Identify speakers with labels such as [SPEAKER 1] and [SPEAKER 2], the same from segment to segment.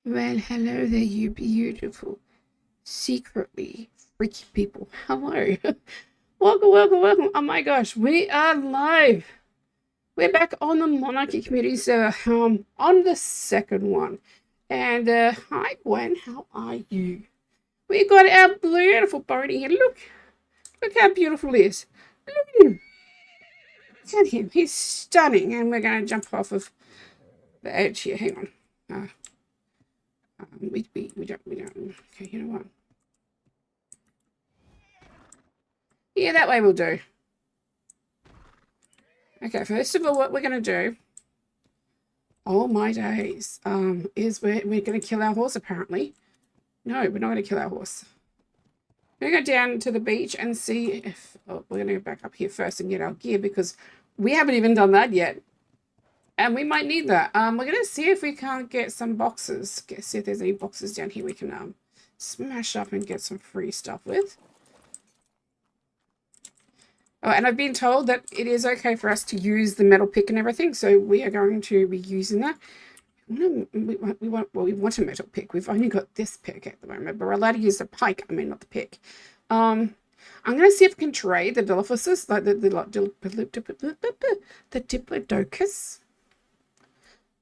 [SPEAKER 1] Well, hello there, you beautiful, secretly freaky people. Hello. Welcome, welcome, welcome. Oh my gosh, we are live. We're back on the Monarchy community server, on the second one. And, hi, Gwen, how are you? We got our beautiful pony here. Look how beautiful he is. Look at him. Look at him. He's stunning. And we're going to jump off of the edge here. Hang on. We don't. Okay, you know what? Yeah, that way we'll do. Okay, first of all, what we're going to do, oh my days, is we're going to kill our horse, apparently. No, we're not going to kill our horse. We're going to go down to the beach and see if, oh, we're going to go back up here first and get our gear because we haven't even done that yet. And we might need that. We're going to see if we can't get some boxes. See if there's any boxes down here we can smash up and get some free stuff with. Oh, and I've been told that it is okay for us to use the metal pick and everything, so we are going to be using that. We want a metal pick. We've only got this pick at the moment, but we're allowed to use the pike. I mean, not the pick. I'm going to see if we can trade the Dilophosis, like the Diplodocus.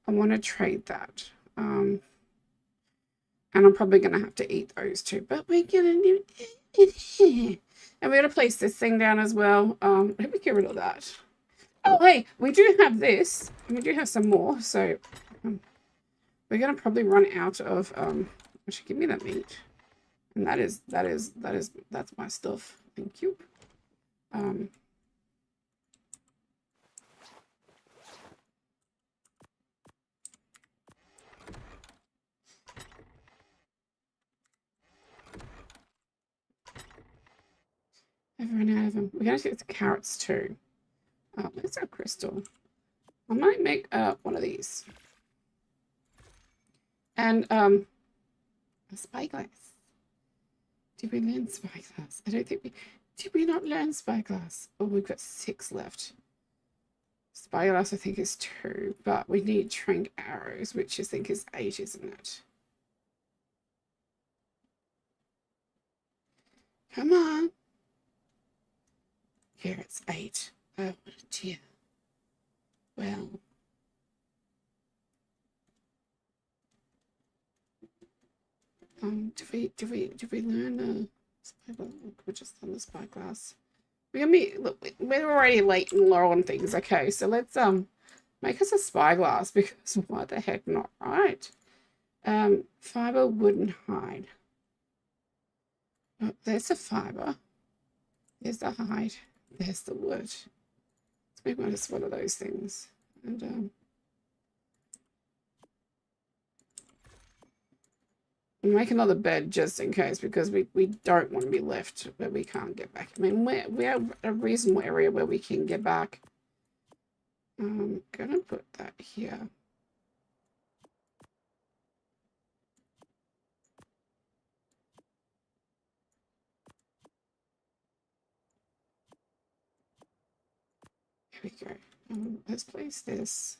[SPEAKER 1] I want to trade that. And I'm probably going to have to eat those too, but we're going to do it. And we're going to place this thing down as well. Let me get rid of that. Oh, hey, we do have this. And we do have some more. So we're going to probably run out of... actually, give me that meat. And that's my stuff. Thank you. I've run out of them. We're going to get the carrots too. Where's our crystal? I might make one of these. And a spyglass. Did we learn spyglass? I don't think we... Did we not learn spyglass? Oh, we've got 6 left. Spyglass, I think, is 2. But we need trained arrows, which I think is 8, isn't it? Come on. Here, it's 8. Oh, dear. Well... did we learn spyglass? We're just on the spyglass. We're gonna be look, we're already late and low on things. Okay, so let's make us a spyglass because why the heck not, right? Fiber, wood, and hide. Oh, there's the fiber. There's the hide. There's the wood. Let's make one of those things. And make another bed just in case because we don't want to be left where we can't get back. I mean, we have a reasonable area where we can get back. I'm gonna put that here. Here we go. Let's place this.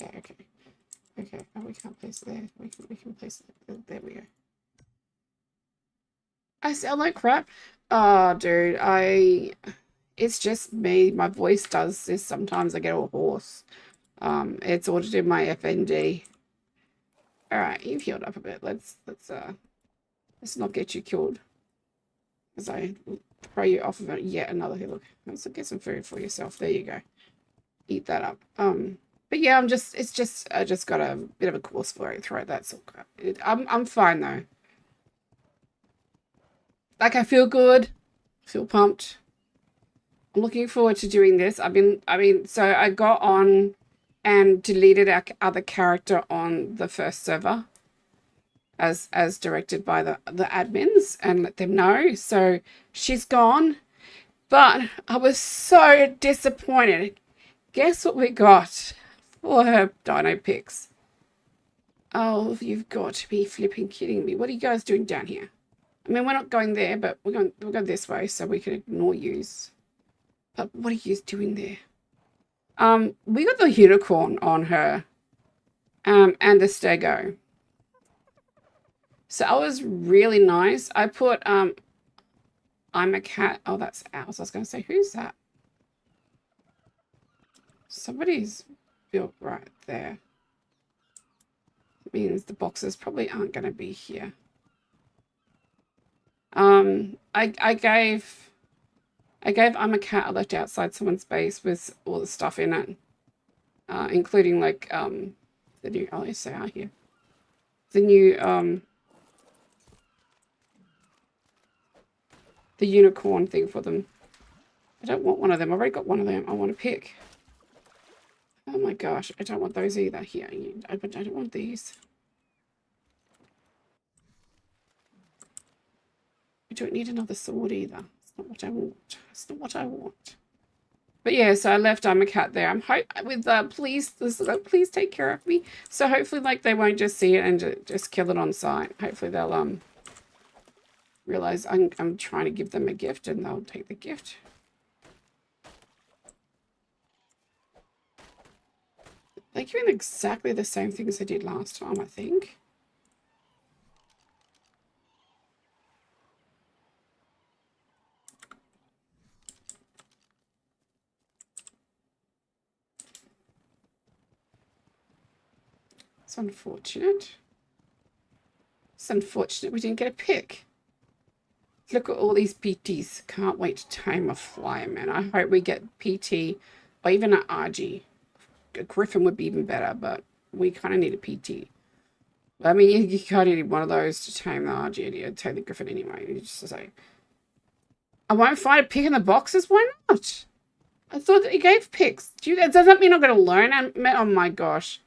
[SPEAKER 1] Okay. Oh, we can't place it there. We can place it. There we go. I sound like crap. Oh, dude, it's just me. My voice does this. Sometimes I get all hoarse. It's all to do with my FND. All right, you've healed up a bit. Let's not get you killed as I throw you off of yet another hill. Look, let's get some food for yourself. There you go. Eat that up. But yeah, I just got a bit of a coarse throat. That's all good. I'm fine though. Like I feel good. I feel pumped. I'm looking forward to doing this. So I got on and deleted our other character on the first server as directed by the admins and let them know. So she's gone. But I was so disappointed. Guess what we got for her dino pics? Oh, you've got to be flipping kidding me. What are you guys doing down here? I mean, we're not going there, but we'll go this way so we can ignore yous. But what are you doing there? We got the unicorn on her, and the stego. So that was really nice. I put, I'm a cat. Oh, that's ours. I was going to say, who's that? Somebody's built right there. It means the boxes probably aren't going to be here. I gave I'm a cat. I left outside someone's base with all the stuff in it, including like the new. Oh, yes, they are here. The new the unicorn thing for them. I don't want one of them. I've already got one of them. I want to pick. Oh my gosh, I don't want those either. Here, I don't want these. I don't need another sword either. It's not what I want. It's not what I want. But yeah, so I left I'm a cat there. I'm with please please take care of me. So hopefully like they won't just see it and just kill it on sight. Hopefully they'll realize I'm trying to give them a gift and they'll take the gift. They're giving exactly the same things they did last time, I think. It's unfortunate. It's unfortunate we didn't get a pick. Look at all these PTs. Can't wait to tame a flyer, man. I hope we get PT or even an RG. A Griffin would be even better, but we kind of need a PT. I mean, you kind of need one of those to tame the RG and take the Griffin anyway. You just say, I won't find a pick in the boxes? Why not? I thought that he gave picks. Does that mean I'm going to learn? Oh my gosh.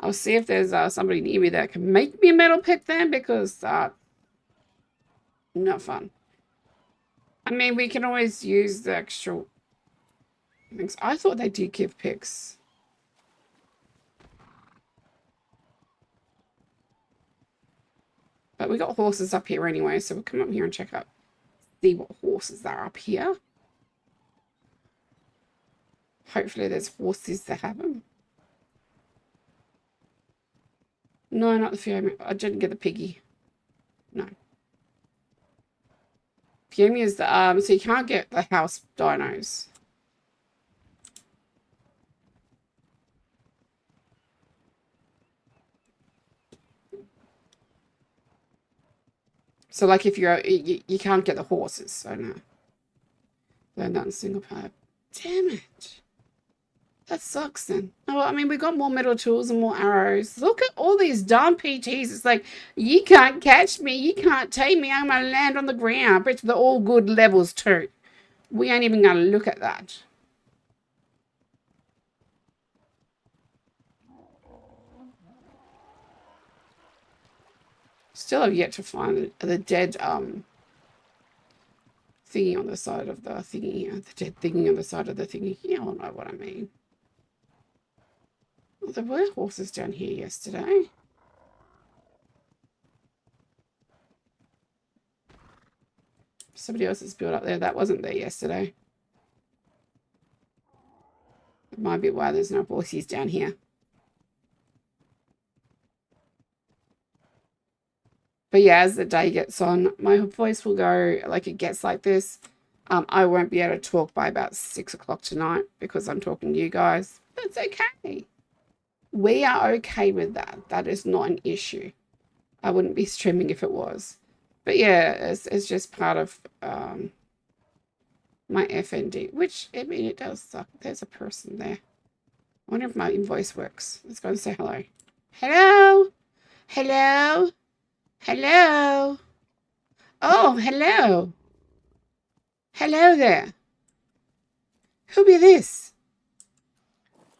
[SPEAKER 1] I'll see if there's somebody near me that can make me a metal pick then, because not fun. I mean, we can always use the extra things. I thought they did give picks. But we got horses up here anyway, so we'll come up here and check out, see what horses are up here. Hopefully there's horses that have them. No, not the Fiume. I didn't get the piggy. No. Fiume is the, so you can't get the house dinos. So like if you can't get the horses, so no. Learn that in single player. Damn it. That sucks then. Oh, I mean, we got more metal tools and more arrows. Look at all these darn PTs. It's like, you can't catch me. You can't tame me. I'm going to land on the ground. I bet they're all good levels too. We ain't even going to look at that. Still have yet to find the dead thingy on the side of the thingy. The dead thingy on the side of the thingy. You all know what I mean. Well, there were horses down here yesterday. Somebody else has built up there. That wasn't there yesterday. It might be why there's no horses down here. But yeah, as the day gets on, my voice will go, like it gets like this. I won't be able to talk by about 6 o'clock tonight because I'm talking to you guys. That's okay. We are okay with that. That is not an issue. I wouldn't be streaming if it was. But yeah, it's just part of my FND, which, I mean, it does suck. There's a person there. I wonder if my invoice works. Let's go and say hello. Hello? Hello? Hello? Oh, hello. Hello there. Who be this?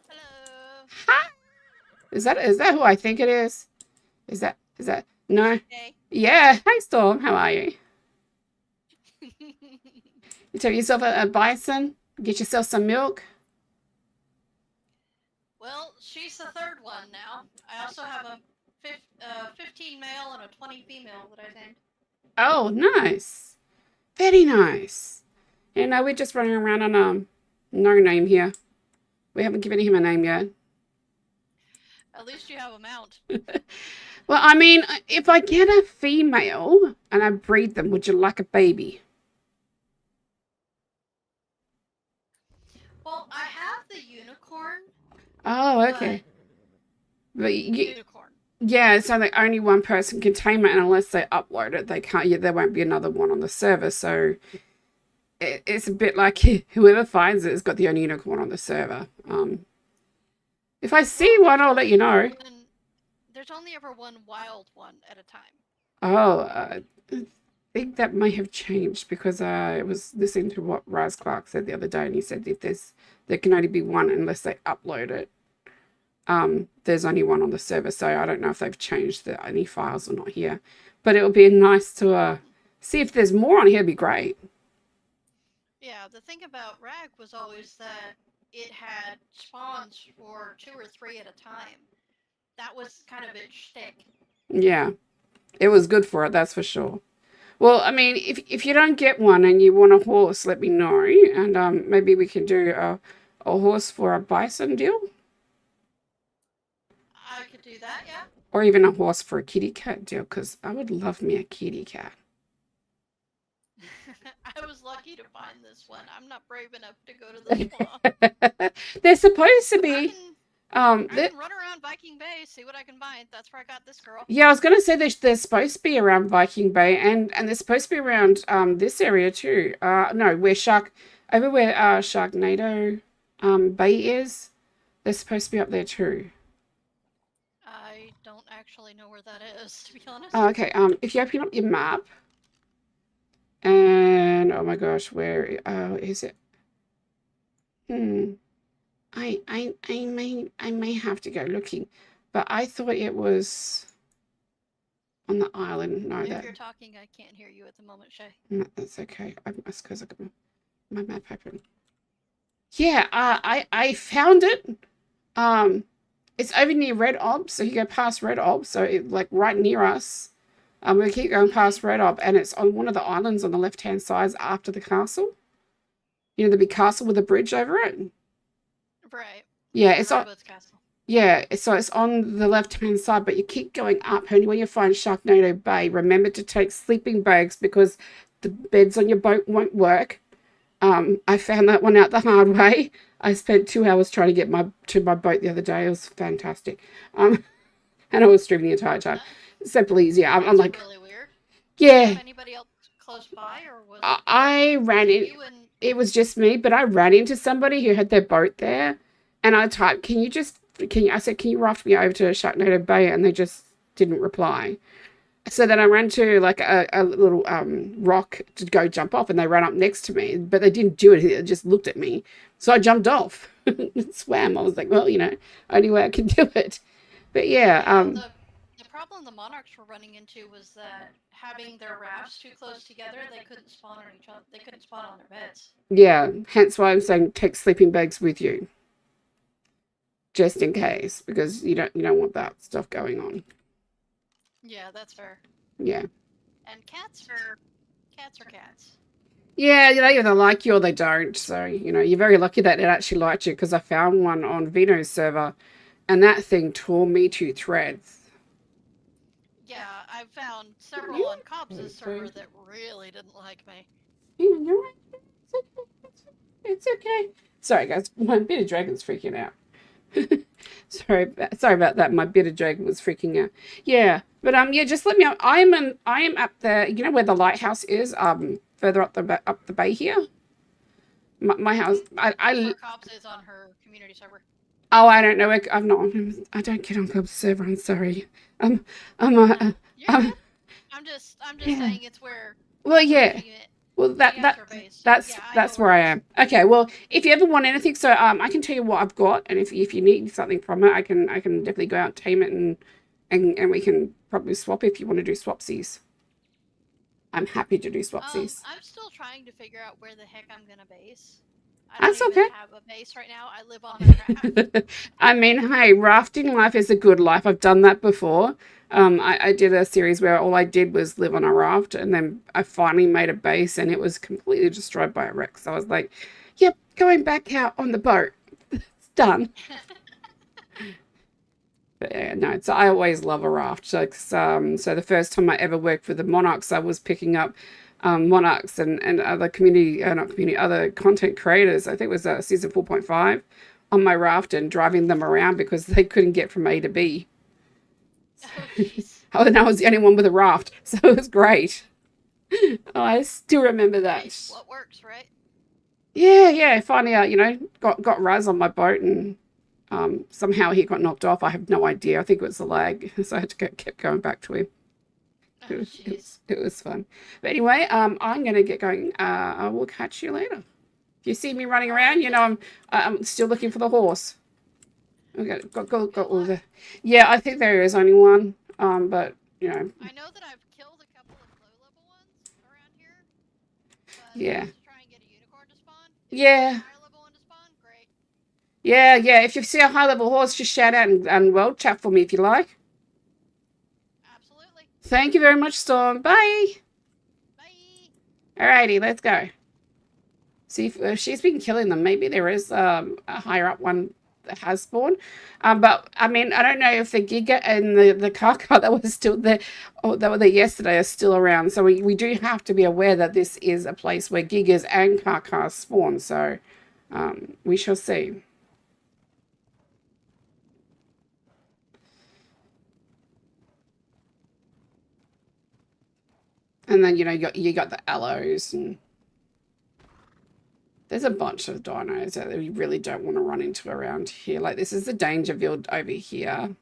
[SPEAKER 2] Hello.
[SPEAKER 1] Hi. Is that who I think it is? Is that no?
[SPEAKER 2] Hey.
[SPEAKER 1] Yeah. Hi Storm, how are you? You take yourself a bison, get yourself some milk.
[SPEAKER 2] Well, she's the third one now. I also have a 15 male and a 20 female that I named.
[SPEAKER 1] Oh, nice. Very nice. Yeah, no, we're just running around on no name here. We haven't given him a name yet.
[SPEAKER 2] At least you have a mount.
[SPEAKER 1] Well, I mean, if I get a female and I breed them, would you like a baby?
[SPEAKER 2] Well, I have the unicorn,
[SPEAKER 1] Oh,
[SPEAKER 2] but
[SPEAKER 1] okay. But
[SPEAKER 2] unicorn.
[SPEAKER 1] yeah, so like only one person can tame it, and unless they upload it, they can't. Yeah, there won't be another one on the server. So it's a bit like whoever finds it has got the only unicorn on the server. If I see
[SPEAKER 2] Well,
[SPEAKER 1] one, I'll let you know.
[SPEAKER 2] there's only ever one wild one at a time.
[SPEAKER 1] Oh, I think that may have changed because I was listening to what Raz Clark said the other day, and he said if there can only be one unless they upload it. There's only one on the server, so I don't know if they've changed any files or not here. But it would be nice to see if there's more on here. It'd be great.
[SPEAKER 2] Yeah, the thing about Rag was always that it had spawns for 2 or 3 at a time. That was kind of its shtick.
[SPEAKER 1] Yeah, it was good for it, that's for sure. Well, I mean, if you don't get one and you want a horse, let me know, and maybe we can do a horse for a bison deal,
[SPEAKER 2] I could do that, yeah.
[SPEAKER 1] or even a horse for a kitty cat deal, because I would love me a kitty cat.
[SPEAKER 2] I was lucky to find this one. I'm not brave enough to go to the swamp.
[SPEAKER 1] They're supposed to
[SPEAKER 2] I
[SPEAKER 1] be.
[SPEAKER 2] can,
[SPEAKER 1] Um,
[SPEAKER 2] I can run around Viking Bay, see what I can find. That's where I got this girl.
[SPEAKER 1] yeah, I was gonna say they're supposed to be around Viking Bay, and they're supposed to be around this area too. No, over where Sharknado Bay is. They're supposed to be up there too.
[SPEAKER 2] I don't actually know where that is, to be honest.
[SPEAKER 1] Oh, okay. If you open up your map, and oh my gosh, where is it? Hmm. I may have to go looking, but I thought it was on the island. No,
[SPEAKER 2] If you're talking, I can't hear you at the moment, Shay.
[SPEAKER 1] no, that's okay. That's because I got my map open. Yeah, I found it. Um, it's over near Red Ob, so you go past Red Ob, so it like right near us. We keep going past Red Ob, and it's on one of the islands on the left-hand side after the castle. You know, the big castle with a bridge over it.
[SPEAKER 2] Right.
[SPEAKER 1] Yeah, it's on.
[SPEAKER 2] Castle.
[SPEAKER 1] Yeah, so it's on the left-hand side, but you keep going up, and when you find Sharknado Bay, remember to take sleeping bags because the beds on your boat won't work. I found that one out the hard way. I spent 2 hours trying to get to my boat the other day. It was fantastic. And I was streaming the entire time. Simple, easy. I'm like,
[SPEAKER 2] really weird.
[SPEAKER 1] yeah.
[SPEAKER 2] Have anybody else close by, or was
[SPEAKER 1] I ran in. It was just me, but I ran into somebody who had their boat there, and I typed, I said, can you raft me over to Sharknado Bay? And they just didn't reply. So then I ran to like a little rock to go jump off, and they ran up next to me, but they didn't do it. They just looked at me. So I jumped off and swam. I was like, well, only way I can do it. But yeah.
[SPEAKER 2] The problem the monarchs were running into was that having their rafts too close together, they couldn't spawn on each other. They couldn't spawn on their beds.
[SPEAKER 1] Yeah, hence why I'm saying take sleeping bags with you, just in case, because you don't want that stuff going on.
[SPEAKER 2] Yeah, that's fair.
[SPEAKER 1] Yeah.
[SPEAKER 2] And cats are cats.
[SPEAKER 1] Yeah, they either like you or they don't. So, you're very lucky that it actually liked you because I found one on Vino's server and that thing tore me to threads.
[SPEAKER 2] Yeah, I've found several on Cobbs' server that really didn't like me.
[SPEAKER 1] Yeah, you're right. It's okay. Sorry, guys. My bearded dragon's freaking out. sorry about that. My bearded dragon was freaking out. Yeah, but yeah, just let me know. I am up there. You know where the lighthouse is? Further up the bay here. My house.
[SPEAKER 2] Where Cobbs is on her community server.
[SPEAKER 1] Oh, I don't know. I'm not. I don't get on Club's server. I'm sorry. I'm
[SPEAKER 2] just saying it's where.
[SPEAKER 1] Well, yeah. Well, that's where I am. Okay. Well, if you ever want anything, so I can tell you what I've got, and if you need something from it, I can definitely go out and tame it, and we can probably swap if you want to do swapsies. I'm happy to do swapsies.
[SPEAKER 2] I'm still trying to figure out where the heck I'm gonna base. I don't
[SPEAKER 1] That's
[SPEAKER 2] even
[SPEAKER 1] okay.
[SPEAKER 2] have a base right now. I live on the raft.
[SPEAKER 1] I mean, hey, rafting life is a good life. I've done that before. I did a series where all I did was live on a raft, and then I finally made a base, and it was completely destroyed by a wreck. So I was like, "Yep, going back out on the boat. It's done." But yeah, no, so I always love a raft. So the first time I ever worked with the Monarchs, I was picking up Monarchs and other community, not community, other content creators. I think it was season 4.5 on my raft and driving them around because they couldn't get from A to B.
[SPEAKER 2] Oh, jeez.
[SPEAKER 1] Oh, and I was the only one with a raft, so it was great. Oh, I still remember
[SPEAKER 2] Hey,
[SPEAKER 1] that.
[SPEAKER 2] what works, right?
[SPEAKER 1] Yeah. Finally, got Raz on my boat, and somehow he got knocked off. I have no idea. I think it was the lag, so I had to kept going back to him.
[SPEAKER 2] Oh, jeez.
[SPEAKER 1] It was fun. But anyway, I'm gonna get going. I will catch you later. If you see me running
[SPEAKER 2] All right.
[SPEAKER 1] around, you know I'm still looking for the horse. Okay, got
[SPEAKER 2] Good
[SPEAKER 1] all
[SPEAKER 2] luck.
[SPEAKER 1] the. Yeah, I think there is only one. But you know,
[SPEAKER 2] I know that I've killed a couple of low-level ones around here, but
[SPEAKER 1] yeah,
[SPEAKER 2] just to try and get a unicorn to spawn. If you get a
[SPEAKER 1] yeah,
[SPEAKER 2] higher level one to spawn, great.
[SPEAKER 1] yeah. If you see a high level horse, just shout out and well chat for me if you like.
[SPEAKER 2] Absolutely.
[SPEAKER 1] Thank you very much, Storm. Bye.
[SPEAKER 2] Bye.
[SPEAKER 1] Alrighty, let's go. See if she's been killing them. Maybe there is a higher up one that has spawned. But I mean, I don't know if the Giga and the Kaka that was still there, or that were there yesterday, are still around. So we do have to be aware that this is a place where Gigas and Kakas spawn. So we shall see. And then you got the aloes, and there's a bunch of dinos that we really don't want to run into around here. Like this is the danger field over here.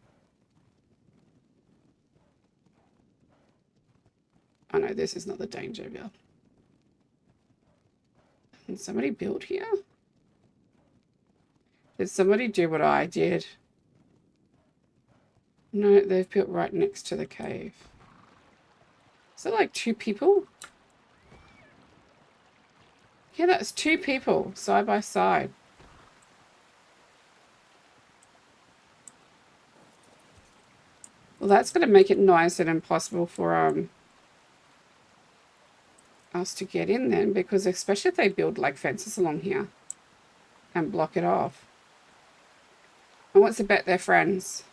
[SPEAKER 1] Oh no, this is not the danger field. Can somebody build here? Did somebody do what I did? No, they've built right next to the cave. Is it like two people? Yeah, that's two people side by side. Well, that's going to make it nice and impossible for us to get in then, because especially if they build like fences along here and block it off. And what's about their friends?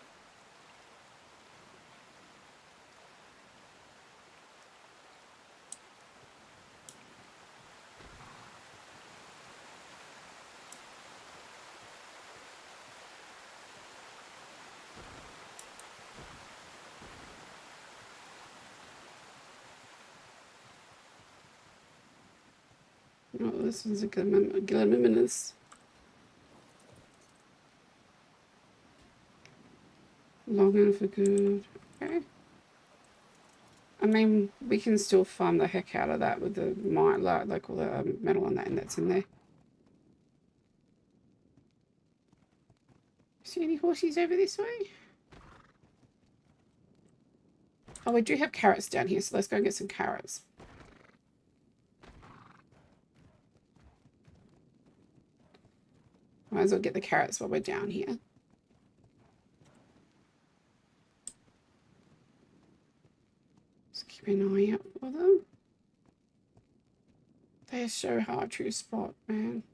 [SPEAKER 1] Oh, this one's a Glimminus. Long and for good. Okay. I mean, we can still farm the heck out of that with the mine, like all the metal and that's in there. See any horses over this way? Oh, we do have carrots down here, so let's go and get some carrots. Might as well get the carrots while we're down here. Just keep an eye out for them. They're so hard to spot, man.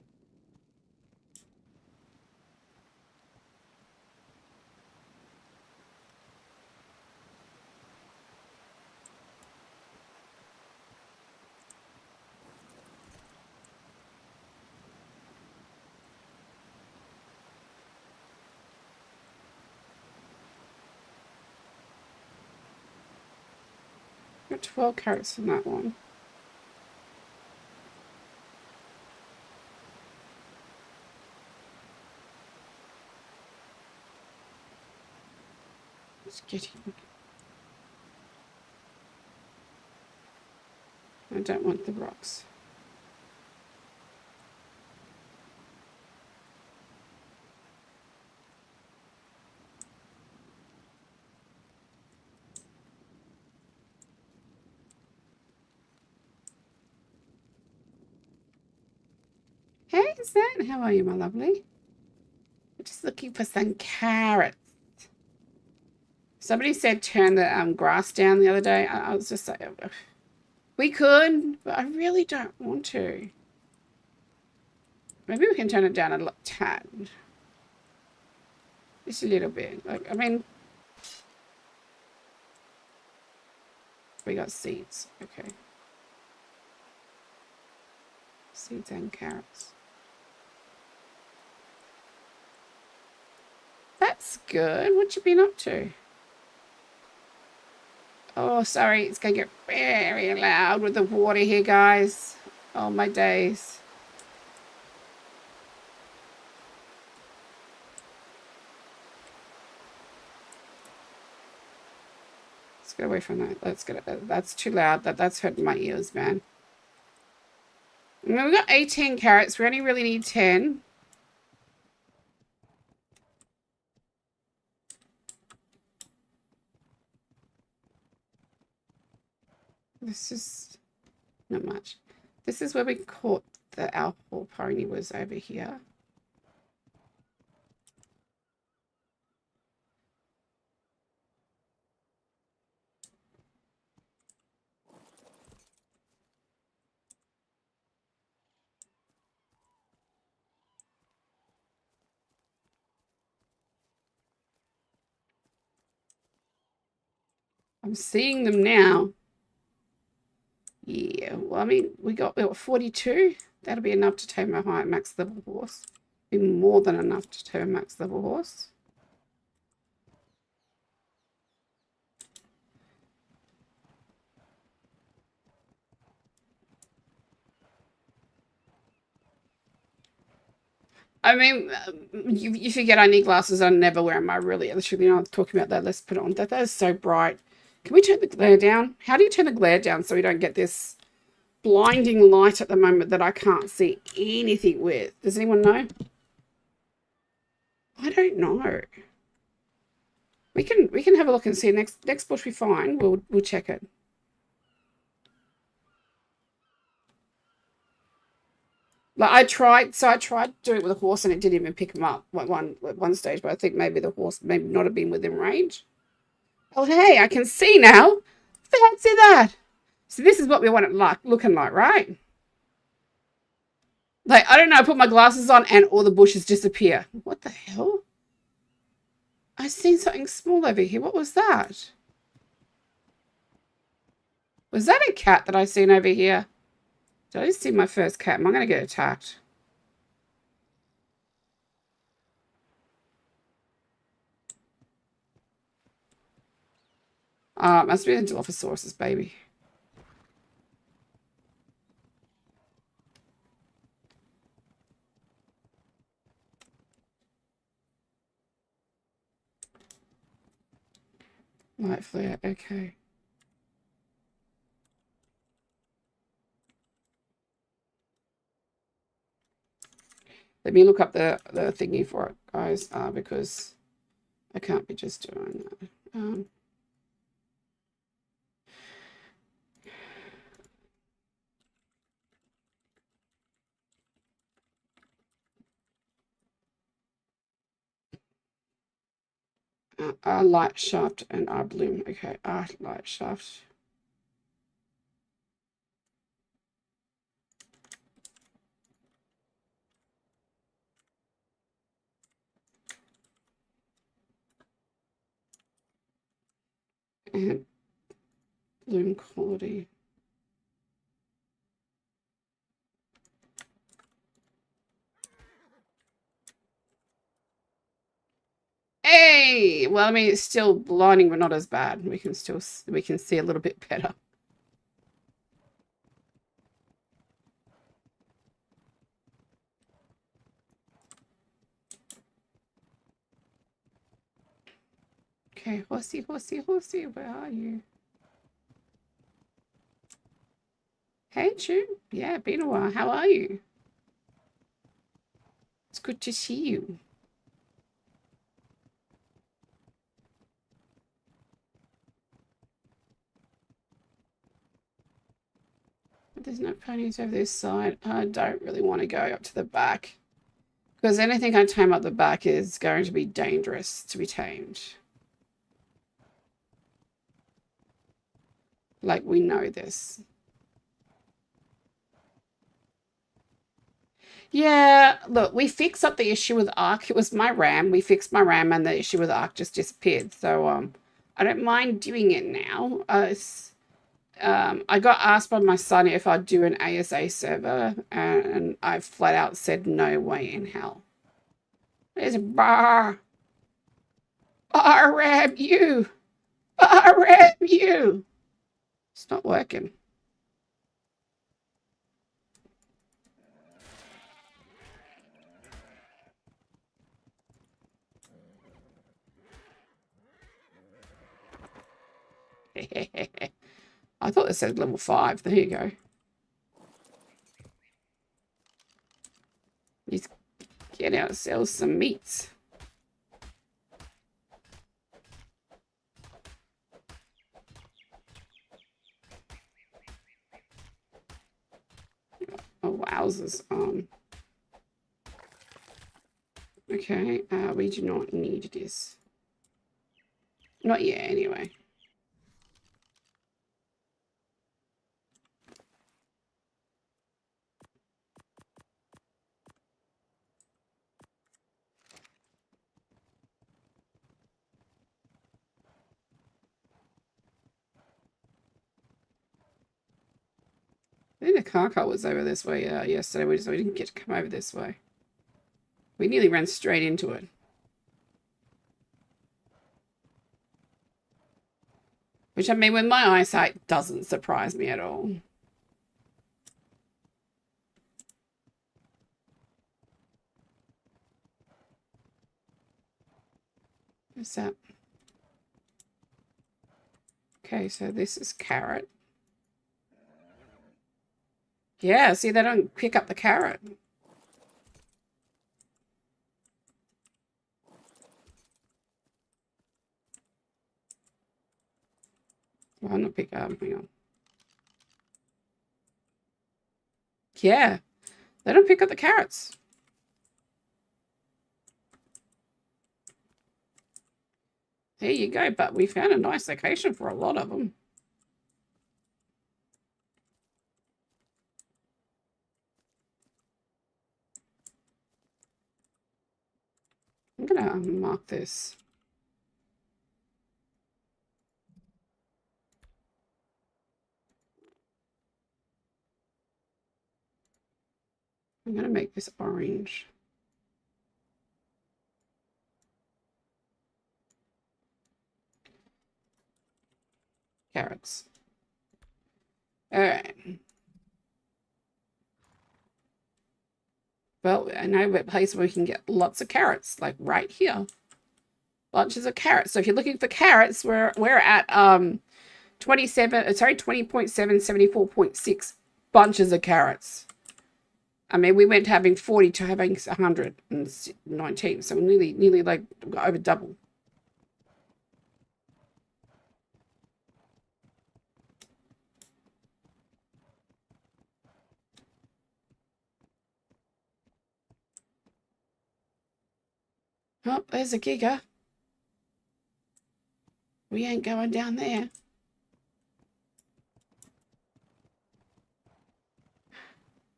[SPEAKER 1] Got 12 carrots in that one. Just getting. I don't want the rocks. Hey, Zan, how are you, my lovely? We're just looking for some carrots. Somebody said turn the grass down the other day. I was just like, we could, but I really don't want to. Maybe we can turn it down a tad. Just a little bit. Like, I mean, we got seeds. Okay. Seeds and carrots. That's good. What you been up to? Oh, sorry. It's going to get very loud with the water here, guys. Oh, my days. Let's get away from that. Let's get it. That's too loud. That's hurting my ears, man. I mean, we got 18 carrots. We only really need 10. This is not much. This is where we caught our poor pony was over here. I'm seeing them now. Yeah, well, I mean, we got 42. That'll be enough to tame a high max level horse. Be more than enough to tame a max level horse. I mean, you forget I need glasses. I never wear them. I really, literally, I'm talking about that. Let's put it on. That is so bright. Can we turn the glare down? How do you turn the glare down so we don't get this blinding light at the moment that I can't see anything with? Does anyone know? I don't know. We can have a look and see. Next bush we find, we'll check it. Like I tried to do it with a horse and it didn't even pick him up at one stage, but I think maybe the horse maybe not have been within range. Oh hey, I can see now. Fancy that. So this is what we want it like looking like, right? Like I don't know, I put my glasses on and all the bushes disappear. What the hell? I seen something small over here. What was that? Was that a cat that I seen over here? Did I just see my first cat? Am I gonna get attacked? Must be the Dilophosaurus baby. Light flare, okay. Let me look up the thingy for it, guys, because I can't be just doing that. Light shaft and bloom. Okay, light shaft. And bloom quality. Hey, well, I mean, it's still blinding, but not as bad. We can see a little bit better. Okay, horsey, horsey, horsey, where are you? Hey, Chu. Yeah, been a while. How are you? It's good to see you. There's no ponies over this side. I don't really want to go up to the back. Because anything I tame up the back is going to be dangerous to be tamed. Like, we know this. Yeah, look, we fixed up the issue with Ark. It was my RAM. We fixed my RAM and the issue with Ark just disappeared. So, I don't mind doing it now. I got asked by my son if I'd do an ASA server, and I flat out said no way in hell. There's a bar. RAM you. RAM you. It's not working. I thought it said level 5. There you go. Let's get ourselves some meats. Oh, wowzers. Okay, we do not need this. Not yet, anyway. I think the car was over this way yesterday. We didn't get to come over this way. We nearly ran straight into it. Which, I mean, with my eyesight, doesn't surprise me at all. What's that? Okay, so this is carrot. Yeah, see, they don't pick up the carrot. Well, I'm not pick up. Hang on. Yeah, they don't pick up the carrots. There you go, but we found a nice location for a lot of them. I'm gonna mark this. I'm gonna make this orange. Carrots. All right. Well, I know a place where we can get lots of carrots, like right here. Bunches of carrots. So if you're looking for carrots, we're at 20.7, 74.6 bunches of carrots. I mean, we went having 40 to having 119, so nearly like over double. Oh, there's a giga. We ain't going down there.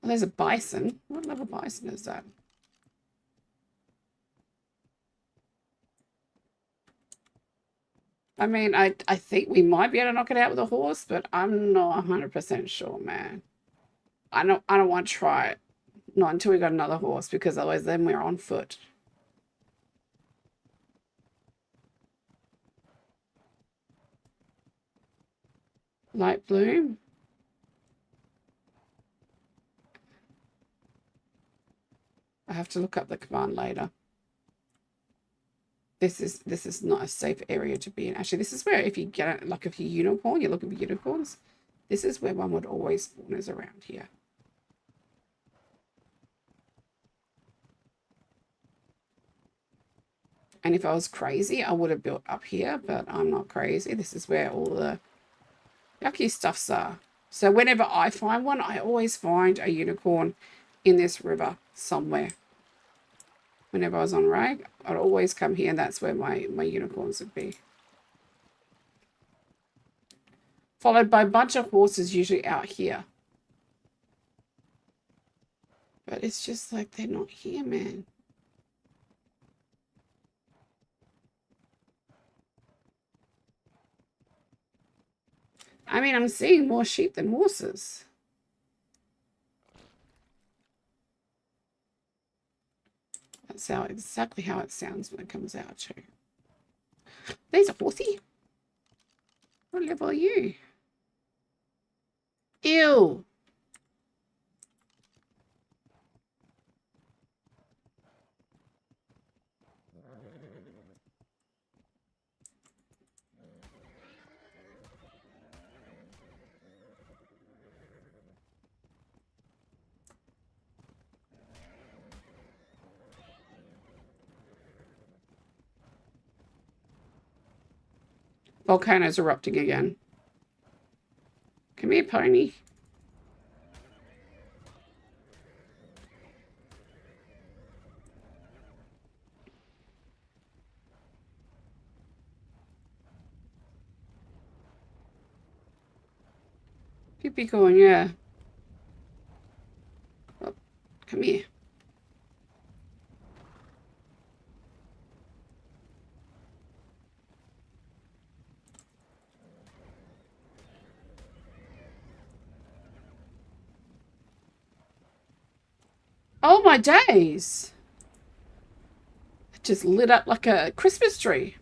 [SPEAKER 1] Well, there's a bison. What level bison is that? I mean, I think we might be able to knock it out with a horse, but I'm not 100% sure, man. I don't want to try it. Not until we got another horse, because otherwise then we're on foot. Light bloom. I have to look up the command later. This is not a safe area to be in. Actually, this is where if you get it, like if you unicorn, you're looking for unicorns. This is where one would always spawn, is around here. And if I was crazy, I would have built up here, but I'm not crazy. This is where all the yucky stuffs are. So whenever I find one, I always find a unicorn in this river somewhere. Whenever I was on Rag, I'd always come here, and that's where my unicorns would be. Followed by a bunch of horses, usually out here. But it's just like they're not here, man. I mean, I'm seeing more sheep than horses. That's exactly how it sounds when it comes out too. There's a horsey. What level are you? Ew. Volcano's erupting again. Come here, pony. Keep you going, yeah. Oh, come here. Oh my days. It just lit up like a Christmas tree.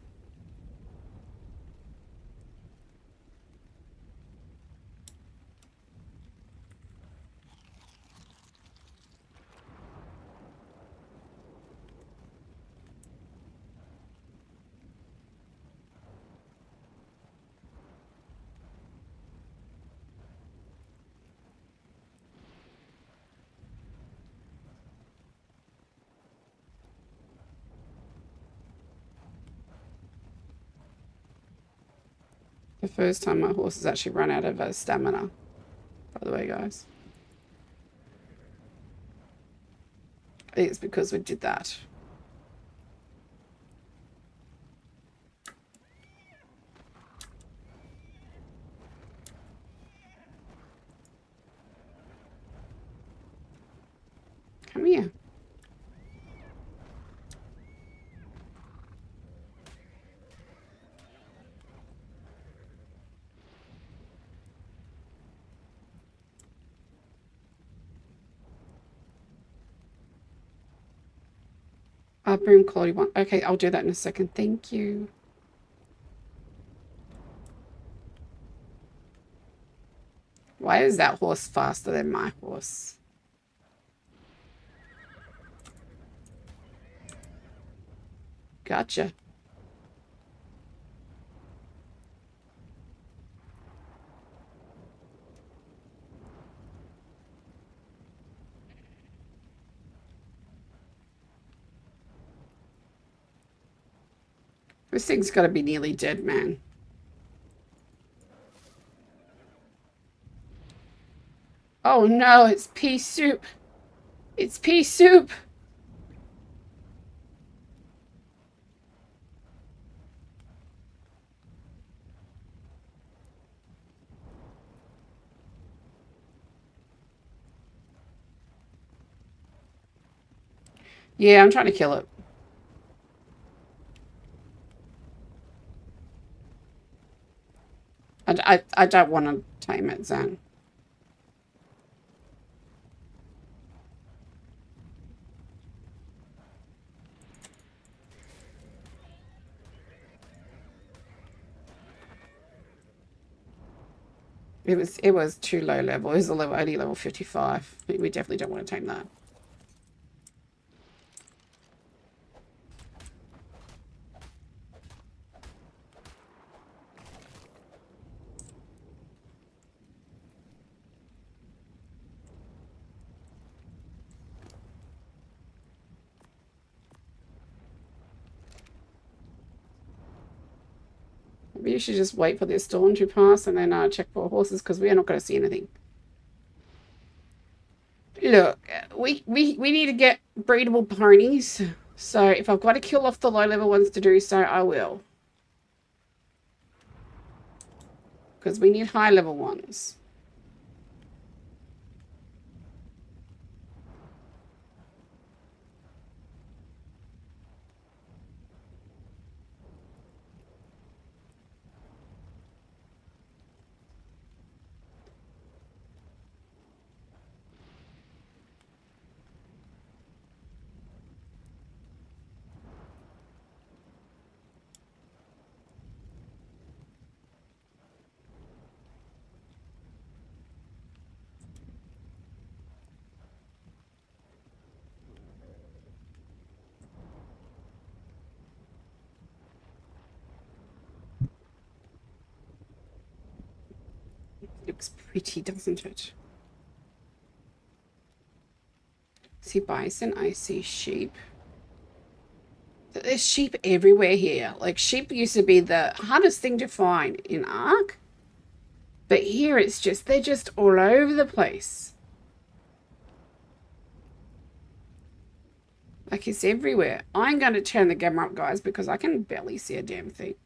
[SPEAKER 1] The first time my horse has actually run out of stamina, by the way, guys. I think it's because we did that. Come here. Broom quality 1. Okay, I'll do that in a second. Thank you. Why is that horse faster than my horse? Gotcha. This thing's got to be nearly dead, man. Oh no, it's pea soup. It's pea soup. Yeah, I'm trying to kill it. I don't want to tame it, Zan. It was too low level. It was only level 55. We definitely don't want to tame that. Maybe you should just wait for this dawn to pass and then check for horses because we are not going to see anything. Look, we need to get breedable ponies. So if I've got to kill off the low-level ones to do so, I will. Because we need high-level ones. Looks pretty, doesn't it? See bison, I see sheep. There's sheep everywhere here. Like, sheep used to be the hardest thing to find in Ark. But here it's just, they're just all over the place. Like, it's everywhere. I'm going to turn the camera up, guys, because I can barely see a damn thing.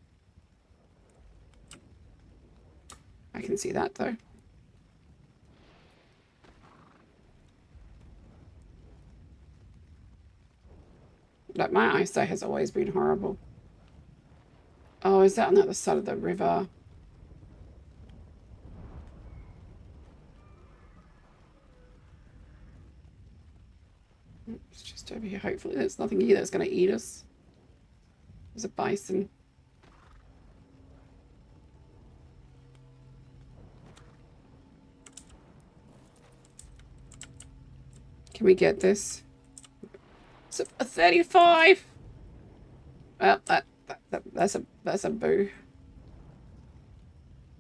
[SPEAKER 1] I can see that, though. Like, my eyesight has always been horrible. Oh, is that on the other side of the river? It's just over here. Hopefully there's nothing here that's going to eat us. There's a bison. Can we get this? It's a 35. Well, that's a boo.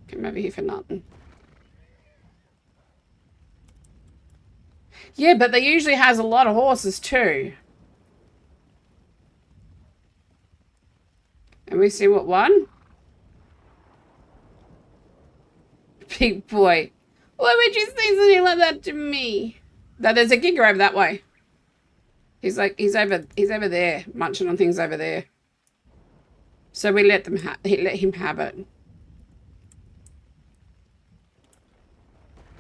[SPEAKER 1] Come over here for nothing. Yeah, but they usually has a lot of horses too. And we see what one? Big boy. Why would you say something like that to me? No, there's a giga over that way. He's over there, munching on things over there. So we let him have it.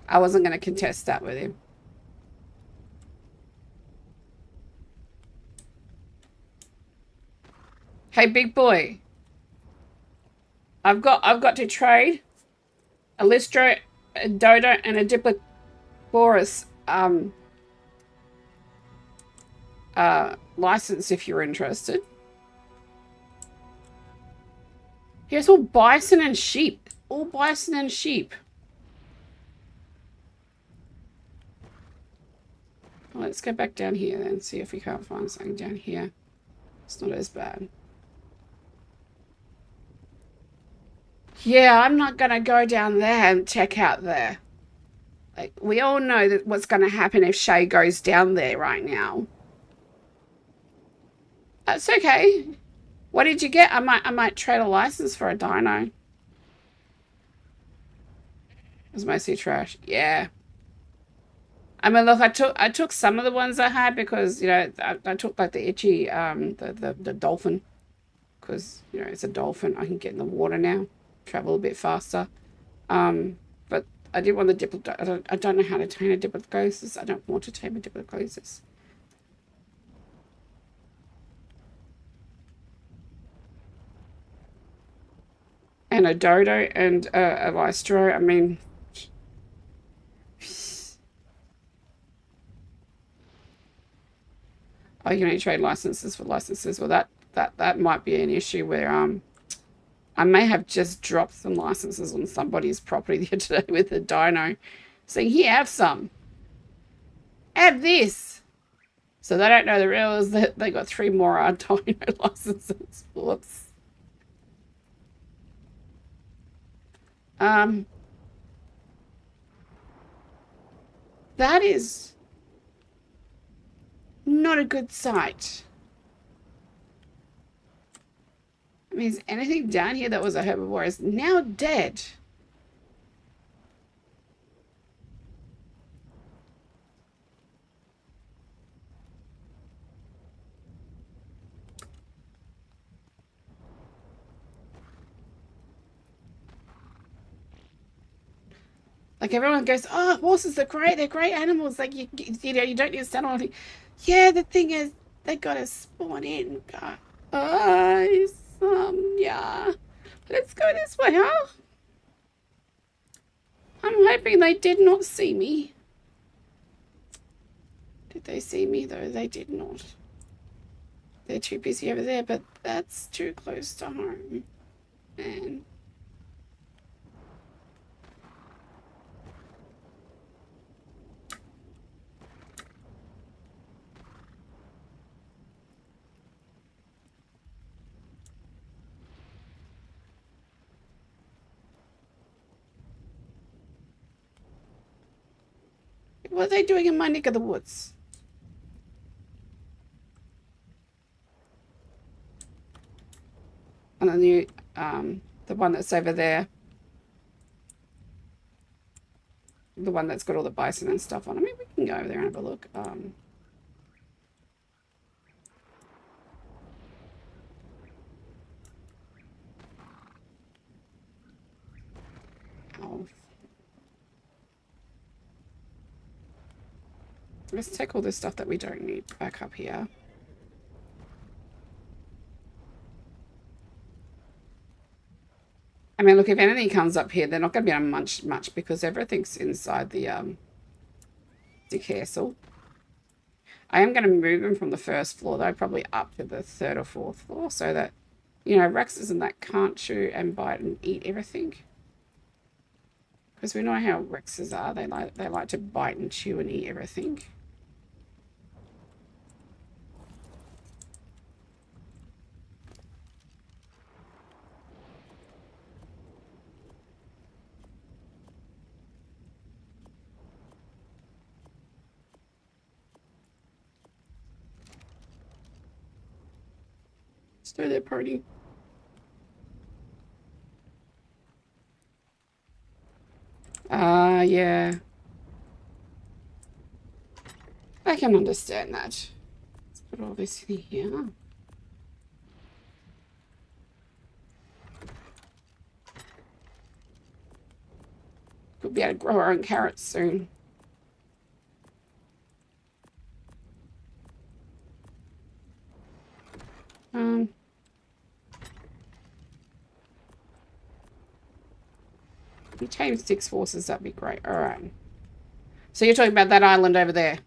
[SPEAKER 1] I wasn't going to contest that with him. Hey, big boy. I've got to trade a Listro, a Dodo, and a Diplodocus license if you're interested. Here's all bison and sheep. All bison and sheep. Well, let's go back down here then, see if we can't find something down here. It's not as bad. Yeah, I'm not going to go down there and check out there. Like, we all know that what's going to happen if Shay goes down there right now. That's okay. What did you get? I might trade a license for a dino. It was mostly trash. Yeah. I mean, look, I took some of the ones I had because, you know, I took like the itchy, the dolphin, because, you know, it's a dolphin. I can get in the water now, travel a bit faster. But I did want the Diplodocus. I don't know how to tame a Diplodocus. I don't want to tame a Diplodocus. And a Dodo and a Lystro. I mean, oh, you only trade licenses for licenses. Well, that might be an issue where I may have just dropped some licenses on somebody's property the other day with a dino, saying, "Here, have some. Have this." So they don't know the real is that they got 3 more dino licenses. Whoops. That is not a good sight. mean, anything down here that was a herbivore is now dead. Like everyone goes, oh, horses are great. They're great animals. Like you know, you don't need to stand on anything. Yeah, the thing is, they gotta spawn in. Guys, yeah. Let's go this way, huh? I'm hoping they did not see me. Did they see me though? They did not. They're too busy over there, but that's too close to home. Man. What are they doing in my neck of the woods? And the new, the one that's over there. The one that's got all the bison and stuff on. I mean, we can go over there and have a look. Oh. Let's take all this stuff that we don't need back up here. I mean, look, if anything comes up here, they're not going to be able to munch much because everything's inside the castle. I am going to move them from the first floor, though, probably up to the third or fourth floor so that, you know, Rexes and that can't chew and bite and eat everything. Because we know how Rexes are. They like to bite and chew and eat everything. Start that party. Yeah. I can understand that. Let's put all this in here. We'll be able to grow our own carrots soon. If you tame 6 horses, that'd be great. All right. So you're talking about that island over there?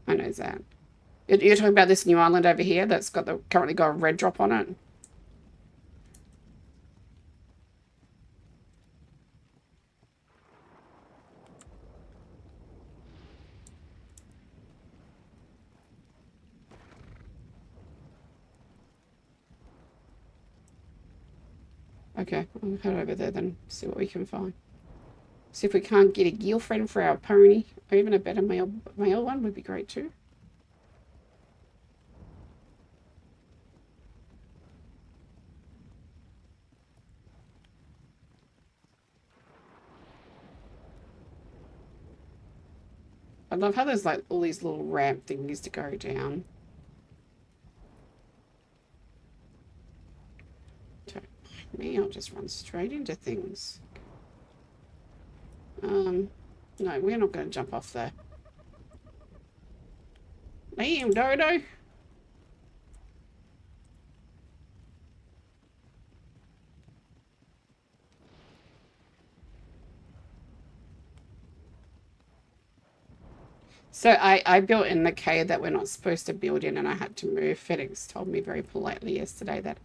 [SPEAKER 1] I know that. You're talking about this new island over here that's currently got a red drop on it? Okay, I'll head over there then, see what we can find. See if we can't get a girlfriend for our pony, or even a better male one would be great too. I love how there's like all these little ramp things to go down. Me, I'll just run straight into things. No, we're not going to jump off there. Damn, Dodo. So I built in the cave that we're not supposed to build in, and I had to move. FedEx told me very politely yesterday that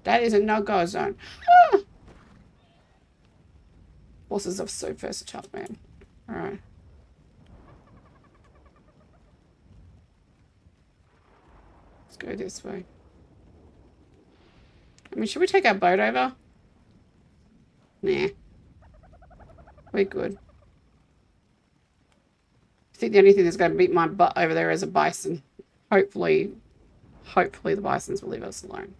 [SPEAKER 1] that is a no-go zone. Ah! Horses are so versatile, man. All right. Let's go this way. I mean, should we take our boat over? Nah. We're good. I think the only thing that's going to beat my butt over there is a bison. Hopefully Hopefully the bisons will leave us alone.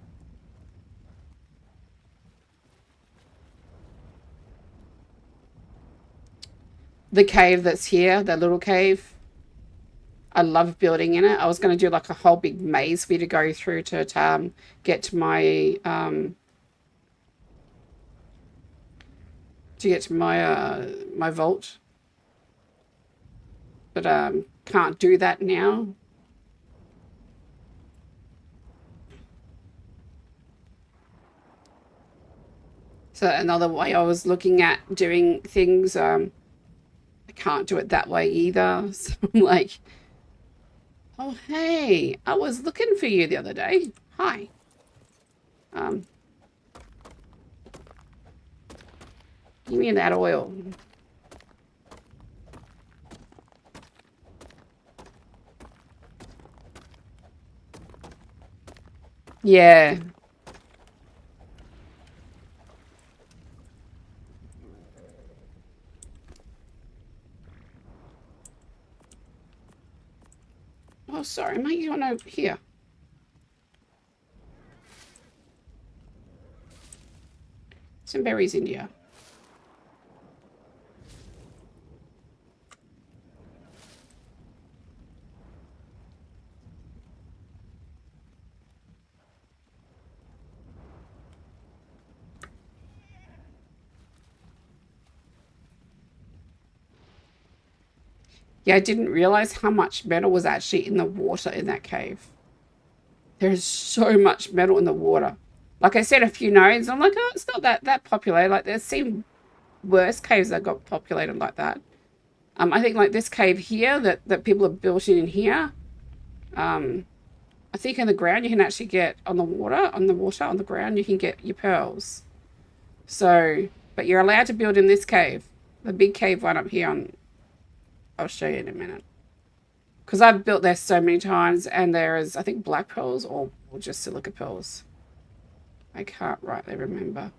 [SPEAKER 1] The cave that's here, that little cave, I love building in it. I was going to do like a whole big maze for you to go through to get to my my vault, but can't do that now. So another way I was looking at doing things, I can't do it that way either. So I'm like, oh hey, I was looking for you the other day. Hi. Give me that oil. Yeah. Oh, sorry, mate. You want over here? Some berries in here. Yeah, I didn't realize how much metal was actually in the water in that cave. There is so much metal in the water. Like I said, a few nodes. I'm like, oh, it's not that populated. Like there's seen worse caves that got populated like that. I think like this cave here that people have built in here. I think in the ground you can actually get on the ground you can get your pearls. So, but you're allowed to build in this cave, the big cave one up here. I'll show you in a minute. Because I've built there so many times, and there is, I think, black pearls or just silica pearls. I can't rightly remember.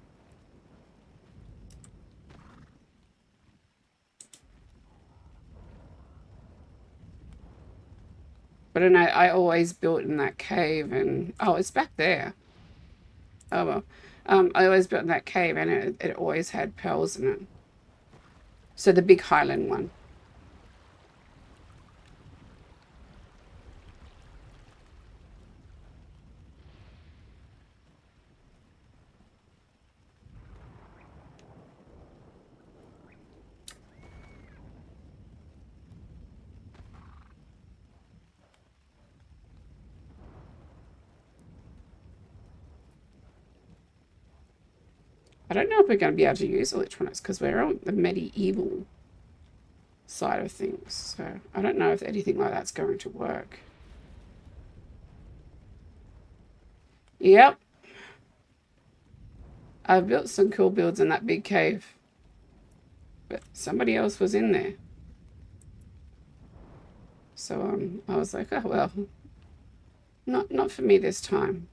[SPEAKER 1] But I know I always built in that cave, and oh, it's back there. Oh well. I always built in that cave, and it always had pearls in it. So the big highland one. I don't know if we're going to be able to use electronics because we're on the medieval side of things. So I don't know if anything like that's going to work. Yep. I've built some cool builds in that big cave. But somebody else was in there. So I was like, oh well. Not for me this time.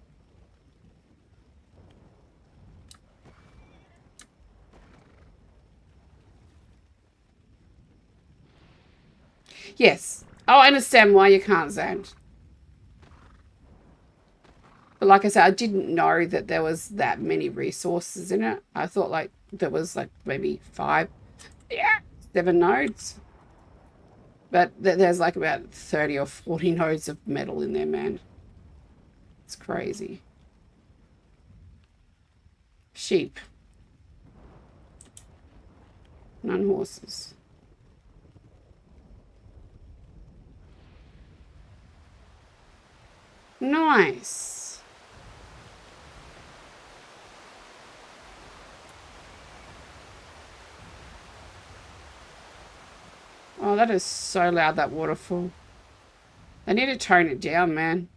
[SPEAKER 1] Yes. Oh, I understand why you can't, Zand. But like I said, I didn't know that there was that many resources in it. I thought like there was like maybe 7 nodes. But there's like about 30 or 40 nodes of metal in there, man. It's crazy. Sheep. None horses. Nice. Oh, that is so loud, that waterfall. They need to tone it down, man.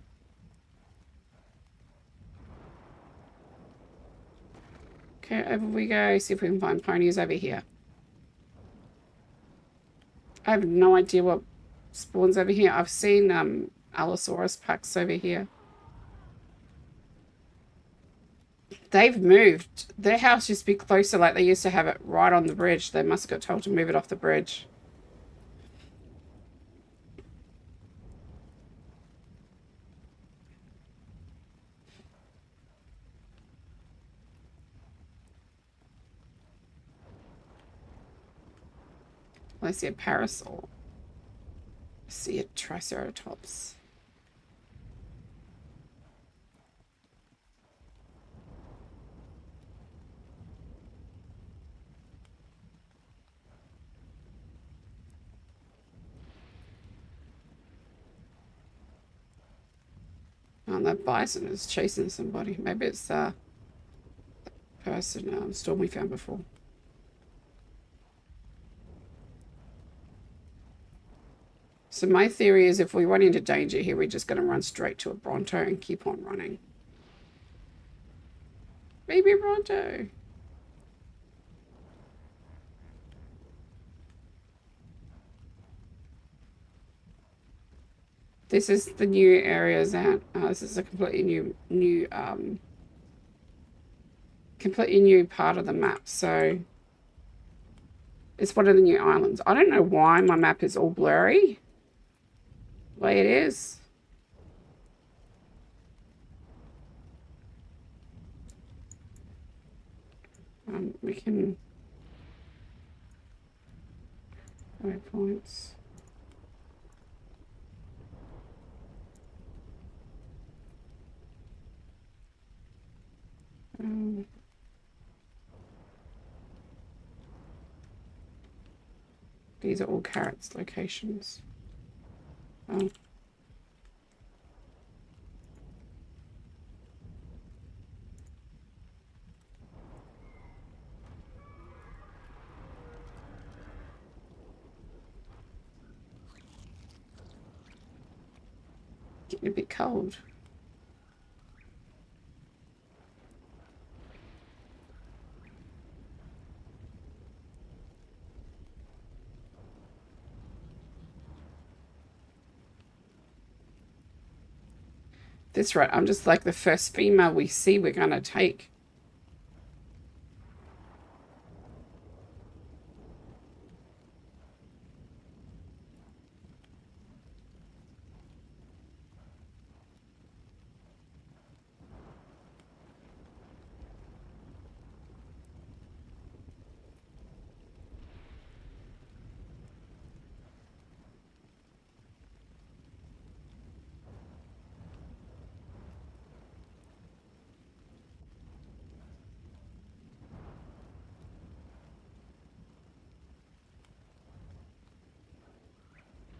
[SPEAKER 1] Okay, over we go. See if we can find ponies over here. I have no idea what spawns over here. I've seen Allosaurus packs over here. They've moved. Their house used to be closer, like they used to have it right on the bridge. They must have got told to move it off the bridge. Well, I see a parasol. I see a triceratops. Oh, that bison is chasing somebody. Maybe it's the person Storm we found before. So my theory is if we run into danger here, we're just going to run straight to a Bronto and keep on running. Baby Bronto. This is the new areas out. This is a completely completely new part of the map. So it's one of the new islands. I don't know why my map is all blurry. The way it is. We can waypoints. These are all carrots locations. Getting a bit cold. That's right. I'm just like the first female we see we're going to take.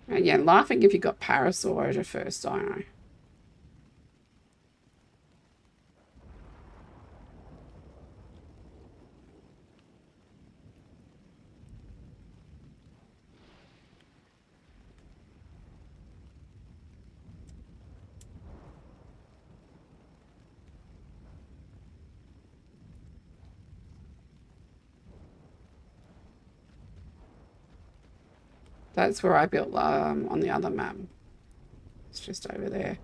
[SPEAKER 1] And yeah, laughing if you got parasol as your first dino. That's where I built on the other map. It's just over there.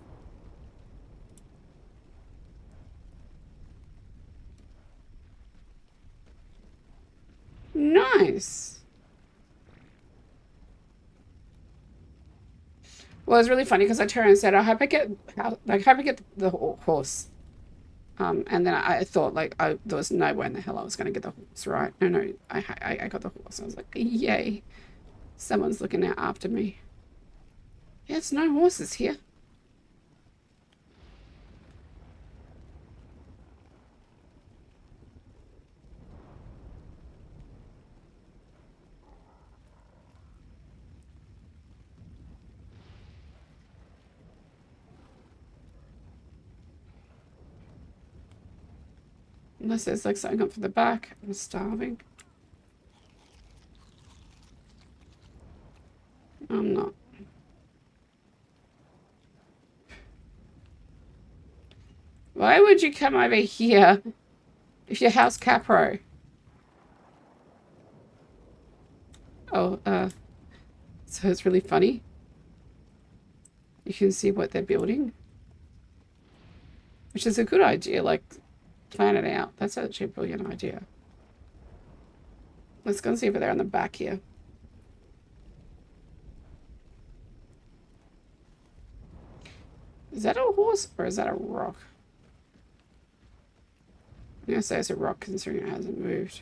[SPEAKER 1] Nice. Well, it's really funny because I turned and said, I hope I get the horse. And then I thought like there was no way in the hell I was going to get the horse, right? No, I got the horse. I was like, yay, someone's looking out after me. There's no horses here. Unless there's like something up for the back. I'm starving. I'm not. Why would you come over here if your house Capro? Oh, so it's really funny. You can see what they're building, which is a good idea. Like, plan it out. That's actually a brilliant idea. Let's go and see if they're on the back here. Is that a horse or is that a rock? I'm gonna say it's a rock considering it hasn't moved.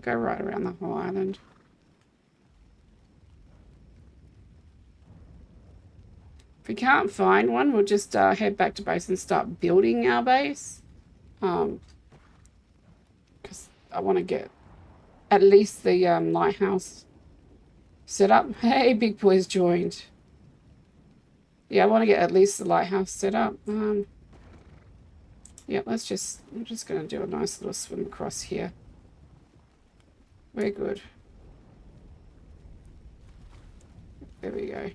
[SPEAKER 1] go right around the whole island. If we can't find one, we'll just head back to base and start building our base. Because I want to get at least the lighthouse set up. Hey, Big Boy's joined. Yeah, I want to get at least the lighthouse set up. Yeah, I'm just going to do a nice little swim across here. We're good. There we go.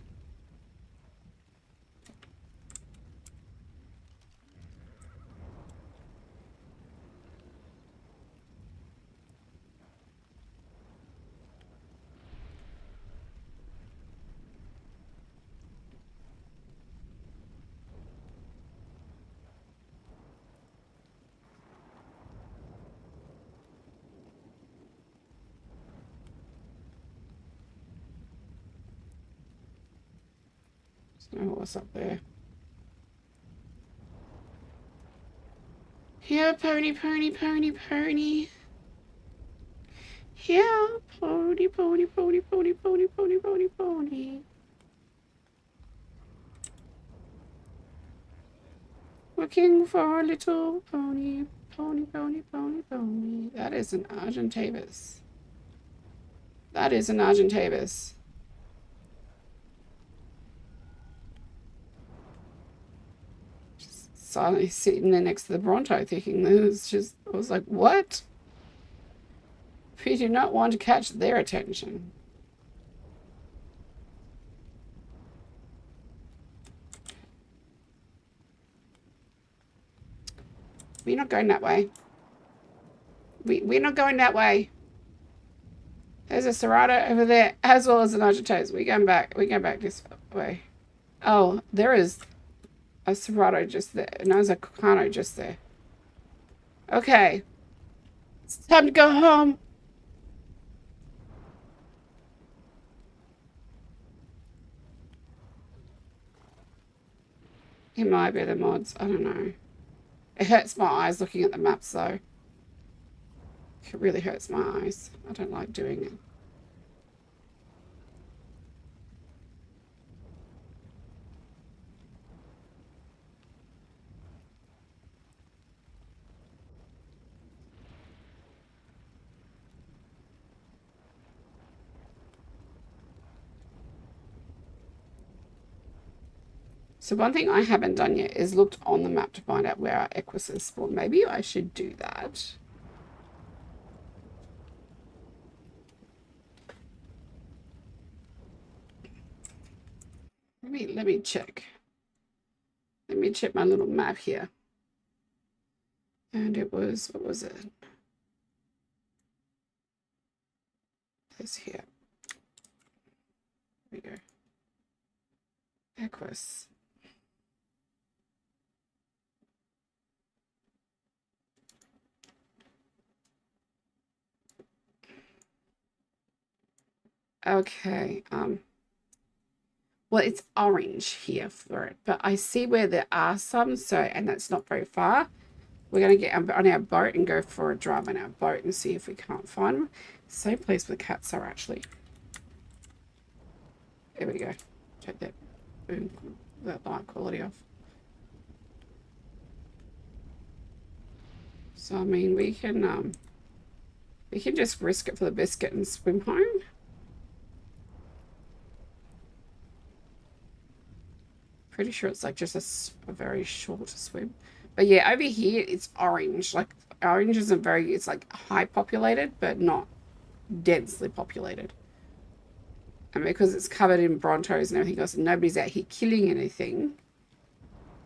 [SPEAKER 1] There's no horse up there. Here, pony, pony, pony, pony. Here, pony, pony, pony, pony, pony, pony, pony, pony. Looking for a little pony, pony, pony, pony, pony. That is an Argentavis. That is an Argentavis. Just silently sitting there next to the Bronto thinking this just, I was like, what? We do not want to catch their attention. We're not going that way. We're not going that way. There's a Serrata over there, as well as an Argentavis. We go back this way. Oh, there is a Serrato just there. And there's a Cano just there. Okay. It's time to go home. It might be the mods. I don't know. It hurts my eyes looking at the maps, though. It really hurts my eyes. I don't like doing it. So one thing I haven't done yet is looked on the map to find out where our equises spawn. Maybe I should do that. Let me check. Let me check my little map here. And it was, what was it? This here. There we go. Equus. Okay, well, it's orange here for it, but I see where there are some, so, and that's not very far. We're going to get on our boat and go for a drive on our boat and see if we can't find them. Same place where the cats are, actually. There we go. Check that. Boom. That light quality off. So, I mean, we can just risk it for the biscuit and swim home. Pretty sure it's like just a very short swim. But yeah, over here it's orange. Like orange isn't very, it's like high populated, but not densely populated. And because it's covered in Brontos and everything else, and nobody's out here killing anything,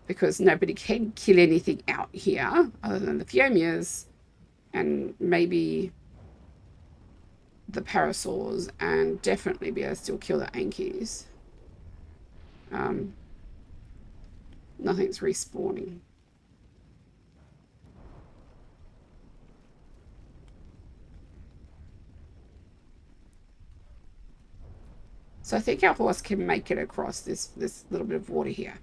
[SPEAKER 1] because nobody can kill anything out here other than the Phiomias and maybe the Parasaurs, and definitely be able to still kill the Ankies. Nothing's respawning. So I think our horse can make it across this little bit of water here.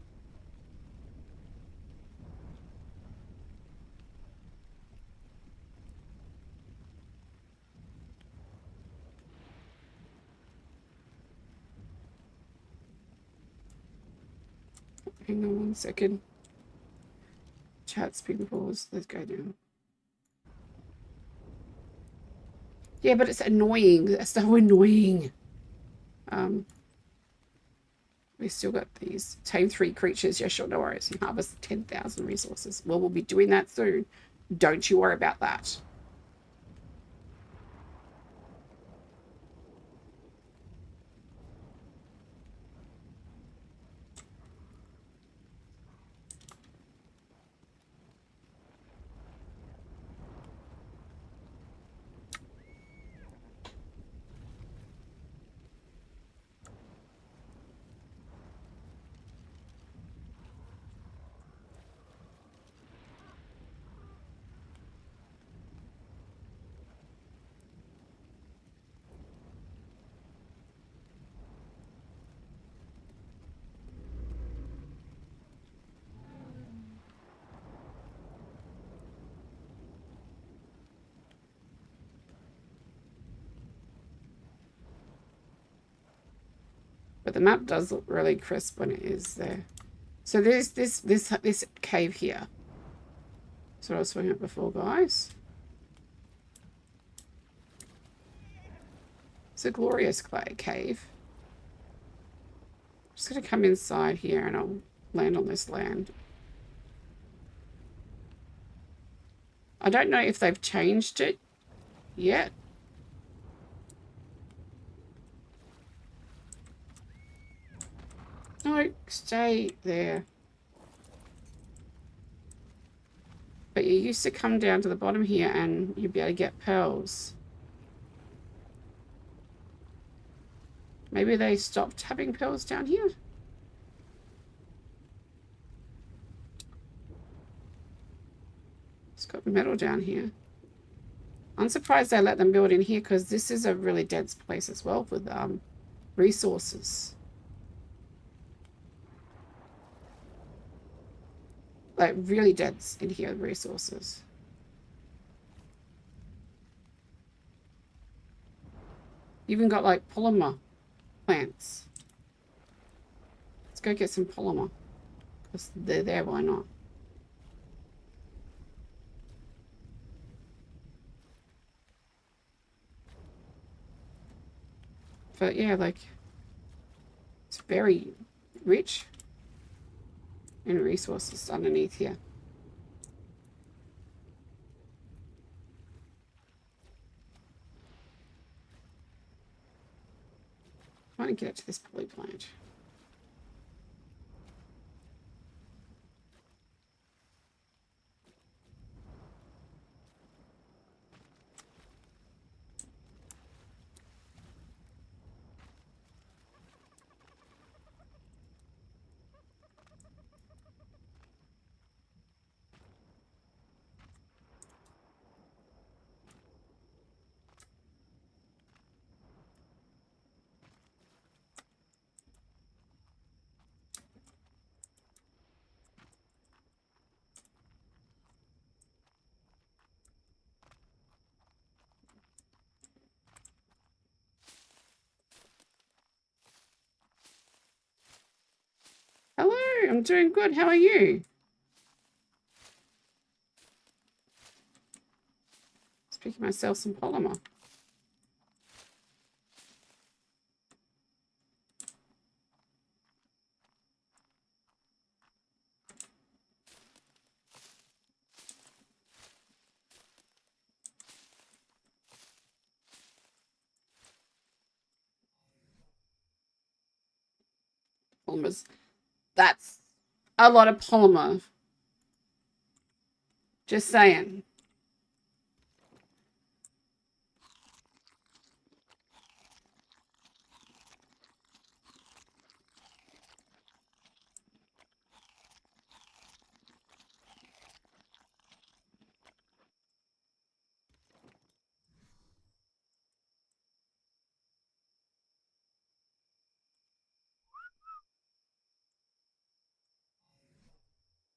[SPEAKER 1] Hang on 1 second. Chat's been paused. Let's go now. Yeah, but it's annoying. That's so annoying. We still got these. Tame 3 creatures. Yeah, sure, no worries. You harvest 10,000 resources. Well, we'll be doing that soon. Don't you worry about that. But the map does look really crisp when it is there. So there's this cave here. That's what I was talking about before, guys. It's a glorious clay cave. I'm just going to come inside here and I'll land on this land. I don't know if they've changed it yet. No, stay there. But you used to come down to the bottom here and you'd be able to get pearls. Maybe they stopped having pearls down here? It's got metal down here. I'm surprised they let them build in here because this is a really dense place as well with resources. Like really dense in here with resources. Even got like polymer plants. Let's go get some polymer. Because they're there, why not? But yeah, like it's very rich in resources underneath here. I want to get it to this poly plant. Hello, I'm doing good. How are you? Just picking myself some polymer. Polymers. That's a lot of polymer. Just saying.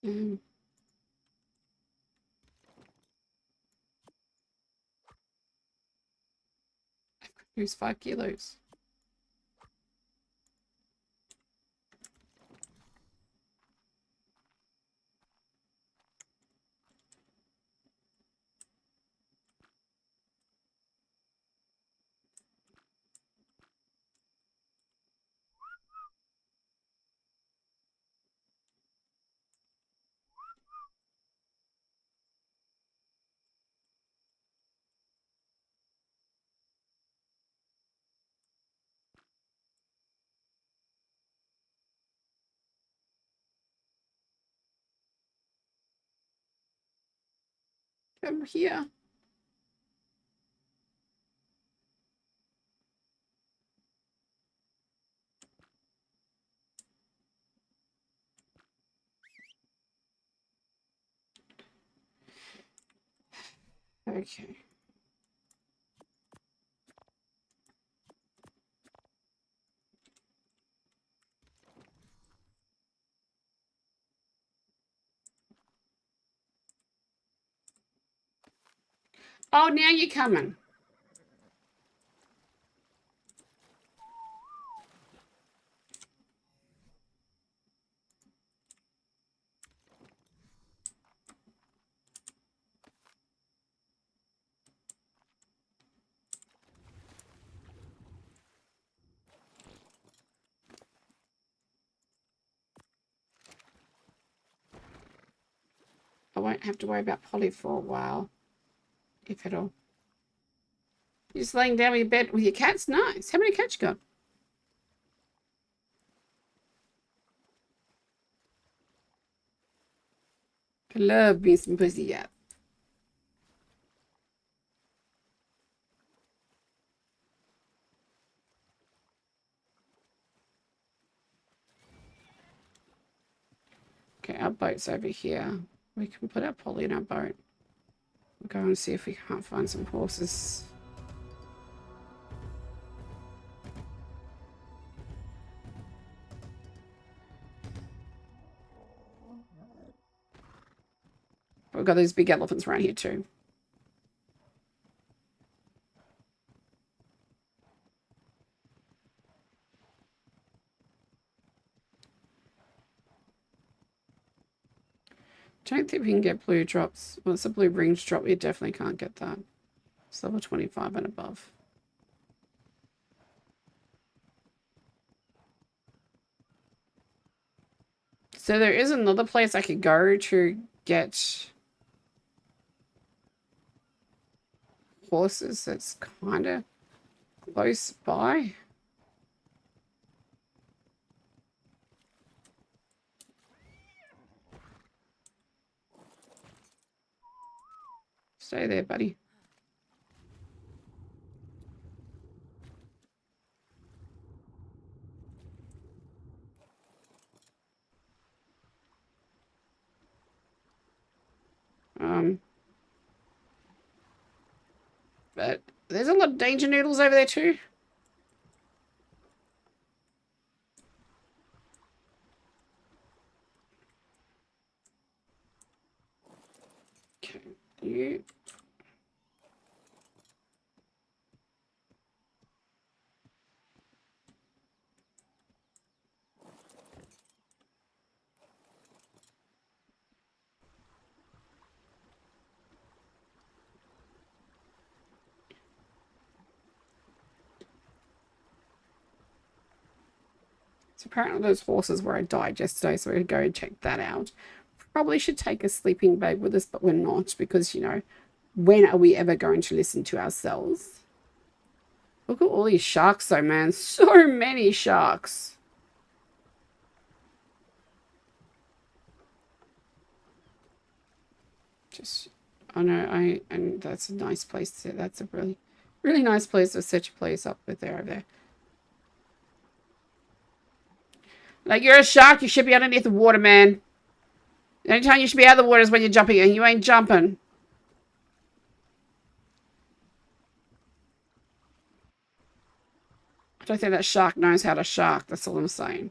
[SPEAKER 1] Um, Here's 5 kilos. Come here. Okay. Oh, now you're coming. I won't have to worry about Polly for a while, if at all. You're just laying down with your bed with your cats? Nice. How many cats you got? I love me some pussy, yeah. Okay, our boat's over here. We can put our Polly in our boat. We'll go and see if we can't find some horses. We've got these big elephants around here too. Don't think we can get blue drops. Well, it's a blue rings drop. We definitely can't get that. It's level 25 and above. So there is another place I could go to get horses that's kind of close by. Stay there, buddy. But there's a lot of danger noodles over there too. Okay, you. So apparently those horses where I died yesterday, so we'd go and check that out. Probably should take a sleeping bag with us, but we're not because, you know, when are we ever going to listen to ourselves? Look at all these sharks though, man. So many sharks. Just, I know, and that's a nice place to, that's a really, really nice place to set your place up with there over there. Like, you're a shark, you should be underneath the water, man. The only time you should be out of the water is when you're jumping, and you ain't jumping. I don't think that shark knows how to shark. That's all I'm saying.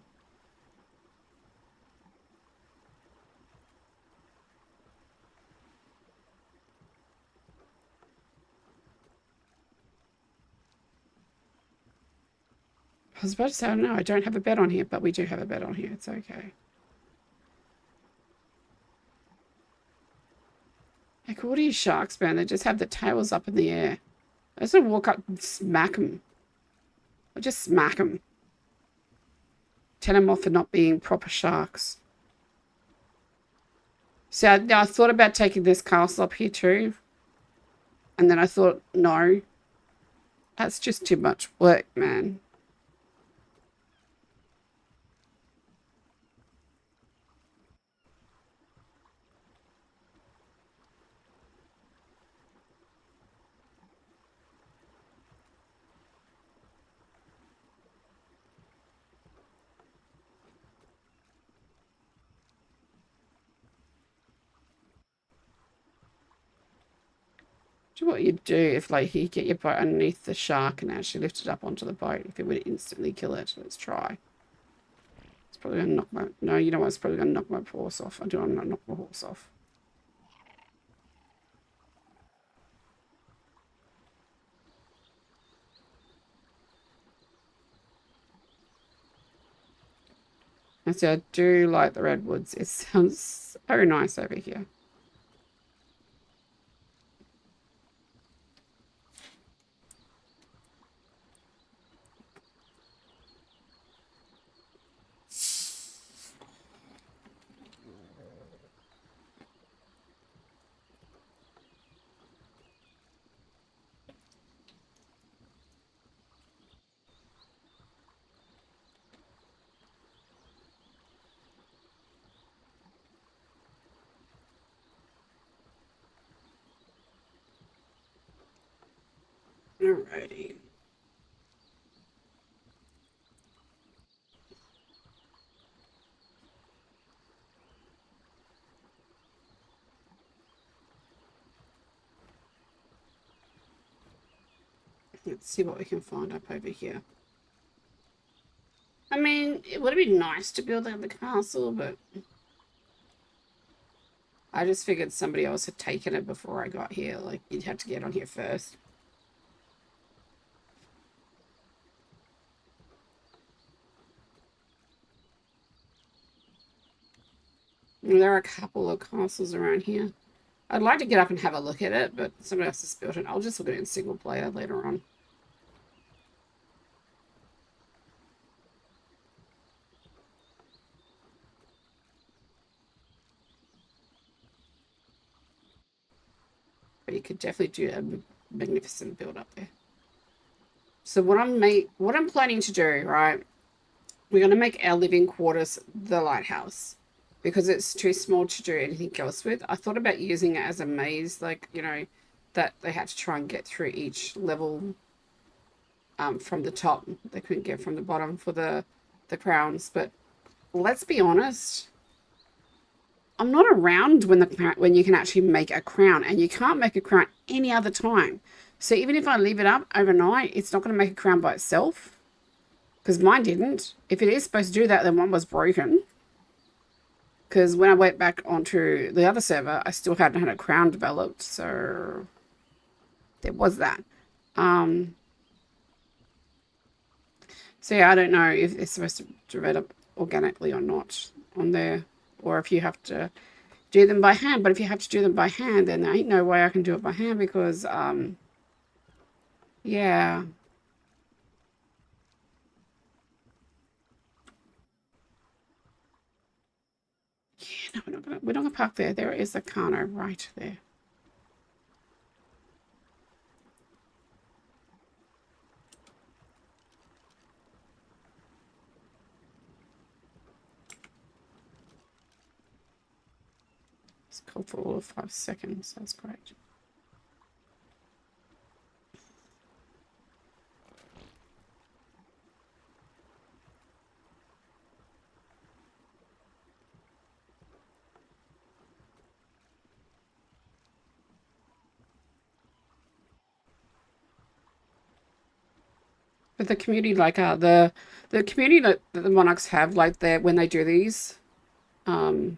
[SPEAKER 1] I was about to say, I don't know. I don't have a bed on here, but we do have a bed on here. It's okay. Like, all these sharks, man, they just have the tails up in the air. I just want to walk up and smack them. Or just smack them. Tell them off for not being proper sharks. See, I thought about taking this castle up here too. And then I thought, no. That's just too much work, man. What you'd do if, like, you get your boat underneath the shark and actually lift it up onto the boat, if it would instantly kill it. Let's try. It's probably going to knock my... No, you know what? It's probably going to knock my horse off. I do want to knock my horse off. And so I do like the redwoods. It sounds so nice over here. Alrighty. Let's see what we can find up over here. I mean, it would have been nice to build out the castle, but I just figured somebody else had taken it before I got here. Like, you'd have to get on here first. There are a couple of castles around here. I'd like to get up and have a look at it, but somebody else has built it. I'll just look at it in single player later on. But you could definitely do a magnificent build up there. So what I'm planning to do, right? We're going to make our living quarters the lighthouse because it's too small to do anything else with. I thought about using it as a maze, like, you know, that they had to try and get through each level from the top. They couldn't get from the bottom for the crowns. But let's be honest, I'm not around when you can actually make a crown, and you can't make a crown any other time. So even if I leave it up overnight, it's not going to make a crown by itself. Because mine didn't. If it is supposed to do that, then one was broken. Because when I went back onto the other server, I still hadn't had a crown developed. So there was that. So yeah, I don't know if it's supposed to develop organically or not on there. Or if you have to do them by hand. But if you have to do them by hand, then there ain't no way I can do it by hand because, yeah. Yeah, no, we're not gonna park there. There is a Kano right there. It's cold for all of 5 seconds. That's great. But the community, like the community that the Monarchs have, like when they do these, like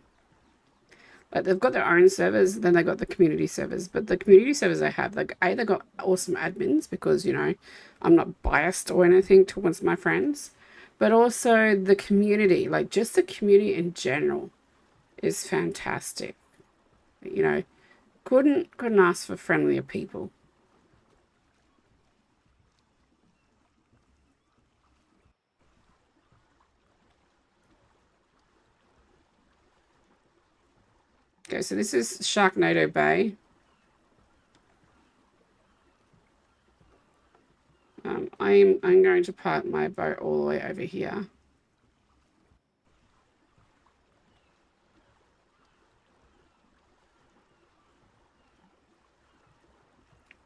[SPEAKER 1] they've got their own servers, then they got the community servers. But the community servers they have, like they got awesome admins because, you know, I'm not biased or anything towards my friends, but also the community, like just the community in general, is fantastic. You know, couldn't ask for friendlier people. Okay, so this is Sharknado Bay. I'm going to park my boat all the way over here.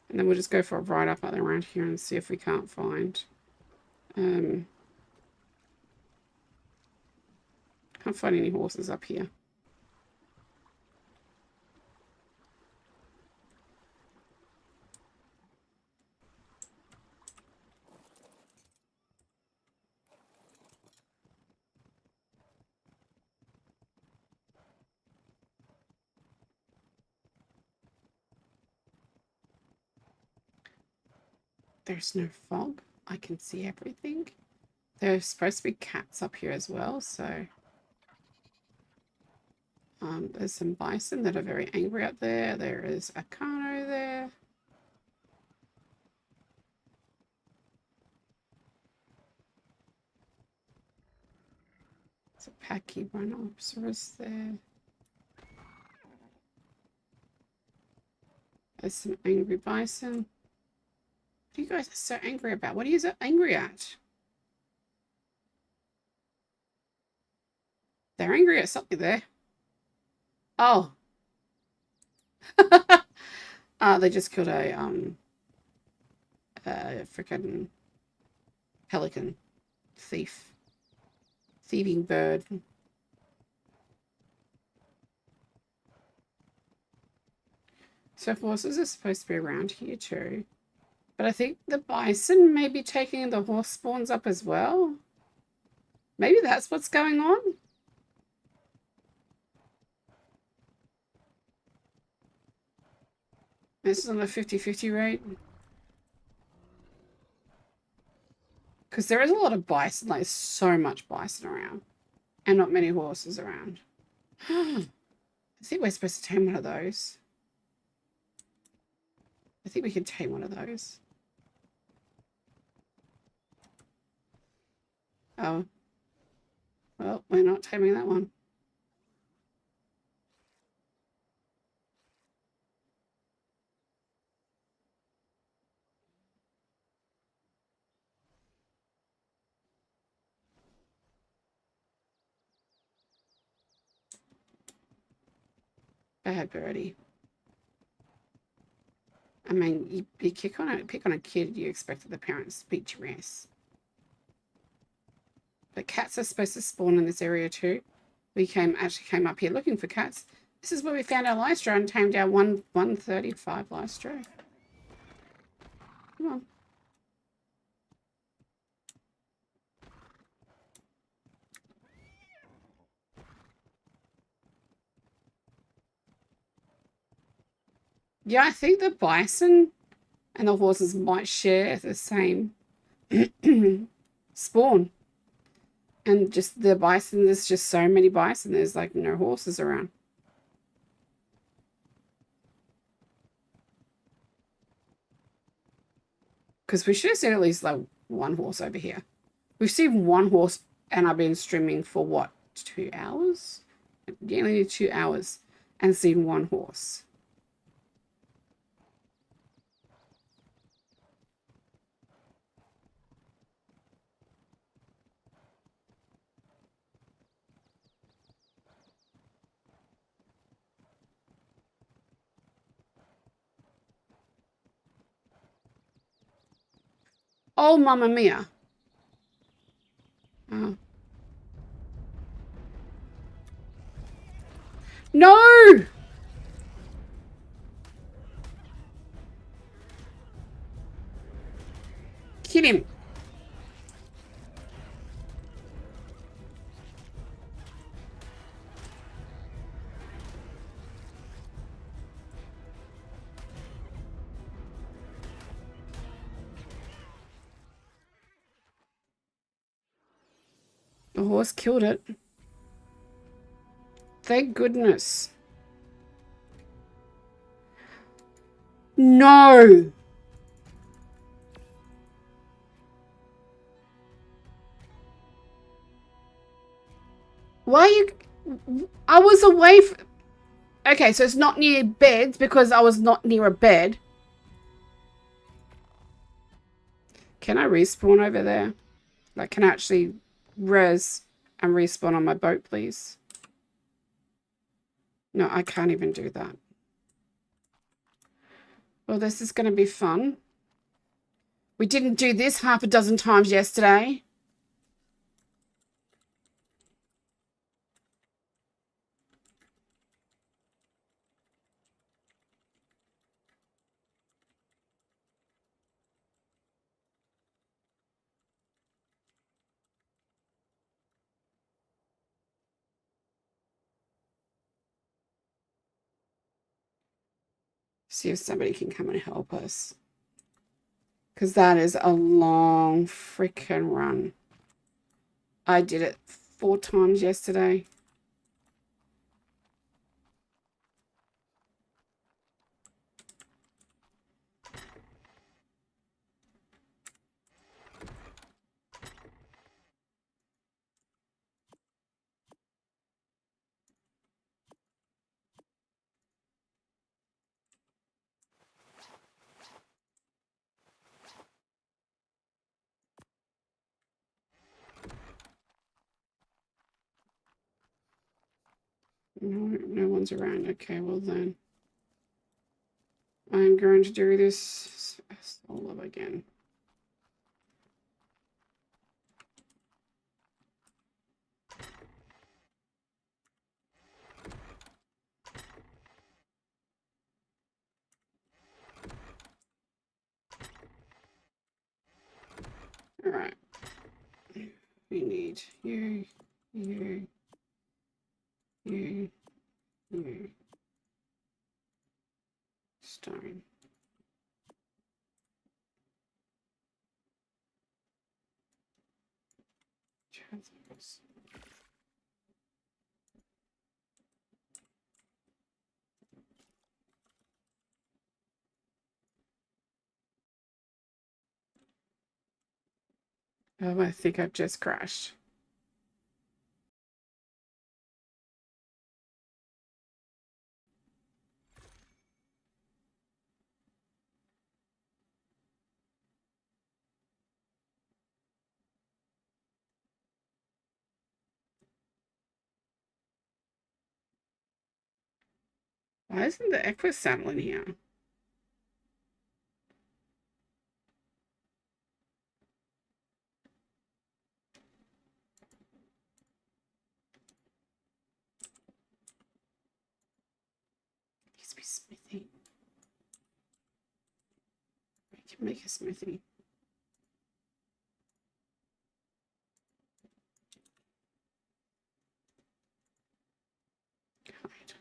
[SPEAKER 1] And then we'll just go for a ride up around here and see if we can't find. Can't find any horses up here. There's no fog. I can see everything. There's supposed to be cats up here as well, so there's some bison that are very angry up there. There is a Kano there. There's a Paki rhinoceros there. There's some angry bison. What are you guys so angry about? What are you so angry at? They're angry at something there. Oh. They just killed a freaking pelican thief. Thieving bird. So horses are supposed to be around here too. But I think the bison may be taking the horse spawns up as well. Maybe that's what's going on. This is on a 50-50 rate. Because there is a lot of bison, like so much bison around. And not many horses around. I think we're supposed to tame one of those. I think we can tame one of those. Oh. Well, we're not taming that one. Bad birdie. I mean, you pick on a kid, you expect the parents to beat your ass. But cats are supposed to spawn in this area too. We actually came up here looking for cats. This is where we found our Lystra and tamed our 135 Lystra. Come on. Yeah, I think the bison and the horses might share the same spawn. And just the bison, there's just so many bison. There's like no horses around. Because we should have seen at least like one horse over here. We've seen one horse and I've been streaming for what, 2 hours? Yeah, only 2 hours and seen one horse. Oh, Mamma Mia. Oh. No! Kill him. The horse killed it. Thank goodness. No! Why are you... I was away from... Okay, so it's not near beds because I was not near a bed. Can I respawn over there? Like, can I actually res and respawn on my boat, please? No, I can't even do that. Well, this is going to be fun. We didn't do this half a dozen times yesterday. See if somebody can come and help us. Because that is a long freaking run. I did it 4 times yesterday. No one's around. Okay, well then. I'm going to do this all over again. All right. We need you, you, you, you. Stone. Transfers. Oh, I think I've just crashed. Why isn't the Equus saddle in here? Needs to be smithy. We can make a smithy. Hide.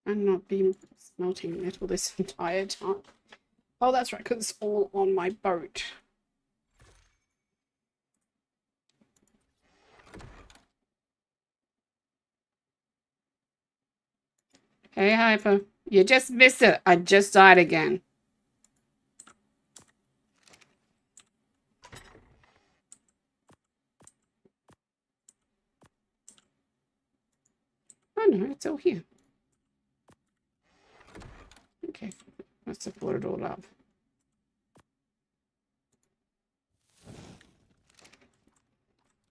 [SPEAKER 1] I'm not been smelting metal this entire time. Oh, that's right, because it's all on my boat. Hey, Hyper. You just missed it. I just died again. Oh, no, it's all here. Okay, must have brought it all up.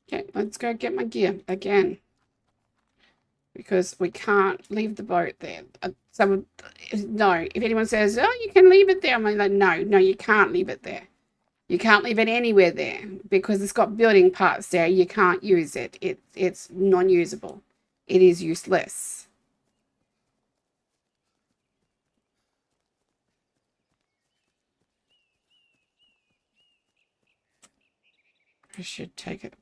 [SPEAKER 1] Okay, let's go get my gear again. Because we can't leave the boat there. No, if anyone says, oh, you can leave it there, I'm like, no, you can't leave it there. You can't leave it anywhere there because it's got building parts there. You can't use it. It's non-usable. It is useless. I should take it.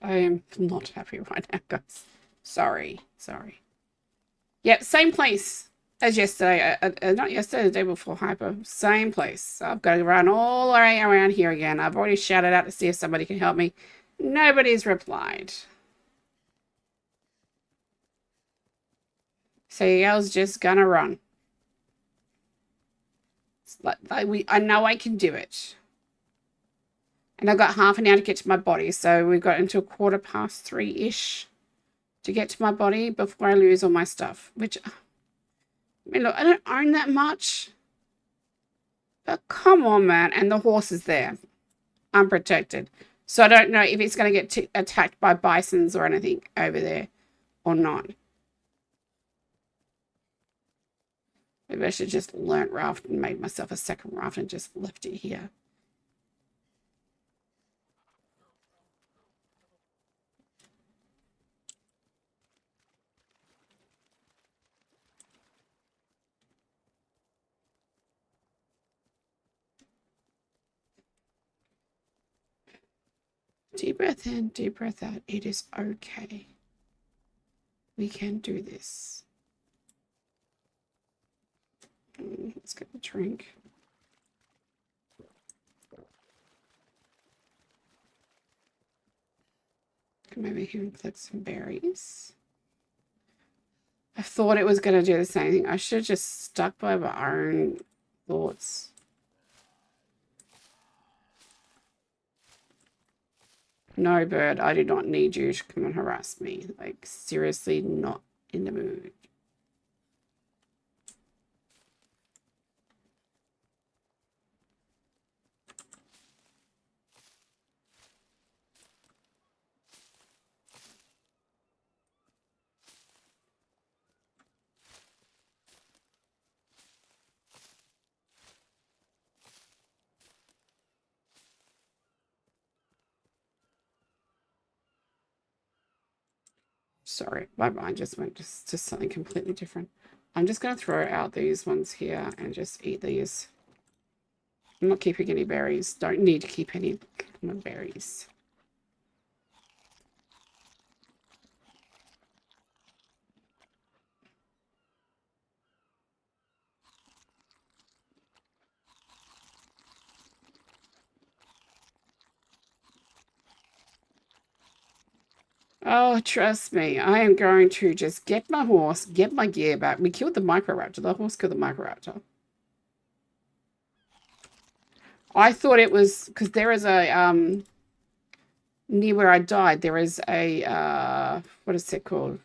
[SPEAKER 1] I am not happy right now, guys. Sorry. Yep, same place as yesterday. Not yesterday, the day before Hyper. Same place. So I've got to run all the way around here again. I've already shouted out to see if somebody can help me. Nobody's replied. So Yale's just gonna run. I know I can do it. And I've got half an hour to get to my body. So we've got until 3:15-ish to get to my body before I lose all my stuff. Which, I mean, look, I don't own that much. But come on, man. And the horse is there. Unprotected. So I don't know if it's going to get attacked by bisons or anything over there or not. Maybe I should just learnt raft and made myself a second raft and just left it here. Deep breath in, deep breath out. It is okay. We can do this. Let's get a drink. Come over here and collect some berries. I thought it was going to do the same thing. I should have just stuck by my own thoughts. No, bird, I do not need you to come and harass me. Like, seriously, not in the mood. Sorry, my mind just went to something completely different. I'm just going to throw out these ones here and just eat these. I'm not keeping any berries. Don't need to keep any berries. Oh, trust me, I am going to just get my horse, get my gear back. We killed the Microraptor. The horse killed the Microraptor. I thought it was because there is a near where I died. There is a what is it called?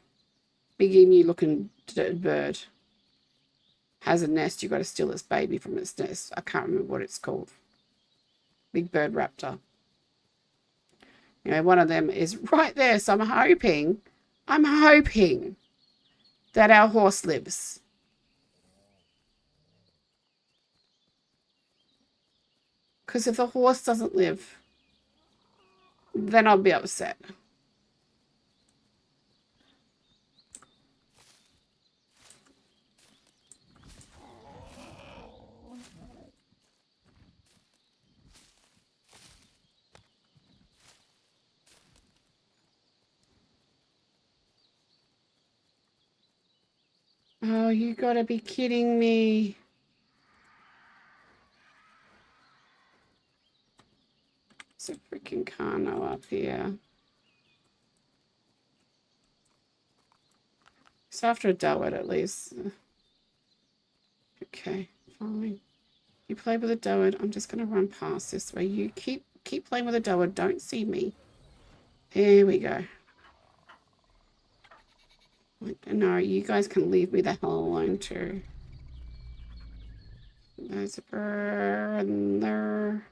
[SPEAKER 1] Big emu looking bird. Has a nest. You got to steal its baby from its nest. I can't remember what it's called. Big bird raptor. You know, one of them is right there. So I'm hoping that our horse lives. Because if the horse doesn't live, then I'll be upset. Oh, you gotta be kidding me. There's a freaking Carno up here. It's after a Dowit at least. Okay, fine. You play with a Dowit. I'm just gonna run past this way. You keep playing with a Dowit. Don't see me. There we go. No, you guys can leave me the hell alone too. There's a bird there.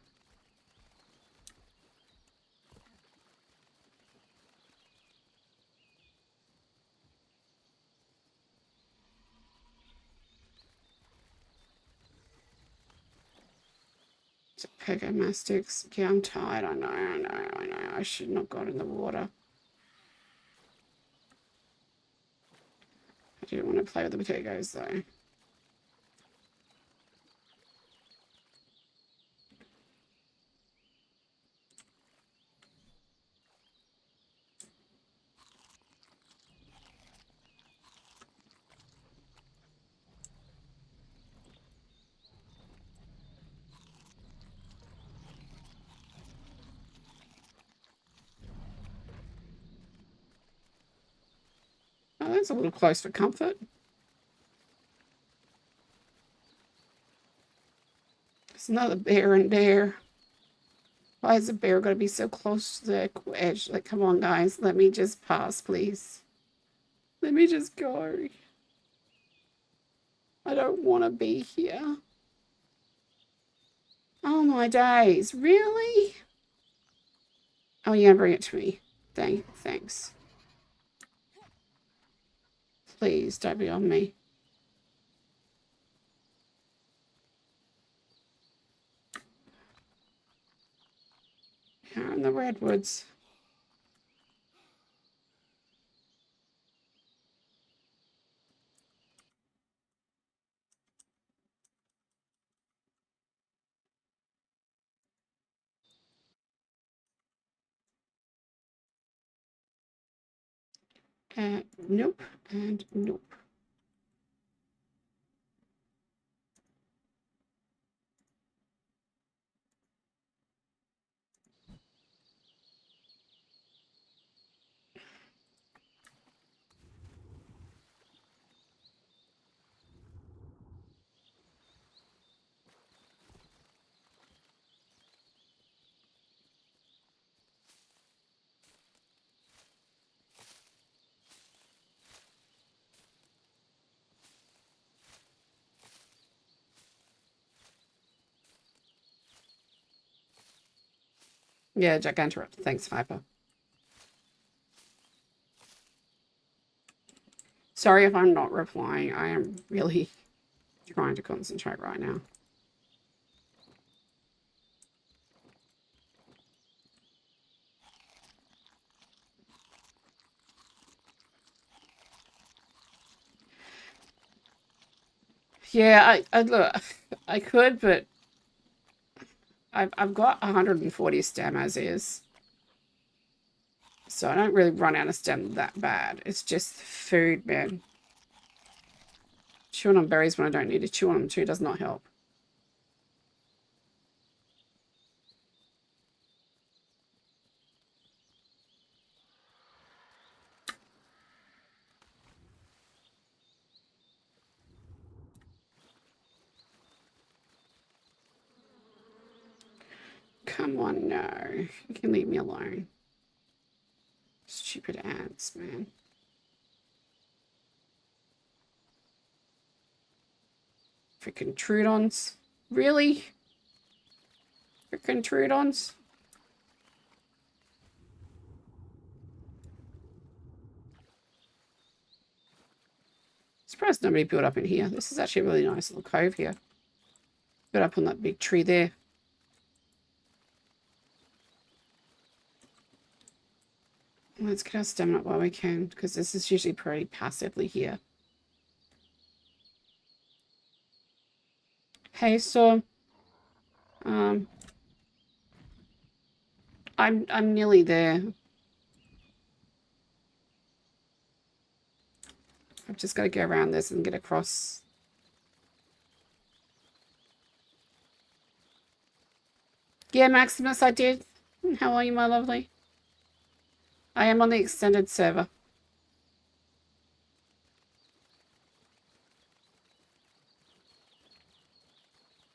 [SPEAKER 1] Pegomastics. Yeah, I'm tired. I know. I should not have got in the water. I didn't want to play with the potatoes though. Oh, that's a little close for comfort. There's another bear in there. Why is the bear going to be so close to the edge? Like, come on, guys. Let me just pass, please. Let me just go. I don't want to be here. Oh, my days. Really? Oh, yeah, bring it to me. Thanks. Please, don't be on me. Here in the redwoods. Nope, and nope. Yeah, Gigantorap. Thanks, Viper. Sorry if I'm not replying. I am really trying to concentrate right now. Yeah, I look, I could, but I've got 140 stem as is. So I don't really run out of stem that bad. It's just food, man. Chewing on berries when I don't need to chew on them too does not help. Come on, no. You can leave me alone. Stupid ants, man. Freaking Trudons. Really? Freaking Trudons? Surprised nobody built up in here. This is actually a really nice little cove here. Built up on that big tree there. Let's get our stamina up while we can, because this is usually pretty passively here. Hey, so I'm nearly there. I've just got to go around this and get across. Yeah, Maximus, I did. How are you, my lovely? I am on the extended server.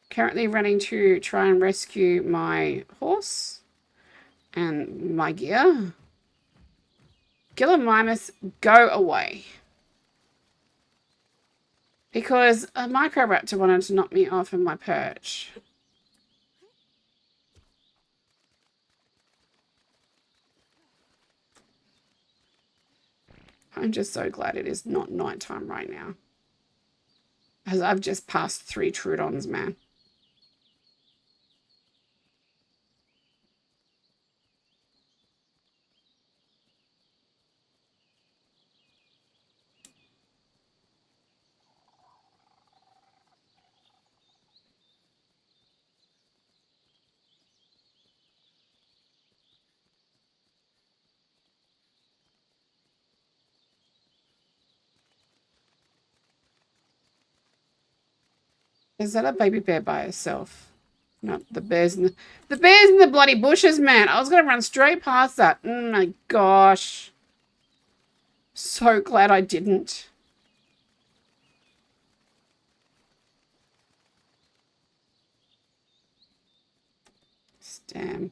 [SPEAKER 1] Currently running to try and rescue my horse and my gear. Gillimimus, go away. Because a Microraptor wanted to knock me off of my perch. I'm just so glad it is not nighttime right now. As I've just passed 3 Trudons, man. Is that a baby bear by itself? No, the bears in the bears in the bloody bushes, man. I was gonna run straight past that. Oh my gosh. So glad I didn't. Damn.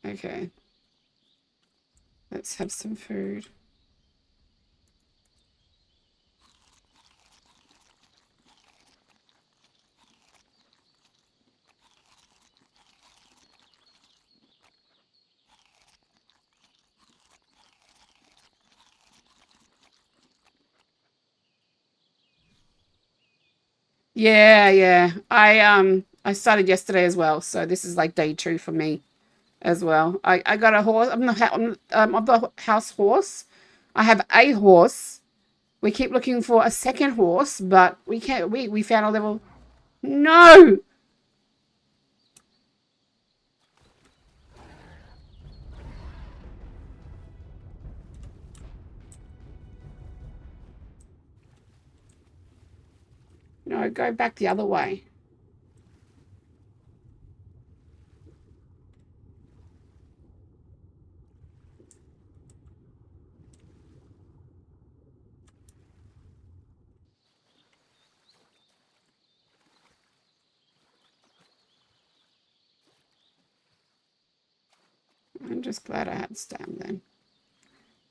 [SPEAKER 1] Okay. Let's have some food. Yeah. I started yesterday as well, so this is like day 2 for me as well. I got a horse. I'm the house horse. I have a horse. We keep looking for a second horse, but we can't. We found a level. No. No, go back the other way. I'm just glad I had stam then.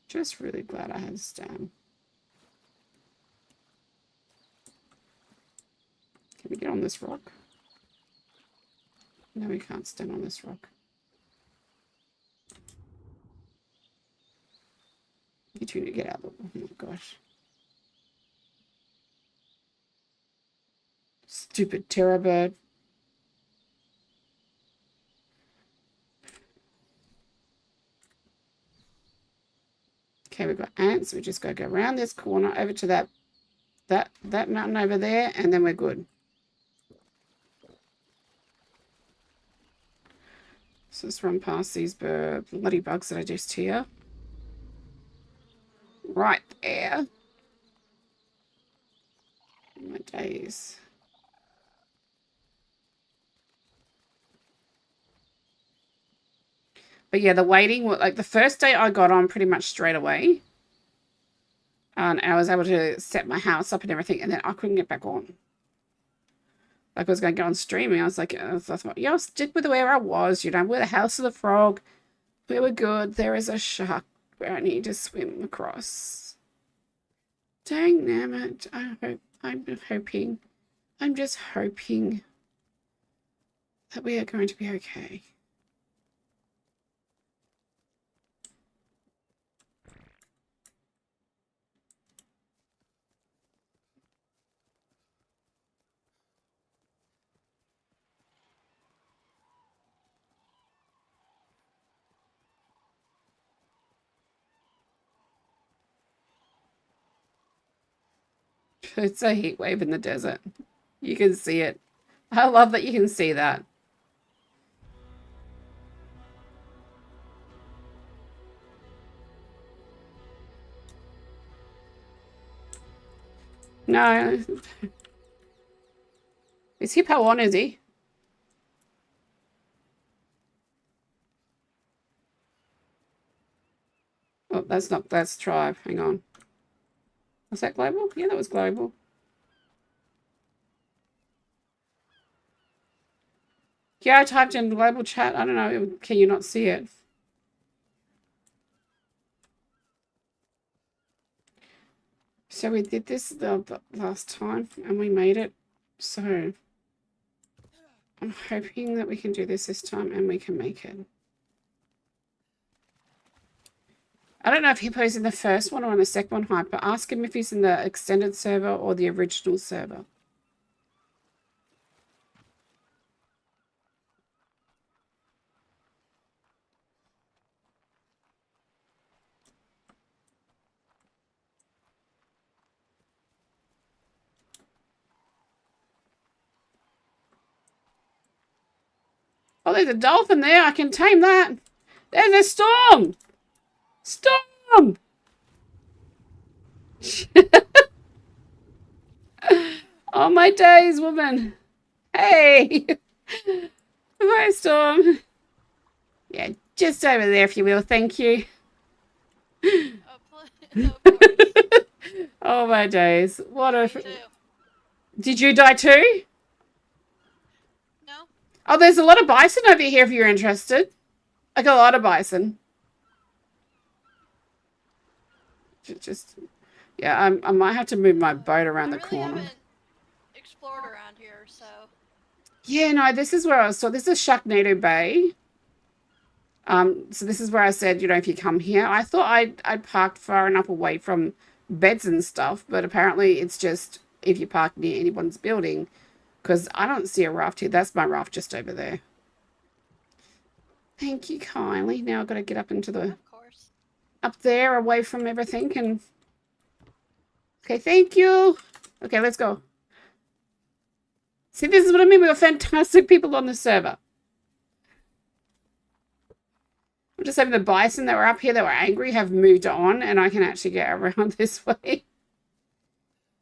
[SPEAKER 1] Just really glad I had stam. Can we get on this rock? No, we can't stand on this rock. You two need to get out of the... Oh my gosh. Stupid terror bird. Okay, we've got ants. We just got to go around this corner over to that mountain over there, and then we're good. So let's run past these bloody bugs that I just hear. Right there. Oh my days. But yeah, the waiting, like the first day I got on pretty much straight away. And I was able to set my house up and everything, and then I couldn't get back on. Like I was going to get on streaming. I was like, I thought, yeah, I'll stick with where I was, we're the House of the Frog. We were good. There is a shark where I need to swim across. Dang damn it. I'm just hoping that we are going to be okay. It's a heat wave in the desert. You can see it. I love that you can see that. No. Is Hippo on, is he? Oh, that's tribe. Hang on. Was that global? Yeah, that was global. Yeah, I typed in global chat. I don't know. Can you not see it? So we did this the last time and we made it. So I'm hoping that we can do this time and we can make it. I don't know if Hippo's in the first one or in the second one, Hype, but ask him if he's in the extended server or the original server. Oh, there's a dolphin there. I can tame that. There's a storm. Storm. Oh, my days, woman. Hey. Hi, Storm. Yeah, just over there, if you will. Thank you. Oh, my days. What a... Did you die too?
[SPEAKER 2] No.
[SPEAKER 1] Oh, there's a lot of bison over here if you're interested. Like a lot of bison. Just yeah, I might have to move my boat around the corner.
[SPEAKER 2] Haven't explored around here, so.
[SPEAKER 1] Yeah, no, this is where I was. So this is Sharknado Bay. So this is where I said, if you come here, I thought I'd parked far enough away from beds and stuff, but apparently it's just if you park near anyone's building, because I don't see a raft here. That's my raft just over there. Thank you kindly. Now I've got to get up into the...
[SPEAKER 2] Of course.
[SPEAKER 1] Up there, away from everything, and... Okay, thank you. Okay, let's go. See, this is what I mean. We got fantastic people on the server. I'm just having the bison that were up here that were angry have moved on, and I can actually get around this way.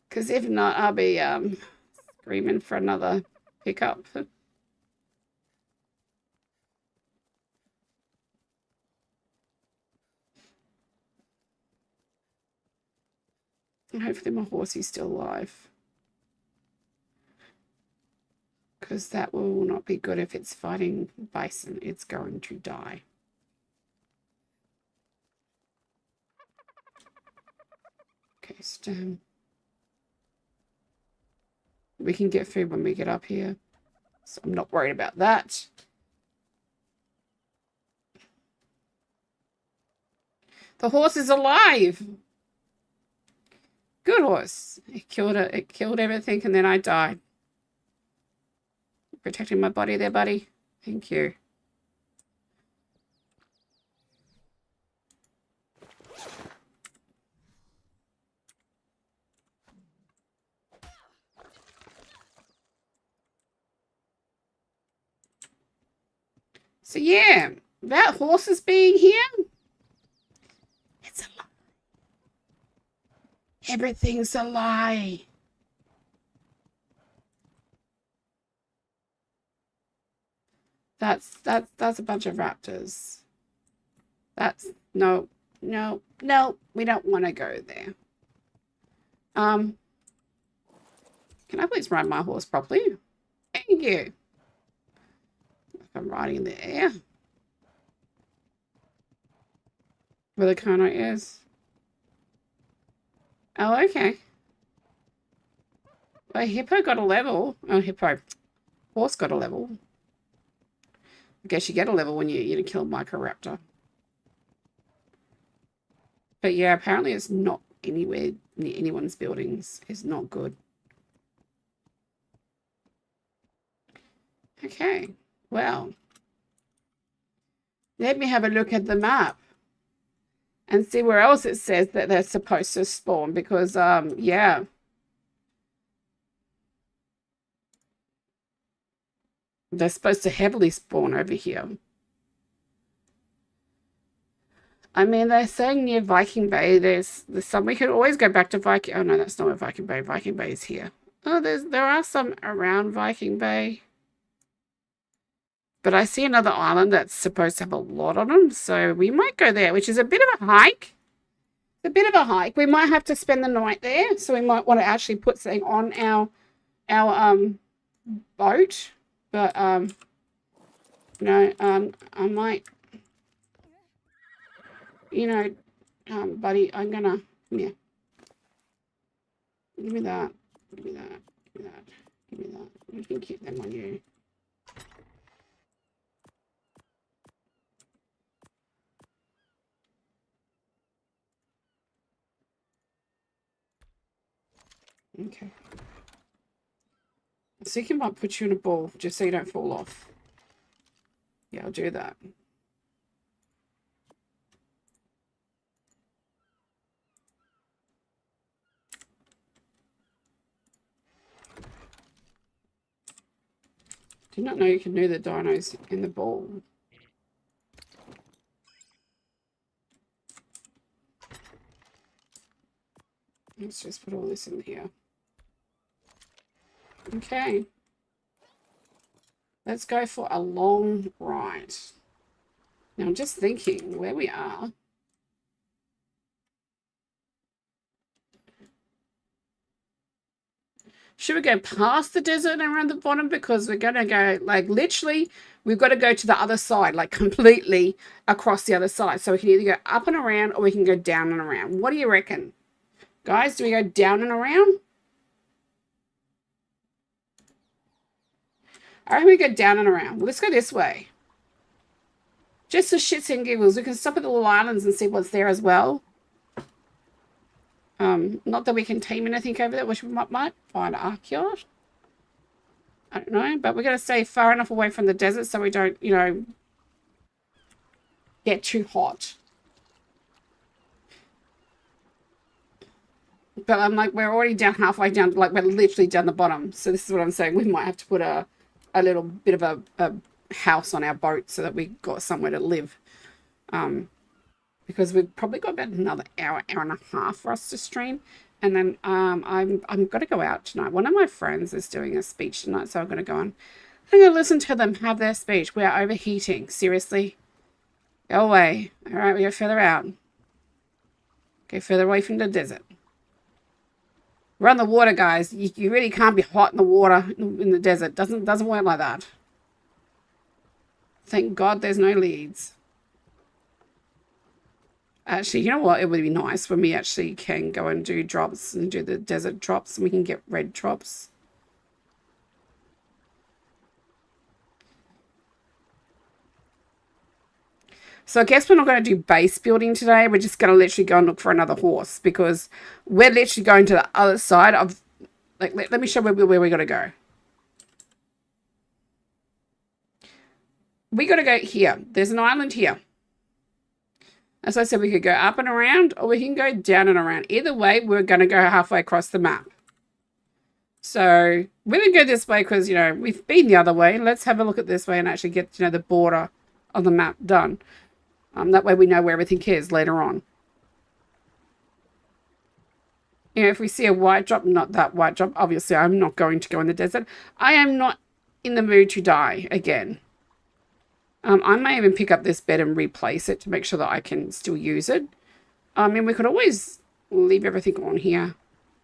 [SPEAKER 1] Because if not, I'll be screaming for another pickup. And hopefully my horsey's still alive. Because that will not be good if it's fighting bison. It's going to die. Okay, stem. We can get food when we get up here. So I'm not worried about that. The horse is alive. Good horse. It killed it. It killed everything, and then I died. Protecting my body there, buddy. Thank you. So yeah, that horses being here, it's a lie. Everything's a lie. That's a bunch of raptors. That's no, we don't want to go there. Can I please ride my horse properly? Thank you. I'm riding in the air. Where the Kono is. Oh, okay. Well, hippo got a level. Oh, horse got a level. I guess you get a level when you kill Microraptor. But yeah, apparently it's not anywhere near anyone's buildings. It's not good. Okay, well. Let me have a look at the map and see where else it says that they're supposed to spawn, because, yeah. They're supposed to heavily spawn over here. I mean, they're saying near Viking Bay, there's some. We could always go back to Viking. Oh, no, that's not where Viking Bay. Viking Bay is here. Oh, there are some around Viking Bay. But I see another island that's supposed to have a lot on them, so we might go there, which is a bit of a hike. A bit of a hike. We might have to spend the night there, so we might want to actually put something on our boat. But I might, buddy, I'm gonna, yeah. Give me that. Give me that. Give me that. Give me that. You can keep them on you. Okay. So you might put you in a ball just so you don't fall off. Yeah, I'll do that. Did not know you could do the dinos in the ball. Let's just put all this in here. Okay. Let's go for a long ride. Now I'm just thinking where we are. Should we go past the desert and around the bottom? Because we're going to go, like, literally, we've got to go to the other side, like, completely across the other side. So we can either go up and around or we can go down and around. What do you reckon? Guys, do we go down and around? I reckon we go down and around. Well, let's go this way. Just for shits and giggles. We can stop at the little islands and see what's there as well. Not that we can tame anything over there, which we might find archaeology. I don't know, but we're going to stay far enough away from the desert so we don't, you know, get too hot. But I'm like, we're already down halfway down, like we're literally down the bottom. So this is what I'm saying. We might have to put a little bit of a house on our boat so that we got somewhere to live. Because we've probably got about another hour and a half for us to stream. And then I'm going to go out tonight. One of my friends is doing a speech tonight, so I'm going to go on. I'm going to listen to them have their speech. We are overheating. Seriously. Go away. All right, we go further out. Go further away from the desert. We're on the water, guys. You really can't be hot in the water in the desert. Doesn't work like that. Thank God there's no leads. Actually, you know what? It would be nice when we actually can go and do drops and do the desert drops and we can get red drops. So I guess we're not going to do base building today. We're just going to literally go and look for another horse because we're literally going to the other side of, like, let me show where we're going to go. We got to go here. There's an island here. As I said, we could go up and around or we can go down and around. Either way, we're going to go halfway across the map. So we're going to go this way because, you know, we've been the other way. Let's have a look at this way and actually get, you know, the border of the map done. That way we know where everything is later on. You know, if we see a white drop, not that white drop, obviously I'm not going to go in the desert. I am not in the mood to die again. I may even pick up this bed and replace it to make sure that I can still use it. I mean, we could always leave everything on here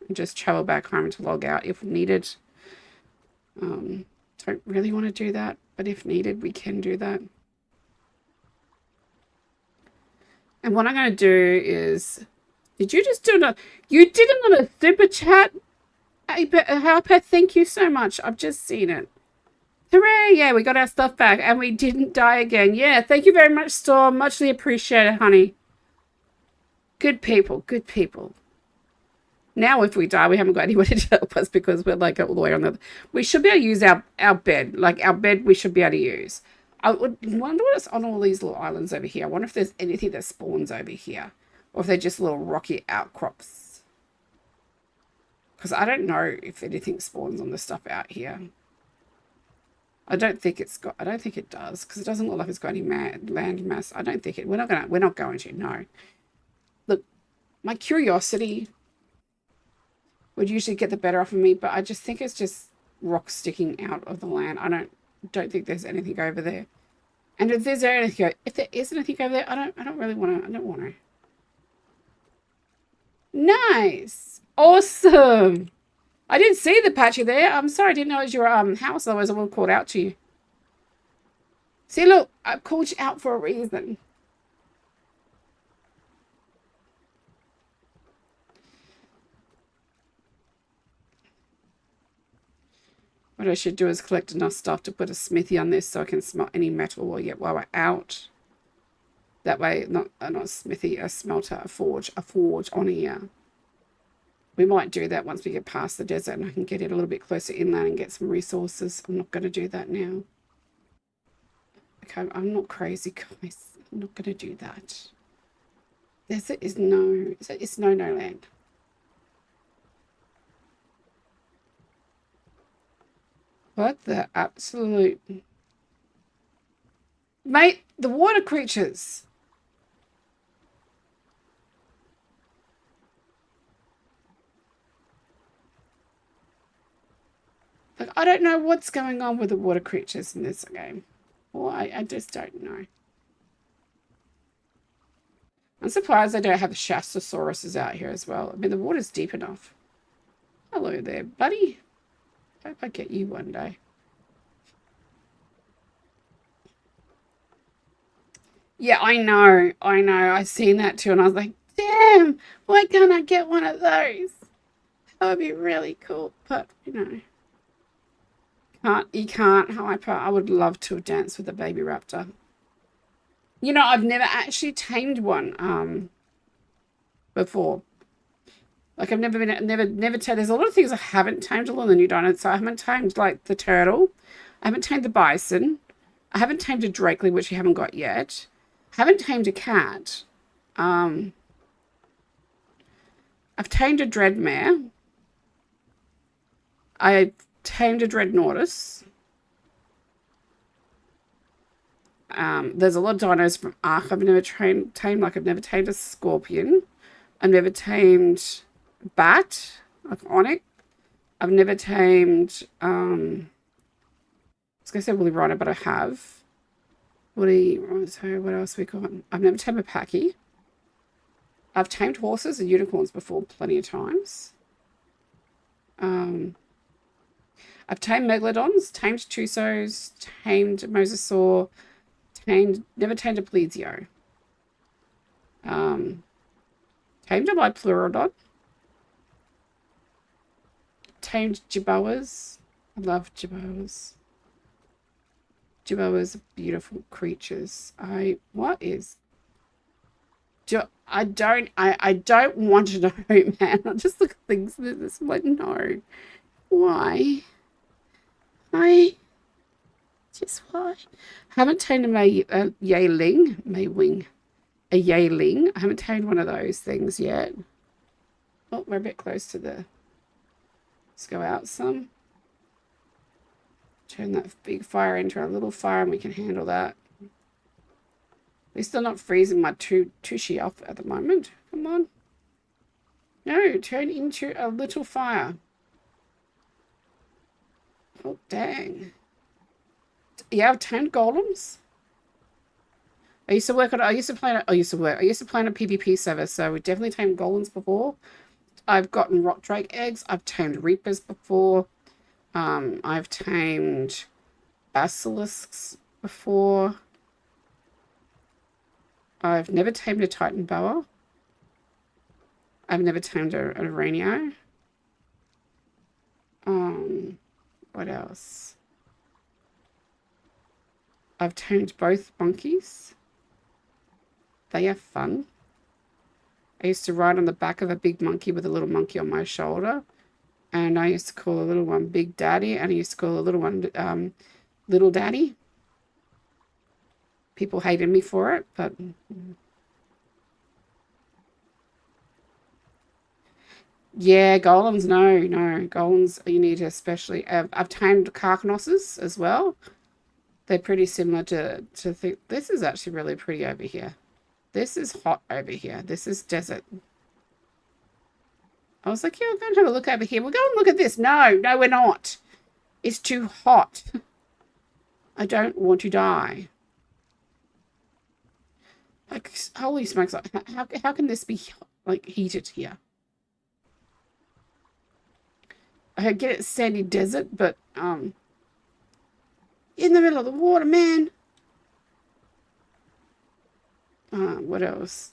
[SPEAKER 1] and just travel back home to log out if needed. Don't really want to do that, but if needed, we can do that. And what I'm going to do is, did you just do another? You did another super chat? Harper, thank you so much. I've just seen it. Hooray! Yeah, we got our stuff back and we didn't die again. Yeah, thank you very much, Storm. Muchly appreciated, honey. Good people, good people. Now if we die, we haven't got anyone to help us because we're like all the way on the... We should be able to use our bed. Like our bed we should be able to use. I would wonder what's on all these little islands over here. I wonder if there's anything that spawns over here. Or if they're just little rocky outcrops. Because I don't know if anything spawns on the stuff out here. I don't think it does because it doesn't look like it's got any land mass. I don't think it. We're not going to. No. Look, my curiosity would usually get the better of me, but I just think it's just rocks sticking out of the land. I don't think there's anything over there. And if there is anything over there, I don't really want to. I don't want to. Nice, awesome. I didn't see the patchy there. I'm sorry, I didn't know it was your house. Otherwise, I would have called out to you. See, look, I called you out for a reason. What I should do is collect enough stuff to put a smithy on this so I can smelt any metal while we're out. That way, not a smithy, a smelter, a forge on here. We might do that once we get past the desert and I can get it a little bit closer inland and get some resources. I'm not going to do that now. Okay, I'm not crazy, guys. I'm not going to do that. Desert is it's no land. What the absolute... Mate, the water creatures... Like, I don't know what's going on with the water creatures in this game. Well, I just don't know. I'm surprised I don't have Shastosauruses out here as well. I mean, the water's deep enough. Hello there, buddy. Hope I get you one day. Yeah, I know. I've seen that too, and I was like, damn, why can't I get one of those? That would be really cool, but, you know. You can't, Hyper. I would love to dance with a baby raptor. You know, I've never actually tamed one before. Like I've never tamed. There's a lot of things I haven't tamed along the new dinosaurs. So I haven't tamed like the turtle. I haven't tamed the bison. I haven't tamed a Drakely, which we haven't got yet. I haven't tamed a cat. Um, I've tamed a Dreadmare. I tamed a Dreadnoughtus. There's a lot of dinos from Ark I've never tamed. Like I've never tamed a scorpion. I've never tamed a bat, like Onyx. I've never tamed, I was going to say woolly rhino, but I have. So what else we got? I've never tamed a Packy. I've tamed horses and unicorns before plenty of times. I've tamed megalodons, tamed Tusos, tamed mosasaur, never tamed a plesio. Tamed a pleurodon. Tamed Jibboas. I love Jibboas. Jibboas are beautiful creatures. I don't want to know, man. I just look at things like this. I'm like, no. Why? Just why? Haven't tamed a Maywing. A Yayling. I haven't tamed one of those things yet. Oh, we're a bit close to the... Let's go out some. Turn that big fire into a little fire and we can handle that. At least they're not freezing my tushy up at the moment. Come on. No, turn into a little fire. Oh, dang. Yeah, I've tamed golems. I used to play on a PvP server, so we definitely tamed golems before. I've gotten rock drake eggs. I've tamed reapers before. I've tamed basilisks before. I've never tamed a titan boa. I've never tamed an Aranio. What else? I've tamed both monkeys. They are fun. I used to ride on the back of a big monkey with a little monkey on my shoulder. And I used to call a little one Big Daddy. And I used to call a little one Little Daddy. People hated me for it, but... Yeah, golems, no. Golems, you need to especially... I've tamed carcanosses as well. They're pretty similar to think. This is actually really pretty over here. This is hot over here. This is desert. I was like, yeah, we're going to have a look over here. We'll go and look at this. No, we're not. It's too hot. I don't want to die. Like, holy smokes. Like, how can this be, like, heated here? I get it, sandy desert, but, in the middle of the water, man. What else?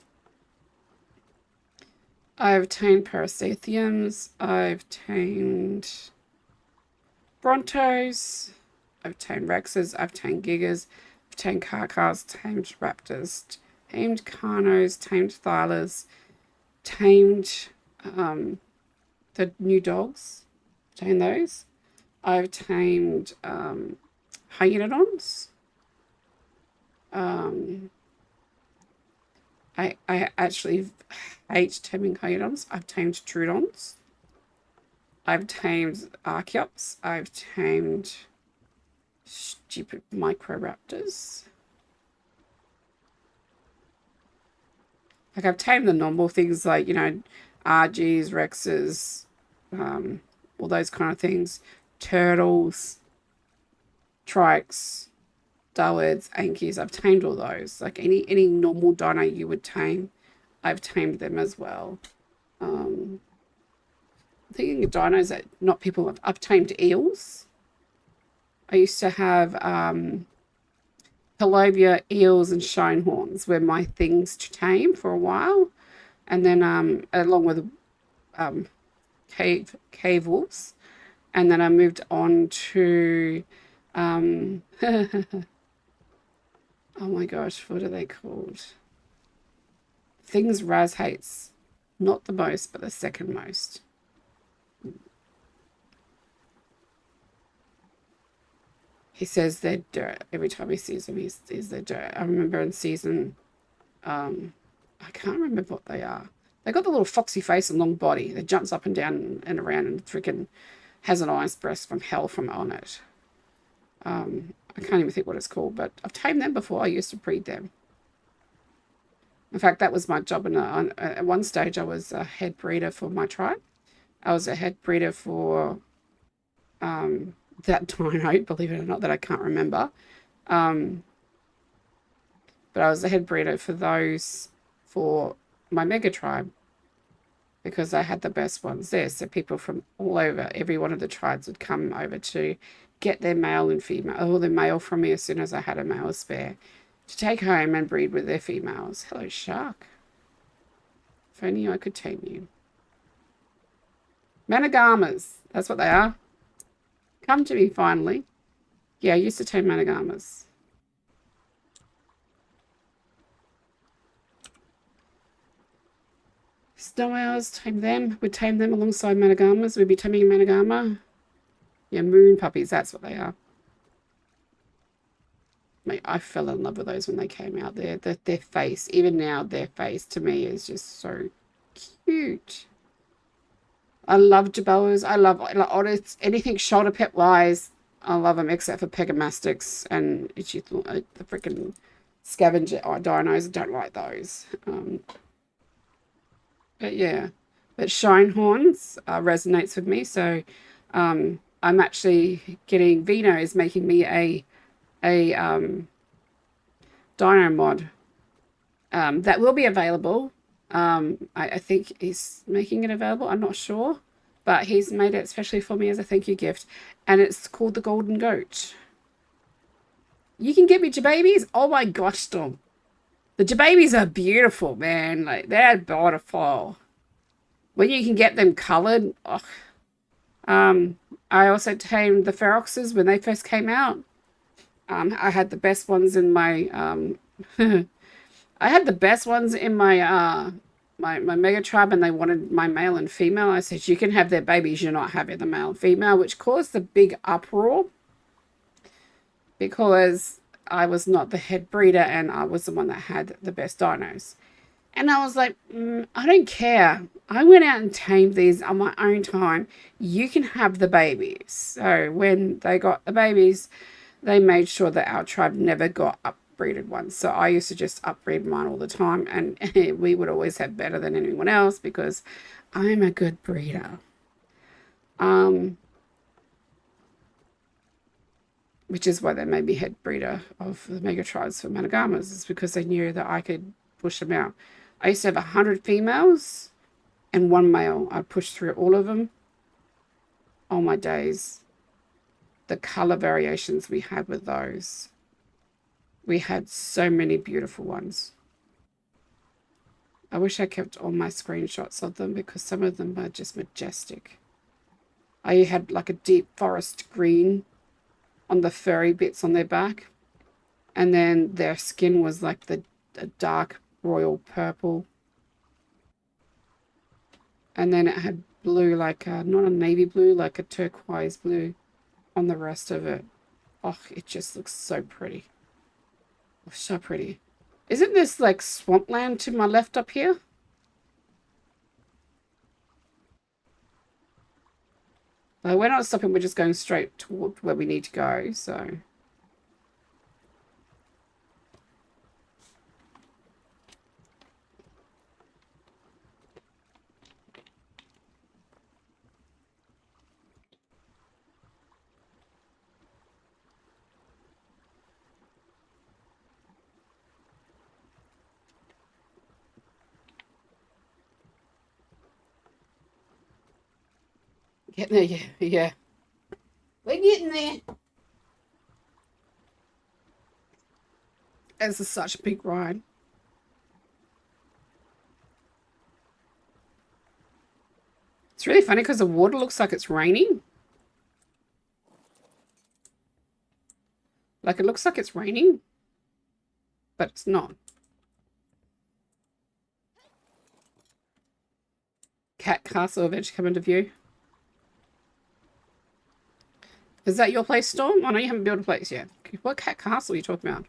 [SPEAKER 1] I've tamed Paracetheums. I've tamed Brontos. I've tamed Rexes. I've tamed Gigas. I've tamed Karkars. Tamed Raptors. Tamed Carnos. Tamed Thylas. Tamed the new dogs. Tamed those. I've tamed Hyenodons. I actually hate taming Hyenodons. I've tamed Troodons. I've tamed Archeops. I've tamed stupid Microraptors. Like, I've tamed the normal things like, you know, RGs, Rexes, all those kind of things. Turtles, Trikes, Dullards, Ankies. I've tamed all those. Like any normal dino you would tame, I've tamed them as well. I'm thinking of dinos that not people have. I've tamed eels. I used to have Pelobia, eels, and shinehorns were my things to tame for a while. And then along with cave wolves. And then I moved on to oh my gosh, what are they called? Things Raz hates. Not the most, but the second most. He says they're dirt. Every time he sees them, he says they're dirt. I remember in season, I can't remember what they are. They got the little foxy face and long body that jumps up and down and around and freaking has an ice breast from hell from on it. I can't even think what it's called, but I've tamed them before. I used to breed them. In fact, that was my job. At one stage, I was a head breeder for my tribe. I was a head breeder for that dino, believe it or not, that I can't remember. But I was the head breeder for those for my mega tribe because I had the best ones there. So people from all over, every one of the tribes would come over to get their male and female, or their male from me as soon as I had a male spare, to take home and breed with their females. Hello, shark. If only I could tame you. Managamas. That's what they are. Come to me, finally. Yeah, I used to tame managamas. Snow owls, tame them. We'd tame them alongside managamas. We'd be taming a managama. Yeah, moon puppies, that's what they are. Mate, I fell in love with those when they came out. Their face, even now, their face to me is just so cute. I love jaboas. I love otters. Anything shoulder pet wise, I love them except for pegamastics and the freaking scavenger dinos. I don't like those. But yeah, but Shinehorns resonates with me. So I'm actually getting Vino is making me a dino mod that will be available. I think he's making it available. I'm not sure, but he's made it especially for me as a thank you gift, and it's called the Golden Goat. You can get me jababies. Oh my gosh, Tom. The jababies are beautiful, man. Like, they're beautiful. When you can get them colored. Oh. I also tamed the feroxes when they first came out. I had the best ones in my I had the best ones in my my mega tribe, and they wanted my male and female. I said, you can have their babies, you're not having the male and female, which caused a big uproar because I was not the head breeder and I was the one that had the best dinos. And I was like, I don't care. I went out and tamed these on my own time. You can have the babies. So when they got the babies, they made sure that our tribe never got upbreeded ones. So I used to just upbreed mine all the time, and we would always have better than anyone else because I'm a good breeder. Which is why they made me head breeder of the mega tribes for managamas, is because they knew that I could push them out. I used to have 100 females and one male. I'd push through all of them. Oh my days. The color variations we had with those. We had so many beautiful ones. I wish I kept all my screenshots of them because some of them are just majestic. I had like a deep forest green on the furry bits on their back. And then their skin was like the dark royal purple. And then it had blue, like not a navy blue, like a turquoise blue on the rest of it. Oh, it just looks so pretty. Oh, so pretty. Isn't this like swampland to my left up here? But we're not stopping, we're just going straight toward where we need to go, so. Getting there, yeah, yeah. We're getting there. This is such a big ride. It's really funny because the water looks like it's raining. Like it looks like it's raining, but it's not. cat castle eventually come into view. Is that your place, Storm? I know you haven't built a place yet. What cat castle are you talking about?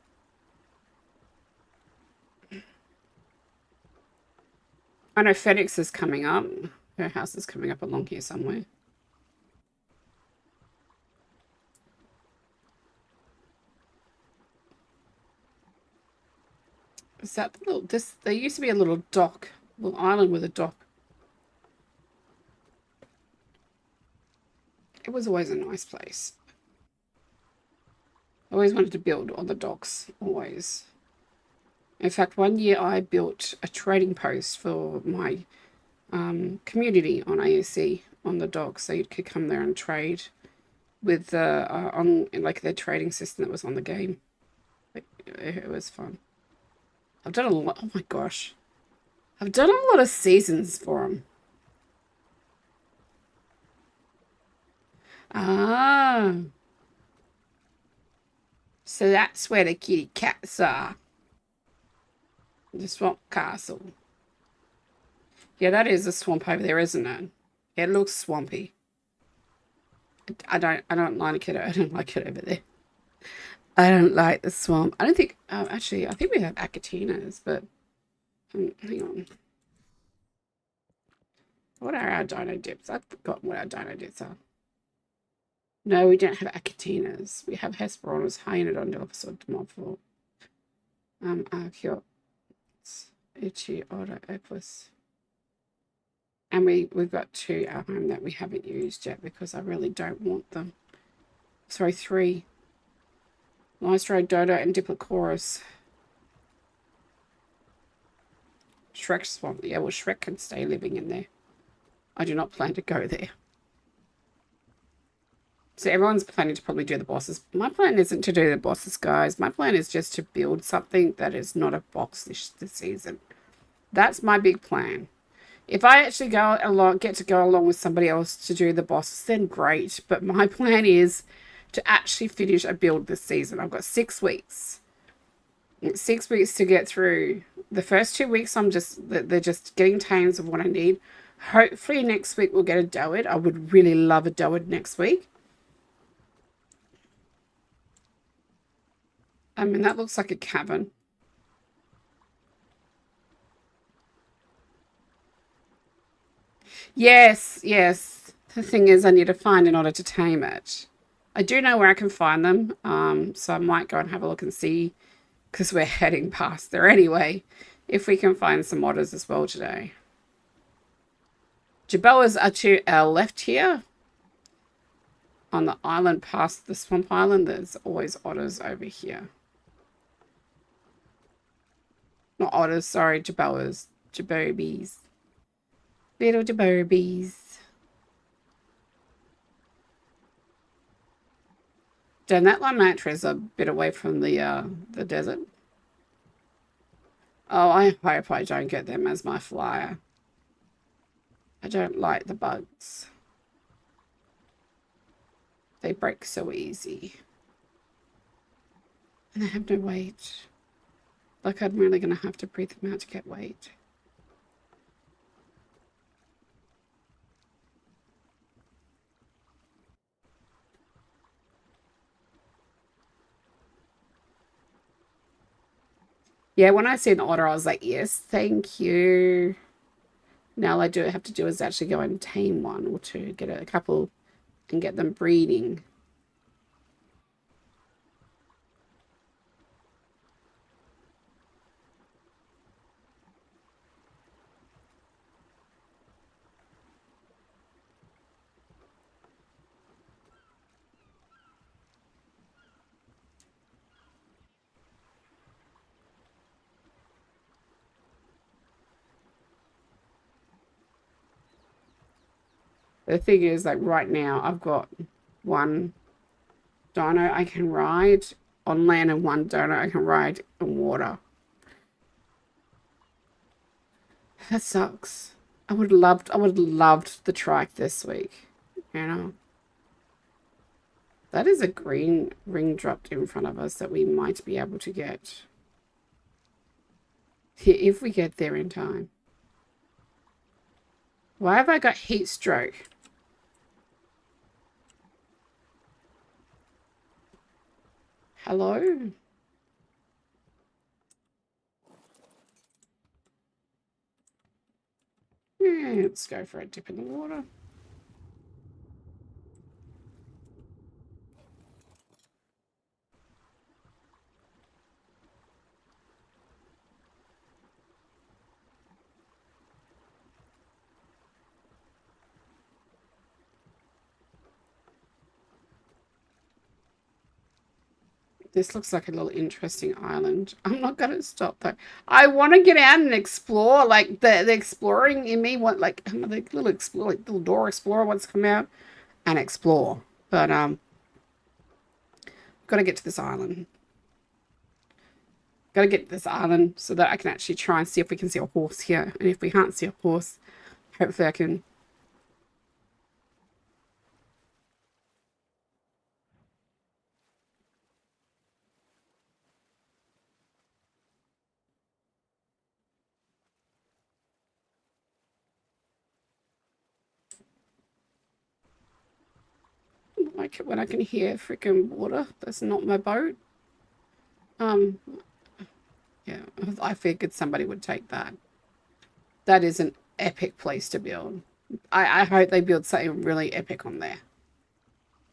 [SPEAKER 1] I know FedEx is coming up. Her house is coming up along here somewhere. Is that the little, this, there used to be a little dock, little island with a dock. It was always a nice place. I always wanted to build on the docks, always. In fact, one year I built a trading post for my community on ASC on the docks, so you could come there and trade with on like their trading system that was on the game. It was fun. I've done a lot. Oh my gosh, I've done a lot of seasons for them. Ah, so that's where the kitty cats are. The swamp castle. Yeah, that is a swamp over there, isn't it? It looks swampy. I don't like it. I don't like it over there. I don't like the swamp. I don't think. Actually, I think we have acatinas, but hang on. What are our dino dips? I've forgotten what our dino dips are. No, we don't have acatinas. We have Hesperornis, Hyaenodon, Dimorpho, Archaeopteryx, Ichthyosaurus. And we've got 2 at home that we haven't used yet because I really don't want them. Sorry, 3. Lystro, Dodo, and Diplochorus. Shrek swamp. Yeah, well, Shrek can stay living in there. I do not plan to go there. So everyone's planning to probably do the bosses. My plan isn't to do the bosses, guys. My plan is just to build something that is not a boss this season. That's my big plan. If I actually get to go along with somebody else to do the bosses, then great. But my plan is to actually finish a build this season. I've got 6 weeks. 6 weeks to get through. The first 2 weeks, they're just getting tames of what I need. Hopefully next week we'll get a Doed. I would really love a Doed next week. I mean, that looks like a cavern. Yes, yes. The thing is, I need to find in order to tame it. I do know where I can find them, so I might go and have a look and see, because we're heading past there anyway, if we can find some otters as well today. Jaboas are to our left here. On the island past the swamp island, there's always otters over here. Not otters, sorry, jaboas. Jabobies. Little jabobies. Damn, that Limatra is a bit away from the desert. Oh, I hope I don't get them as my flyer. I don't like the bugs. They break so easy. And they have no weight. Like, I'm really going to have to breathe them out to get weight. Yeah, when I see an otter, I was like, yes, thank you. Now all I do have to do is actually go and tame one or two, get a couple and get them breeding. The thing is, like right now, I've got 1 dino I can ride on land and 1 dino I can ride in water. That sucks. I would have loved the trike this week, you know. That is a green ring dropped in front of us that we might be able to get. If we get there in time. Why have I got heat stroke? Hello? Yeah, let's go for a dip in the water. This looks like a little interesting island. I'm not going to stop though. I want to get out and explore. Like the exploring in me want like the little explore, like little Dora Explorer wants to come out and explore. But got to get to this island. Got to get to this island so that I can actually try and see if we can see a horse here. And if we can't see a horse, hopefully I can. Like when I can hear freaking water. That's not my boat. Um, yeah, I figured somebody would take that. That is an epic place to build. I hope they build something really epic on there.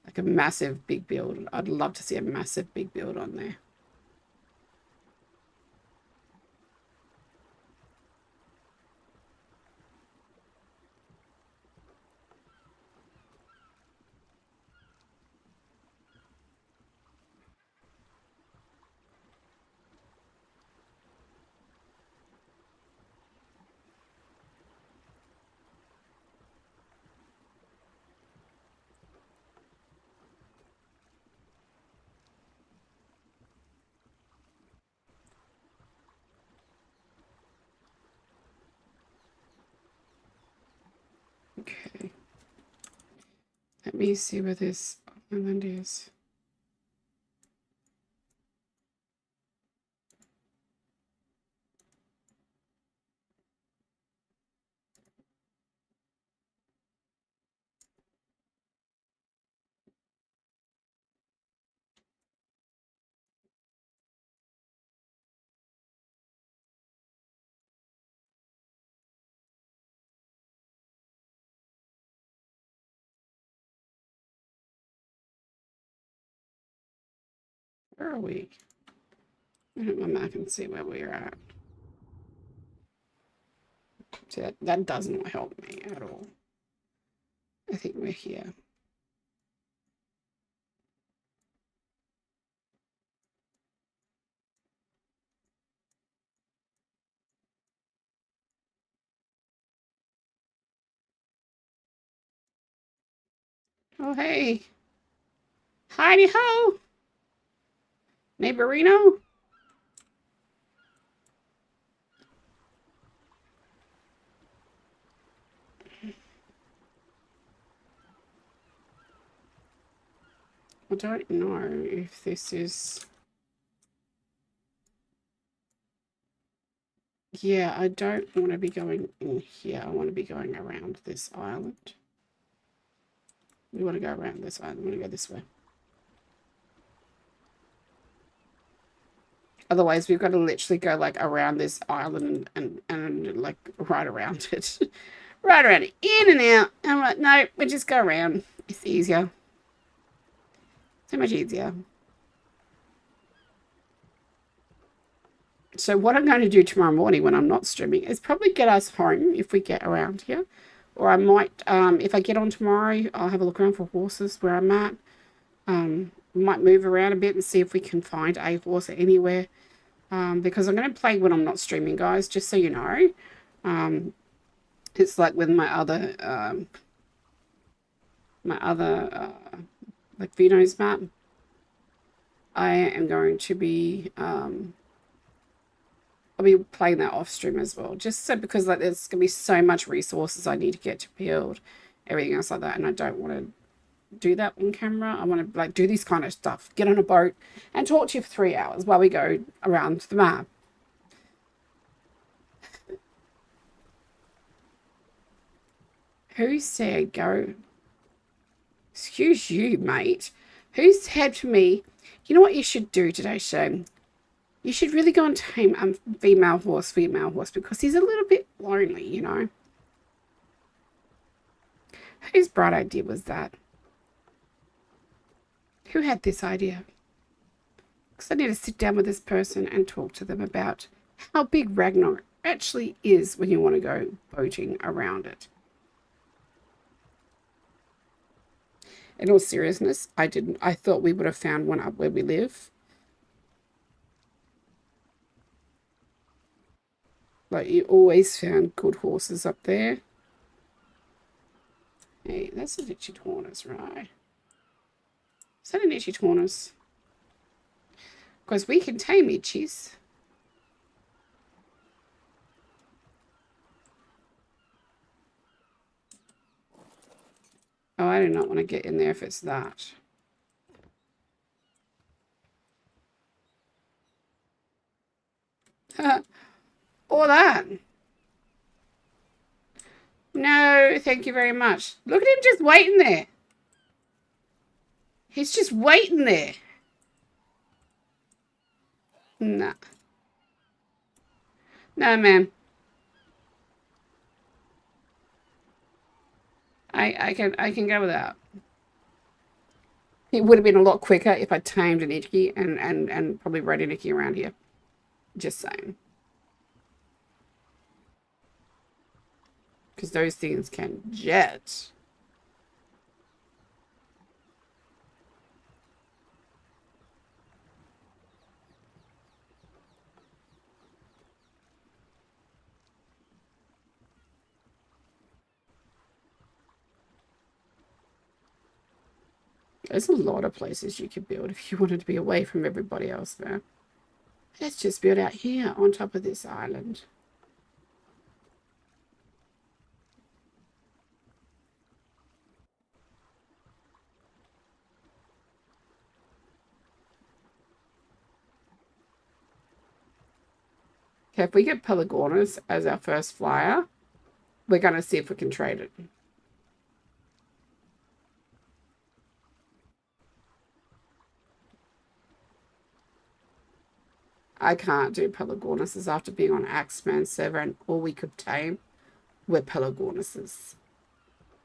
[SPEAKER 1] Like a massive big build. I'd love to see a massive big build on there. Okay. Let me see where this island is. Where are we? I don't know. I can see where we're at. See, that does not help me at all. I think we're here. Oh, hey. Heidi ho! Neighborino? I don't know if this is... Yeah, I don't want to be going in here. I want to be going around this island. We want to go around this island. We want to go this way. Otherwise, we've got to literally go like around this island and like right around it. Right around it. In and out. And I'm like, no, we just go around. It's easier. So much easier. So what I'm going to do tomorrow morning when I'm not streaming is probably get us home if we get around here. Or I might, if I get on tomorrow, I'll have a look around for horses where I'm at. Might move around a bit and see if we can find a horse anywhere. Because I'm going to play when I'm not streaming, guys, just so you know. It's like with my other, like Vino's map. I am going to be, I'll be playing that off stream as well, just so because like there's gonna be so much resources I need to get to build, everything else like that, and I don't want to do that on camera. I want to like do this kind of stuff, get on a boat and talk to you for 3 hours while we go around the map. Who said go? Excuse you, mate. Who said to me, you know what you should do today, Shane? You should really go and tame female horse, because he's a little bit lonely, you know. Whose bright idea was that? Who had this idea? Because I need to sit down with this person and talk to them about how big Ragnar actually is when you want to go boating around it. In all seriousness, I thought we would have found one up where we live. Like, you always found good horses up there. Hey, that's an itchy tortoise, right? Is that an itchy tortoise? Because we can tame itchies. Oh, I do not want to get in there if it's that. Or that. No, thank you very much. Look at him just waiting there. He's just waiting there. Nah. No, ma'am. I can go without. It would have been a lot quicker if I tamed an Itchy and probably rode an Itchy around here. Just saying. Because those things can jet. There's a lot of places you could build if you wanted to be away from everybody else there. Let's just build out here on top of this island. Okay, if we get Pelagornis as our first flyer, we're going to see if we can trade it. I can't do Pelagornises after being on Axeman server, and all we could tame were Pelagornises.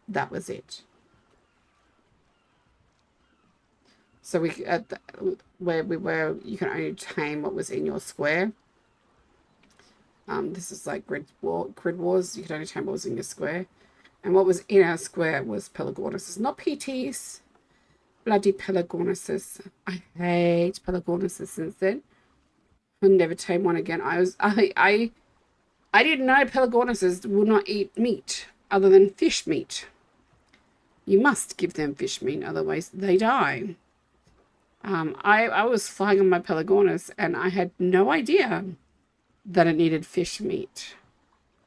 [SPEAKER 1] That was it. So we where we were, you can only tame what was in your square. This is like Grid Wars. You can only tame what was in your square, and what was in our square was Pelagornises, not PTs. Bloody Pelagornises. I hate Pelagornises since then. I'll never tame one again. I didn't know Pelagornises will not eat meat other than fish meat. You must give them fish meat, otherwise they die. I was flying on my Pelagornis and I had no idea that it needed fish meat.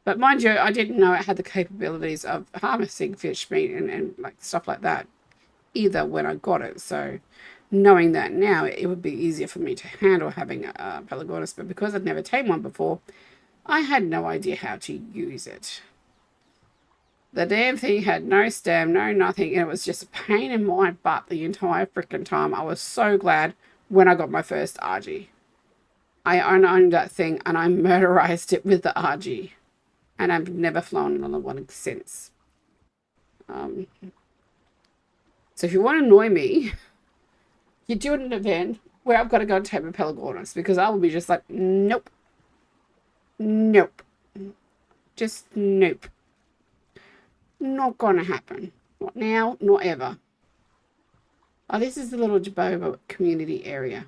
[SPEAKER 1] But mind you, I didn't know it had the capabilities of harvesting fish meat and like stuff like that either when I got it. So knowing that now, it would be easier for me to handle having a Pelagornis. But because I'd never tamed one before, I had no idea how to use it. The damn thing had no stem, no nothing, and it was just a pain in my butt the entire freaking time. I was so glad when I got my first RG. I owned that thing and I murderized it with the RG. And I've never flown another one since. So if you want to annoy me, you do it at an event where I've got to go and tame a Pelagornis, because I will be just like, nope. Nope. Just nope. Not gonna happen. Not now, not ever. Oh, this is the little Jaboba community area,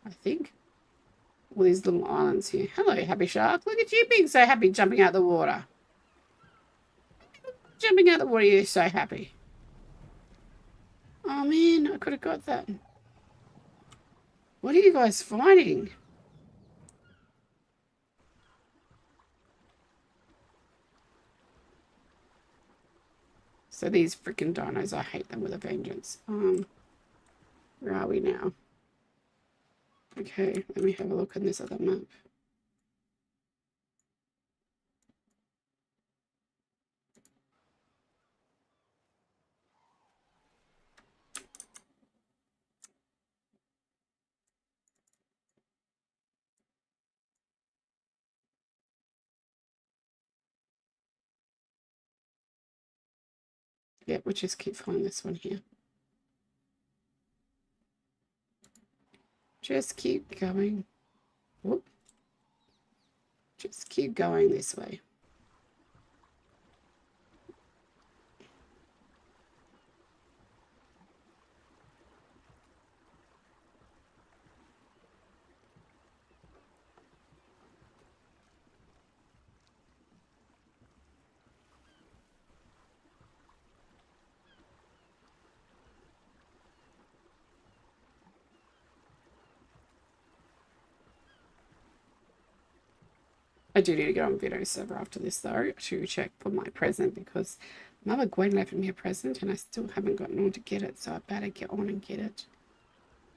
[SPEAKER 1] I think. All these little islands here. Hello, happy shark. Look at you being so happy jumping out the water. Jumping out the water, you're so happy. Oh man, I could have got that. What are you guys fighting? So these freaking dinos, I hate them with a vengeance. Where are we now? Okay, let me have a look on this other map. Yeah, we'll just keep following this one here. Just keep going. Whoop. Just keep going this way. I do need to get on video server after this though to check for my present because Mother Gwen left me a present and I still haven't gotten on to get it, so I better get on and get it.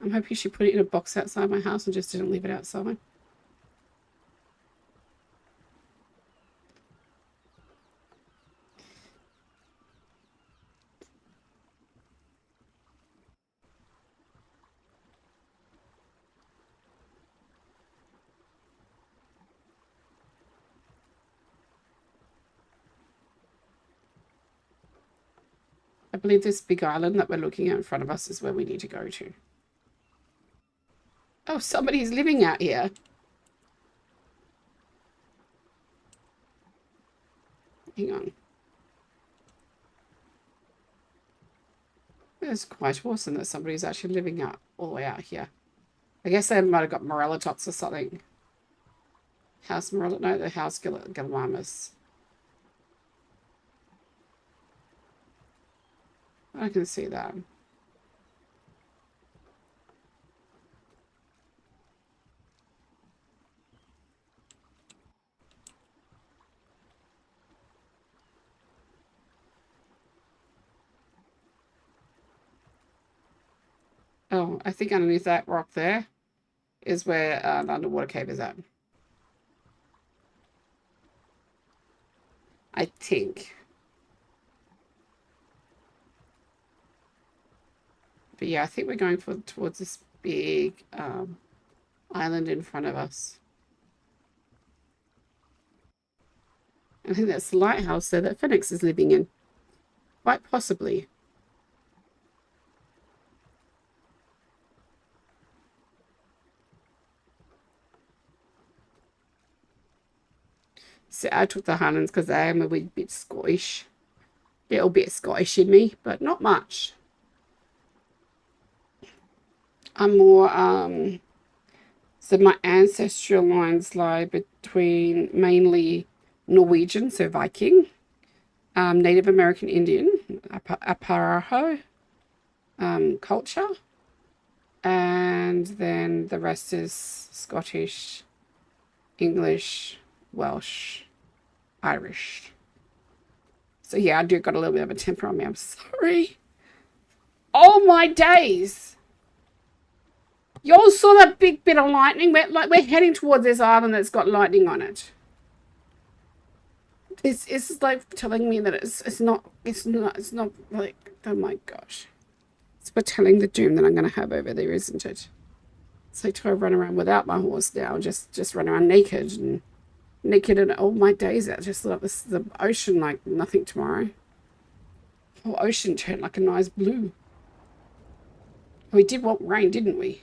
[SPEAKER 1] I'm hoping she put it in a box outside my house and just didn't leave it outside. I believe this big island that we're looking at in front of us is where we need to go to. Oh, somebody's living out here. Hang on. It's quite awesome that somebody's actually living out all the way out here. I guess they might have got Morella tots or something. House Morella? No, the House Gallamamas. I can see that. Oh, I think underneath that rock there is where the underwater cave is at. I think. But yeah, I think we're going towards this big island in front of us. I think that's the lighthouse there that Phoenix is living in. Quite possibly. So I took the Highlands because I am a wee bit Scottish. Little bit Scottish in me, but not much. I'm more, so my ancestral lines lie between mainly Norwegian, so Viking, Native American Indian, Aparaho culture, and then the rest is Scottish, English, Welsh, Irish. So yeah, I do got a little bit of a temper on me. I'm sorry. Oh my days. Y'all saw that big bit of lightning? We're heading towards this island that's got lightning on it. It's like telling me that it's not like, oh my gosh. It's foretelling the doom that I'm gonna have over there, isn't it? It's like to run around without my horse now, just run around naked and all my days out, just like this the ocean like nothing tomorrow. The whole ocean turned like a nice blue. We did want rain, didn't we?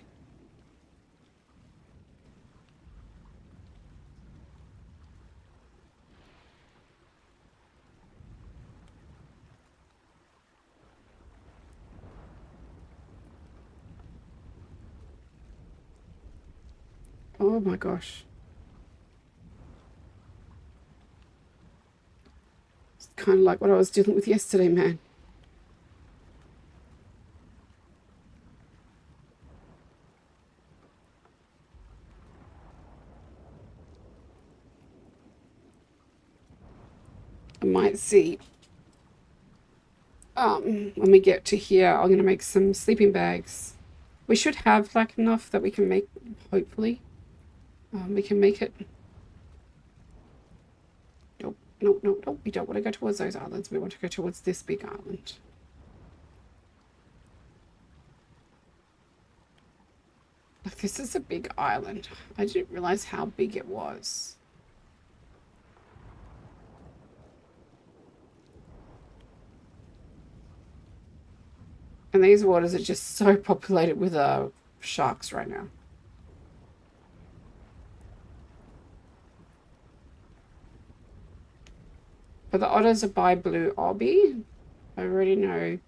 [SPEAKER 1] Oh my gosh. It's kind of like what I was dealing with yesterday, man. I might see. When we get to here, I'm gonna make some sleeping bags. We should have like enough that we can make, hopefully. We can make it. Nope, nope, nope, nope. We don't want to go towards those islands. We want to go towards this big island. Like, this is a big island. I didn't realize how big it was. And these waters are just so populated with sharks right now. But the otters are by Blue Obby. I already know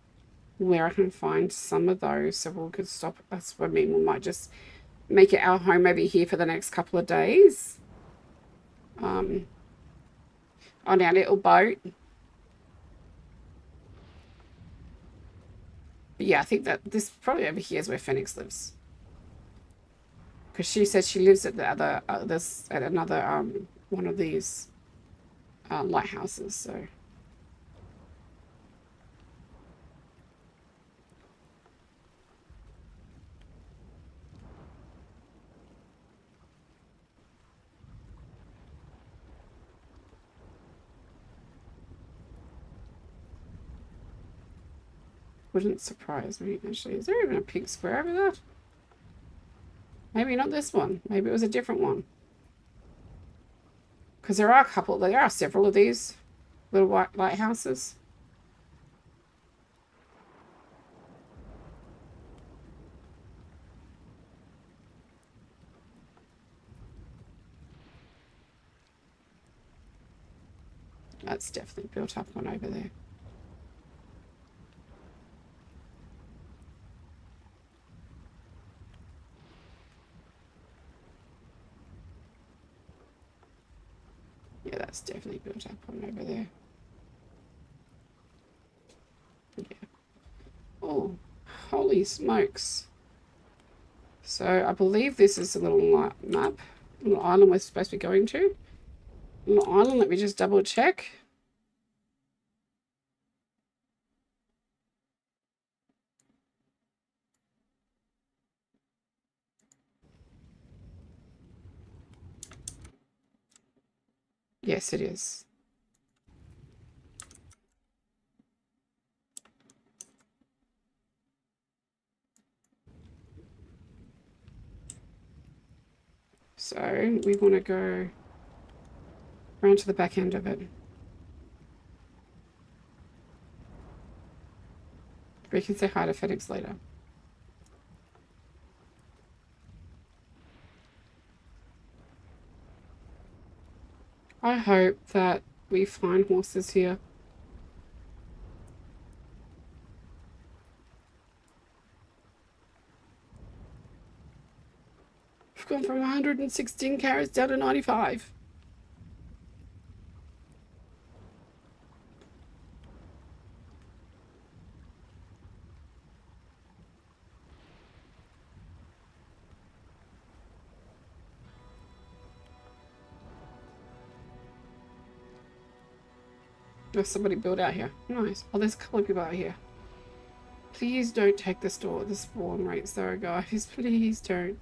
[SPEAKER 1] where I can find some of those, so we could stop. That's what I mean. We might just make it our home over here for the next couple of days. On our little boat. But yeah, I think that this probably over here is where Phoenix lives. Because she said she lives at the other, at another, one of these lighthouses, so. Wouldn't surprise me, actually. Is there even a pink square over that? Maybe not this one. Maybe it was a different one. Because there are several of these little white lighthouses. That's definitely built up one over there. Yeah, that's definitely built up one over there. Yeah. Oh, holy smokes. So I believe this is a little map, a little island we're supposed to be going to. A little island, let me just double check. Yes, it is. So we want to go around to the back end of it. We can say hi to Phoenix later. I hope that we find horses here. We've gone from 116 carats down to 95. There's somebody built out here. Nice. Oh, there's a couple of people out here. Please don't take the spawn rates though, guys. Please don't.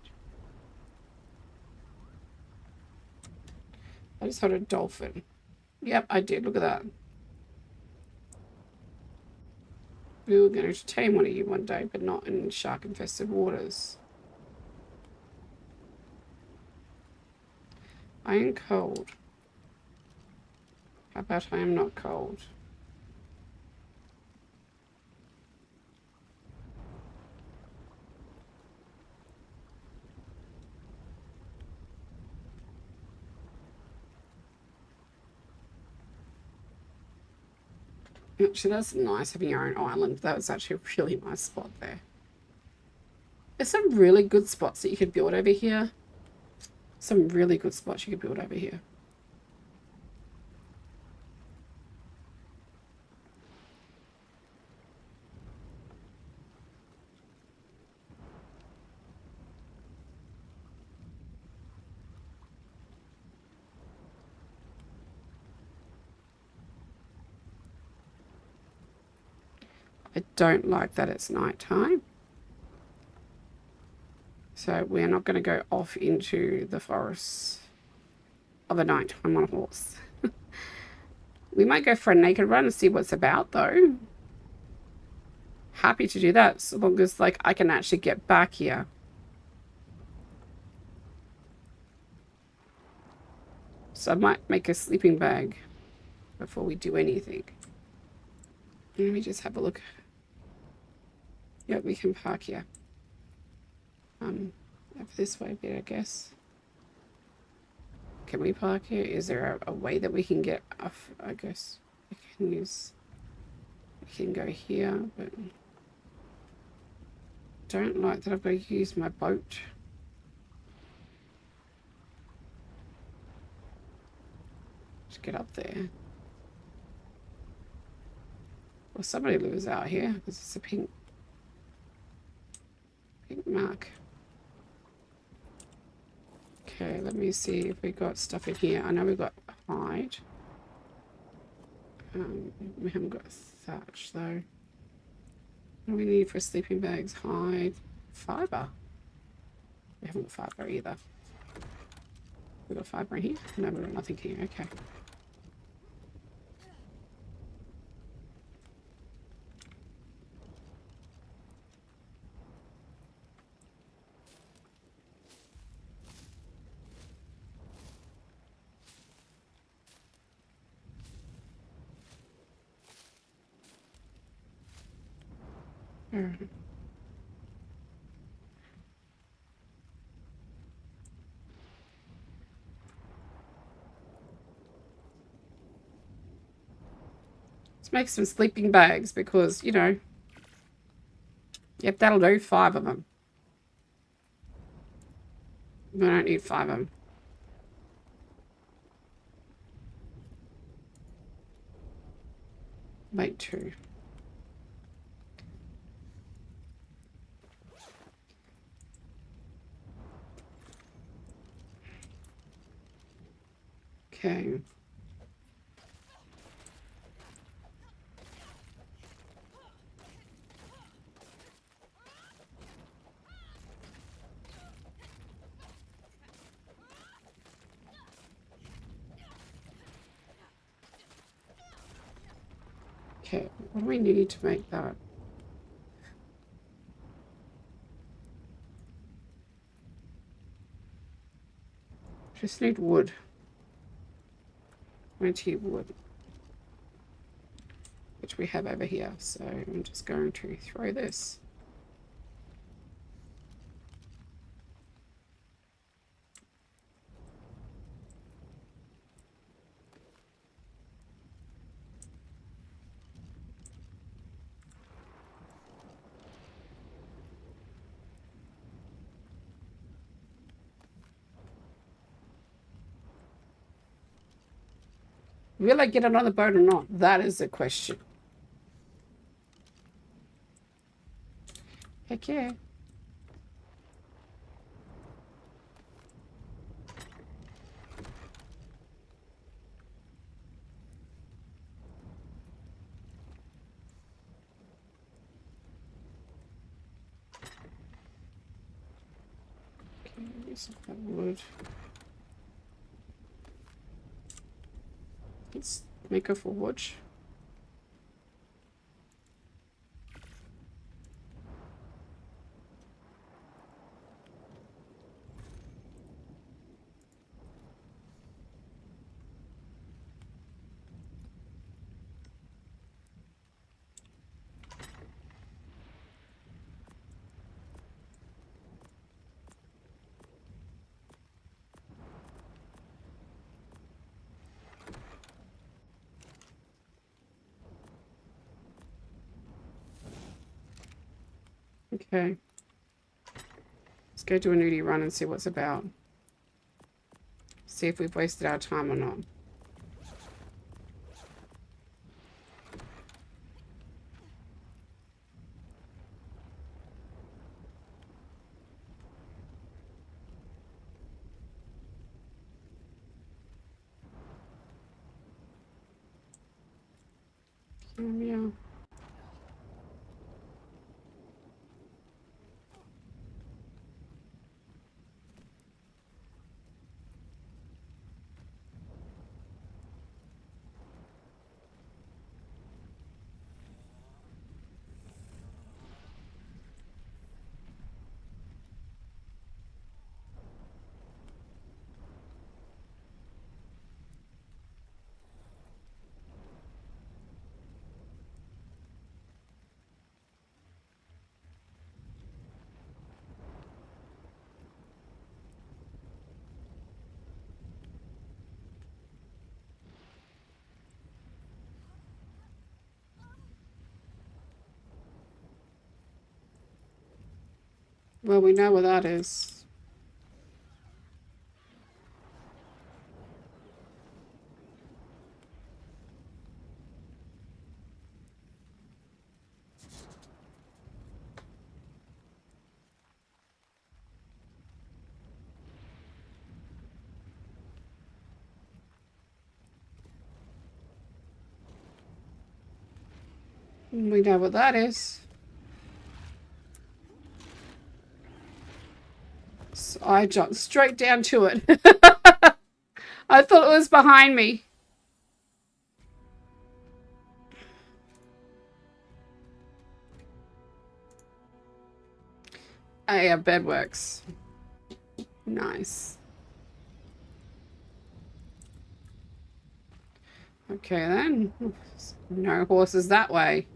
[SPEAKER 1] I just heard a dolphin. Yep, I did. Look at that. We were going to tame one of you one day, but not in shark-infested waters. I am cold. How about I am not cold? Actually, that's nice having your own island. That was actually a really nice spot there. There's some really good spots that you could build over here. Some really good spots you could build over here. I don't like that it's nighttime. So we're not going to go off into the forests of a nighttime on a horse. We might go for a naked run and see what's about though. Happy to do that so long as like I can actually get back here. So I might make a sleeping bag before we do anything. Let me just have a look. Yep, we can park here. Up this way a bit, I guess. Can we park here? Is there a way that we can get off? I guess we can use. We can go here, but don't like that I've got to use my boat. To get up there. Well, somebody lives out here because it's a pink mark. Okay, let me see if we got stuff in here. I know we got hide. We haven't got thatch though. What do we need for sleeping bags? Hide, fiber. We haven't got fiber either. We got fiber in here? No, we got nothing here. Okay. Alright. Let's make some sleeping bags because, you know, yep, that'll do. 5 of them. We don't need 5 of them. Make 2. Okay. Okay, what do we need to make that? Just need wood. 20 wood. Which we have over here. So I'm just going to throw this. Will I get it on the boat or not? That is the question. Heck yeah. Okay, use that wood. Let's make a forge. Okay. Let's go do a nudie run and see what's about. See if we've wasted our time or not. Yeah. Well, we know where that is. We know what that is. So I jumped straight down to it. I thought it was behind me. Oh, yeah, bed works. Nice. Okay, then. No horses that way.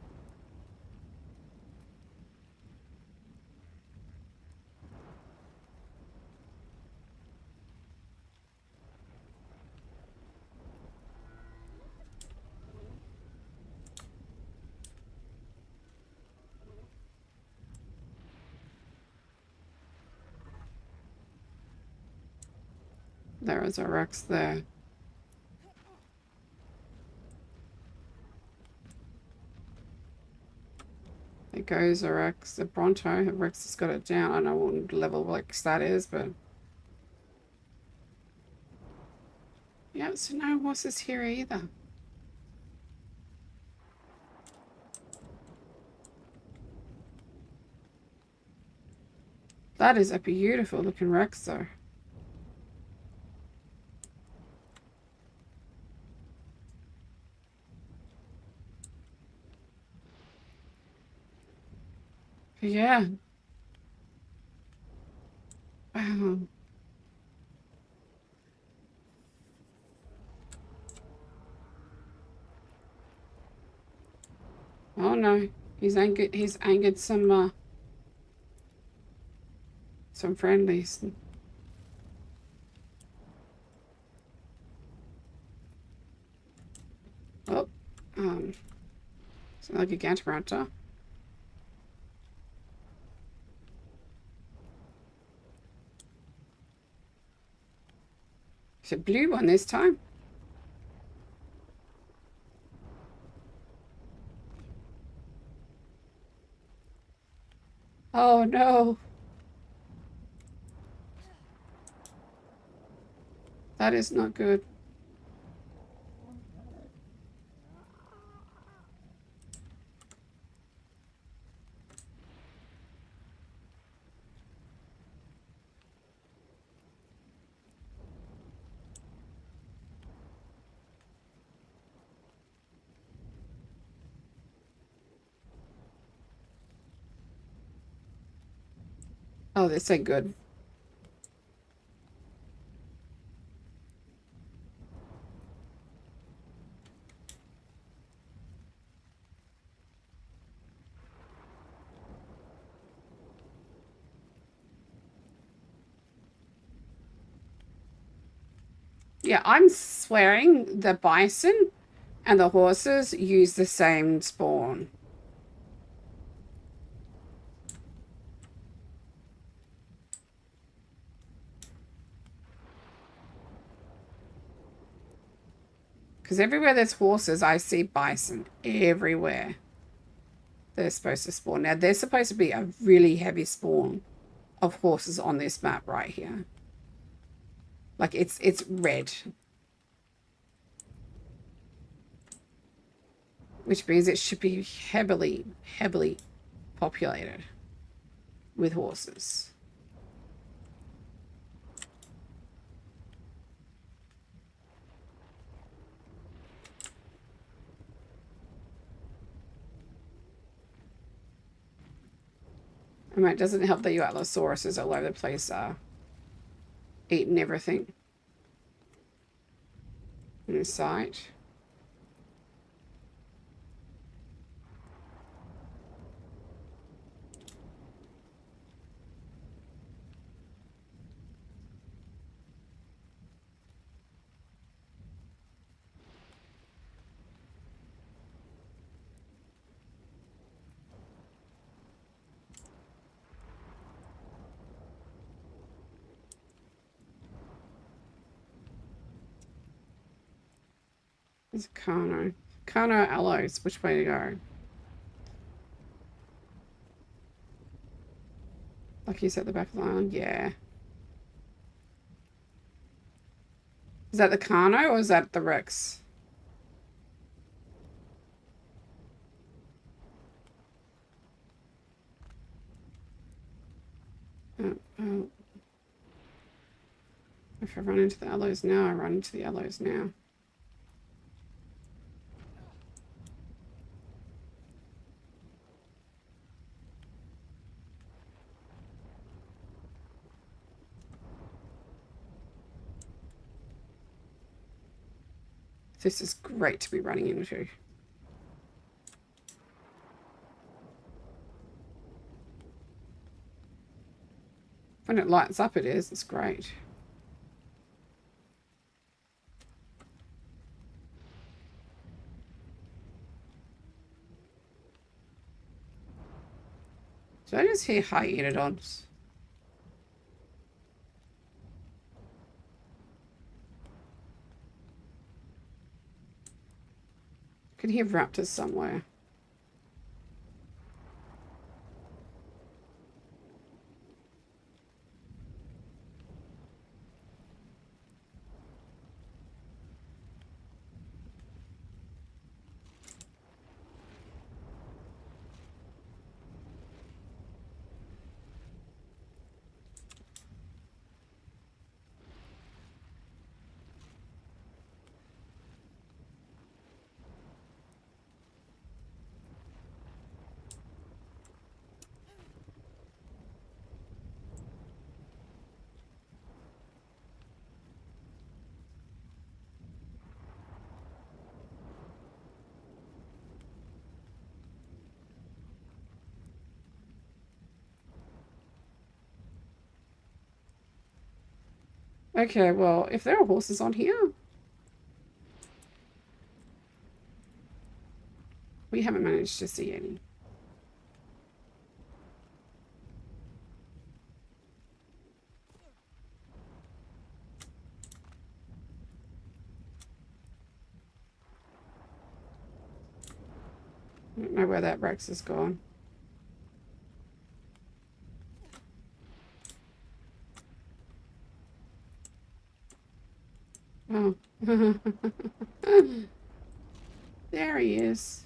[SPEAKER 1] There is a Rex there. There goes a Rex. The Bronto. Rex has got it down. I don't know what level Rex that is, but... yeah, so no horses here either. That is a beautiful looking Rex, though. Yeah. Wow. Oh no, he's angered. He's angered some friendlies. Oh, it's like a Gigantoraptor. It's a blue one this time. Oh no. That is not good. Oh, this ain't good. Yeah, I'm swearing the bison and the horses use the same spawn. Because everywhere there's horses, I see bison everywhere. They're supposed to spawn. Now, there's supposed to be a really heavy spawn of horses on this map right here. Like, it's red. Which means it should be heavily, heavily populated with horses. I mean, it doesn't help that you Atlasauruses all over the place eating everything in sight. There's a Carno. Carno Aloes. Which way to go? Lucky's at the back of the island? Yeah. Is that the Carno or is that the Rex? Oh. If I run into the Aloes now, I run into the Aloes now. This is great to be running into. When it lights up, it is. It's great. Did I just hear hyenodons? I can hear raptors somewhere. Okay, well, if there are horses on here, we haven't managed to see any. I don't know where that Rex has gone. Oh. There he is.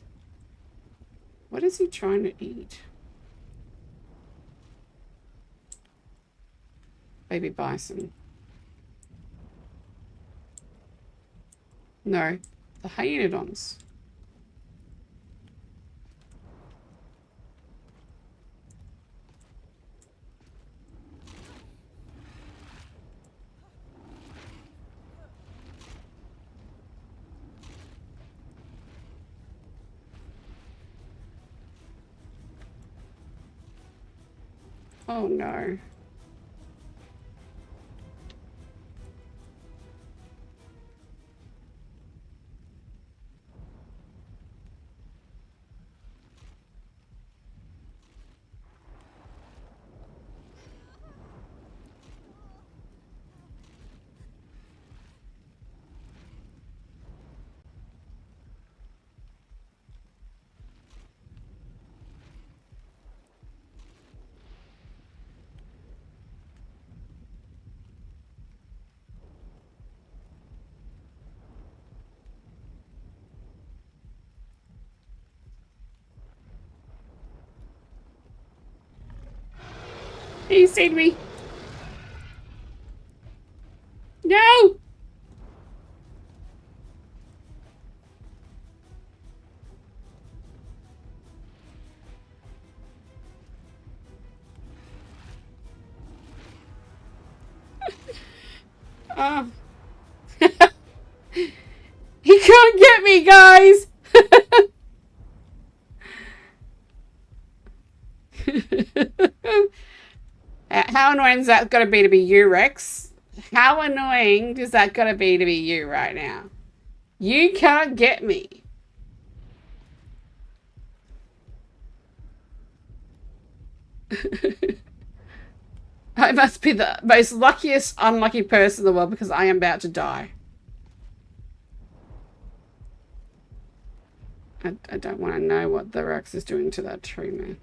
[SPEAKER 1] What is he trying to eat? Baby bison. No, the hyenodons. Oh no. He's seen me. No! Oh. He can't get me, guys! How annoying is that got to be you, Rex? How annoying does that got to be you right now? You can't get me. I must be the most luckiest, unlucky person in the world because I am about to die. I don't want to know what the Rex is doing to that tree, man.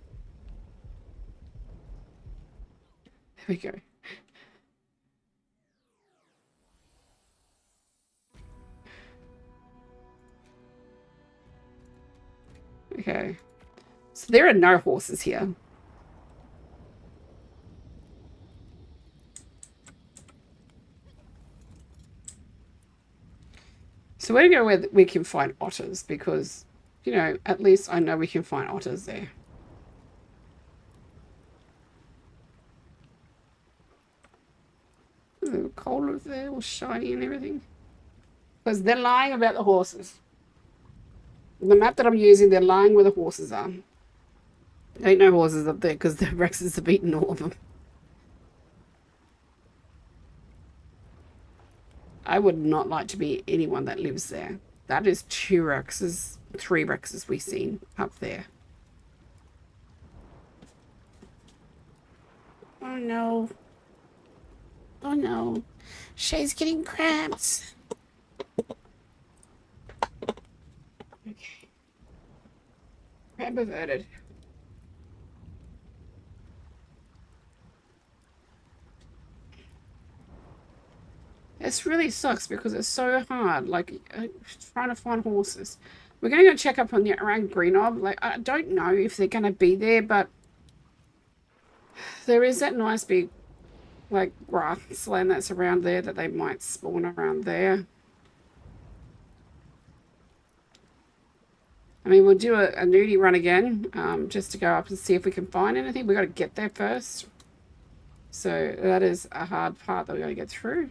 [SPEAKER 1] There we go. Okay. So there are no horses here. So we're going to go where we can find otters because, you know, at least I know we can find otters there. The cold over there, all shiny and everything. Because they're lying about the horses. The map that I'm using, they're lying where the horses are. There ain't no horses up there because the Rexes have eaten all of them. I would not like to be anyone that lives there. That is 2 Rexes, 3 Rexes we've seen up there. Oh no. Oh no. Shay's getting cramps. Okay. Cramp averted. This really sucks because it's so hard, like, trying to find horses. We're going to go check up on the around Greenob. Like, I don't know if they're going to be there, but there is that nice big, like, grassland that's around there that they might spawn around there. I mean, we'll do a nudie run again, just to go up and see if we can find anything. We got to get there first. So that is a hard part that we got to get through.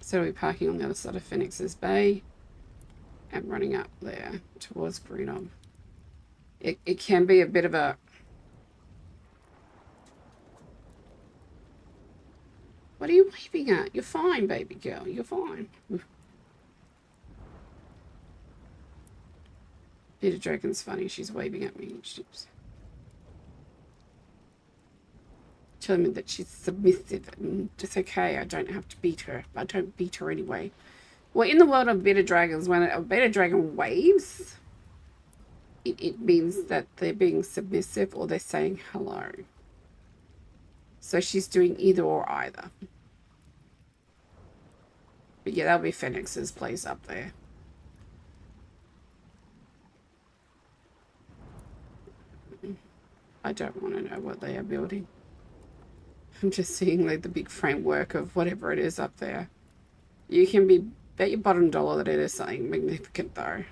[SPEAKER 1] So we're parking on the other side of Phoenix's Bay and running up there towards Greenob. It can be a bit of a... What are you waving at? You're fine, baby girl. You're fine. Peter Dragon's funny. She's waving at me. She's telling me that she's submissive and it's okay. I don't have to beat her. I don't beat her anyway. Well, in the world of beta dragons, when a beta dragon waves, it means that they're being submissive or they're saying hello. So she's doing either or either. But yeah, that'll be Phoenix's place up there. I don't want to know what they are building. I'm just seeing like the big framework of whatever it is up there. You can bet your bottom dollar that it is something magnificent though.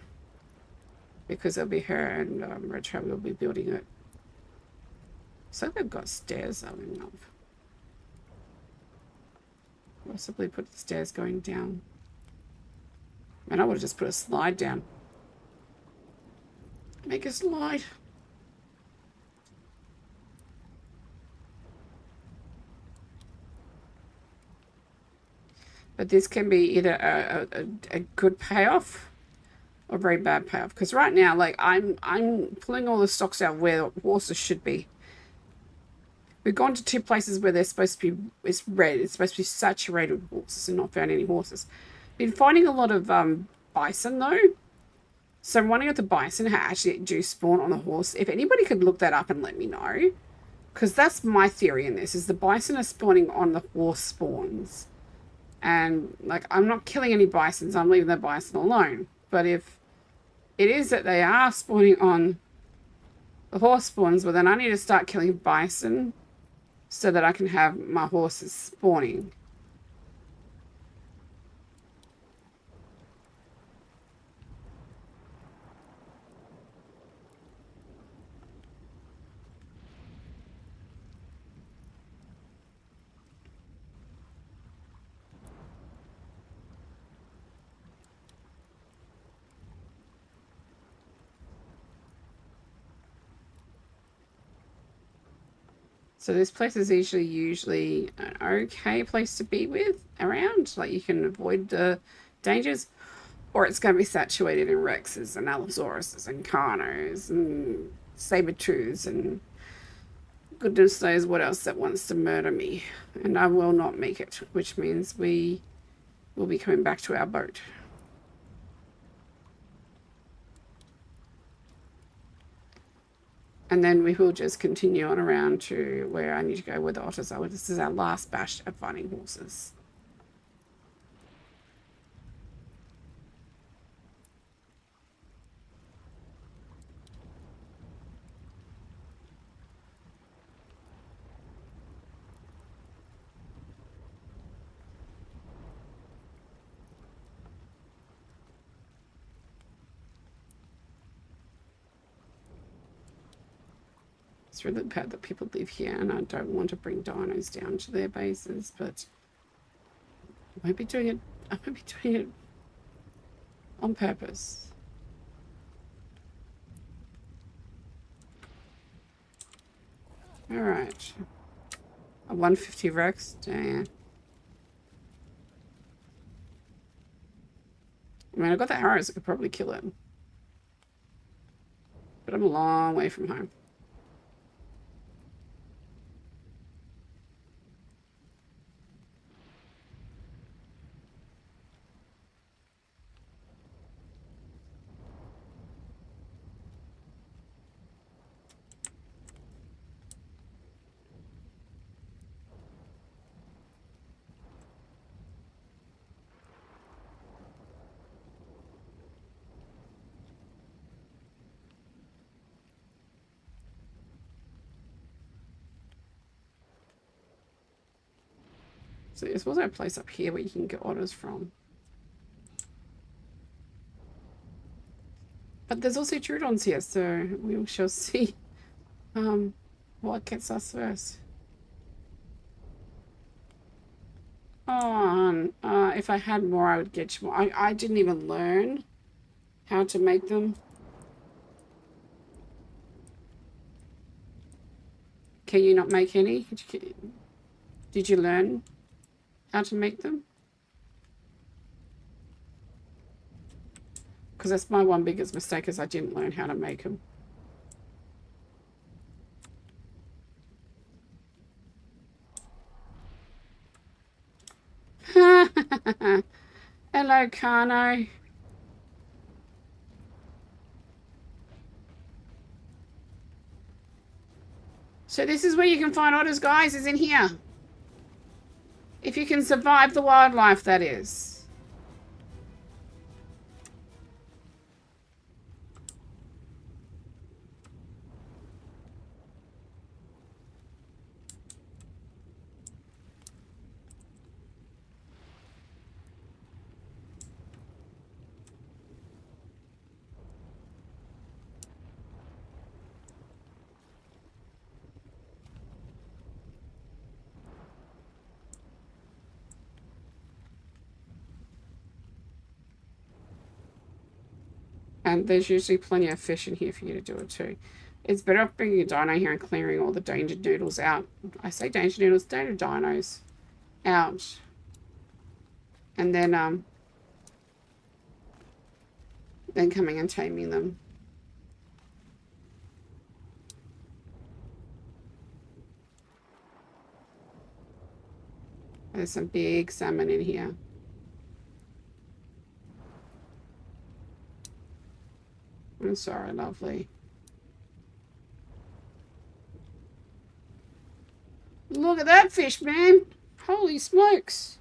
[SPEAKER 1] Because it'll be her and Retro will be building it. So they've got stairs going up. Possibly put the stairs going down. Man, I would have just put a slide down. Make a slide. But this can be either a good payoff or a very bad payoff. Because right now, like, I'm pulling all the stocks out where horses should be. We've gone to 2 places where they're supposed to be, it's red. It's supposed to be saturated with horses and not found any horses. Been finding a lot of bison though. So I'm wondering if the bison actually do spawn on the horse. If anybody could look that up and let me know. Because that's my theory in this, is the bison are spawning on the horse spawns. And, like, I'm not killing any bisons. I'm leaving the bison alone. But if it is that they are spawning on the horse spawns, well, then I need to start killing bison so that I can have my horses spawning. So this place is usually an okay place to be with around. Like you can avoid the dangers. Or it's going to be saturated in Rexes and Allosaurus and Carnos and Sabertooths and goodness knows what else that wants to murder me. And I will not make it, which means we will be coming back to our boat. And then we will just continue on around to where I need to go, where the otters are. This is our last bash of finding horses. It's really bad that people live here, and I don't want to bring dinos down to their bases, but I might be doing it. I might be doing it on purpose. All right, a 150 Rex. Damn. I mean, I got the arrows. I could probably kill it, but I'm a long way from home. So there's also a place up here where you can get otters from. But there's also Trudons here, so we shall see what gets us first. Oh, if I had more, I would get you more. I didn't even learn how to make them. Can you not make any? Did you learn how to make them? Because that's my one biggest mistake is I didn't learn how to make them. Hello, Carno. So this is where you can find otters, guys, is in here. If you can survive the wildlife, that is. And there's usually plenty of fish in here for you to do it too. It's better off bringing a dino here and clearing all the danger noodles out. I say danger noodles, danger dinos out. And then coming and taming them. There's some big salmon in here. I'm sorry, lovely. Look at that fish, man. Holy smokes.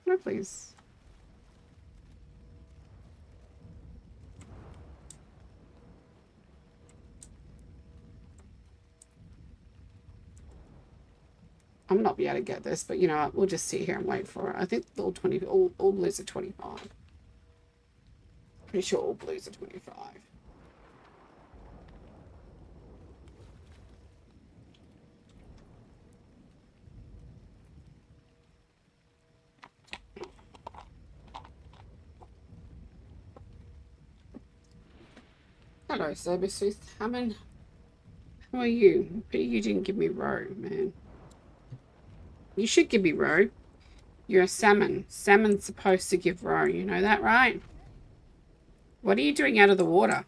[SPEAKER 1] No, please. I'm not be able to get this, but you know what? We'll just sit here and wait for it. I think all blues are 25. Pretty sure all blues are 25. Hello, Sabertooth. How are you? Pity you didn't give me roe, man. You should give me roe. You're a salmon. Salmon's supposed to give roe. You know that, right? What are you doing out of the water?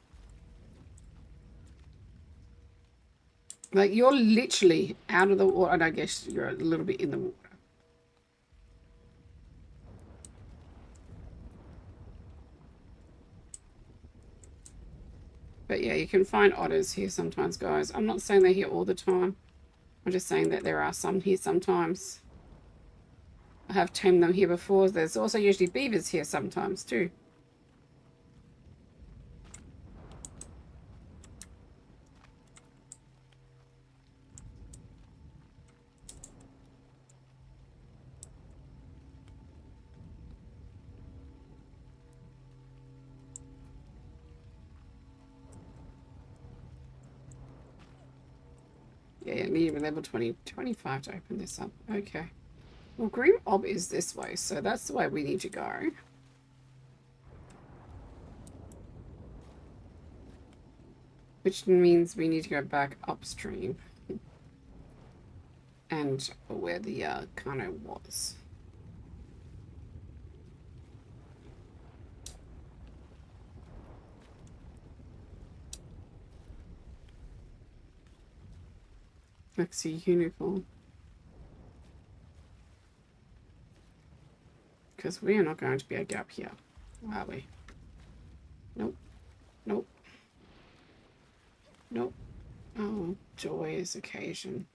[SPEAKER 1] Like, you're literally out of the water. And I guess you're a little bit in the water. But yeah, you can find otters here sometimes, guys. I'm not saying they're here all the time. I'm just saying that there are some here sometimes. I have tamed them here before. There's also usually beavers here sometimes too. Yeah, I need a level 25 to open this up. Okay. Well, Green Ob is this way, so that's the way we need to go. Which means we need to go back upstream. And where the Kano was. Flexi unicorn. Because we are not going to be a gap here, are we? Nope. Nope. Nope. Oh, joyous occasion.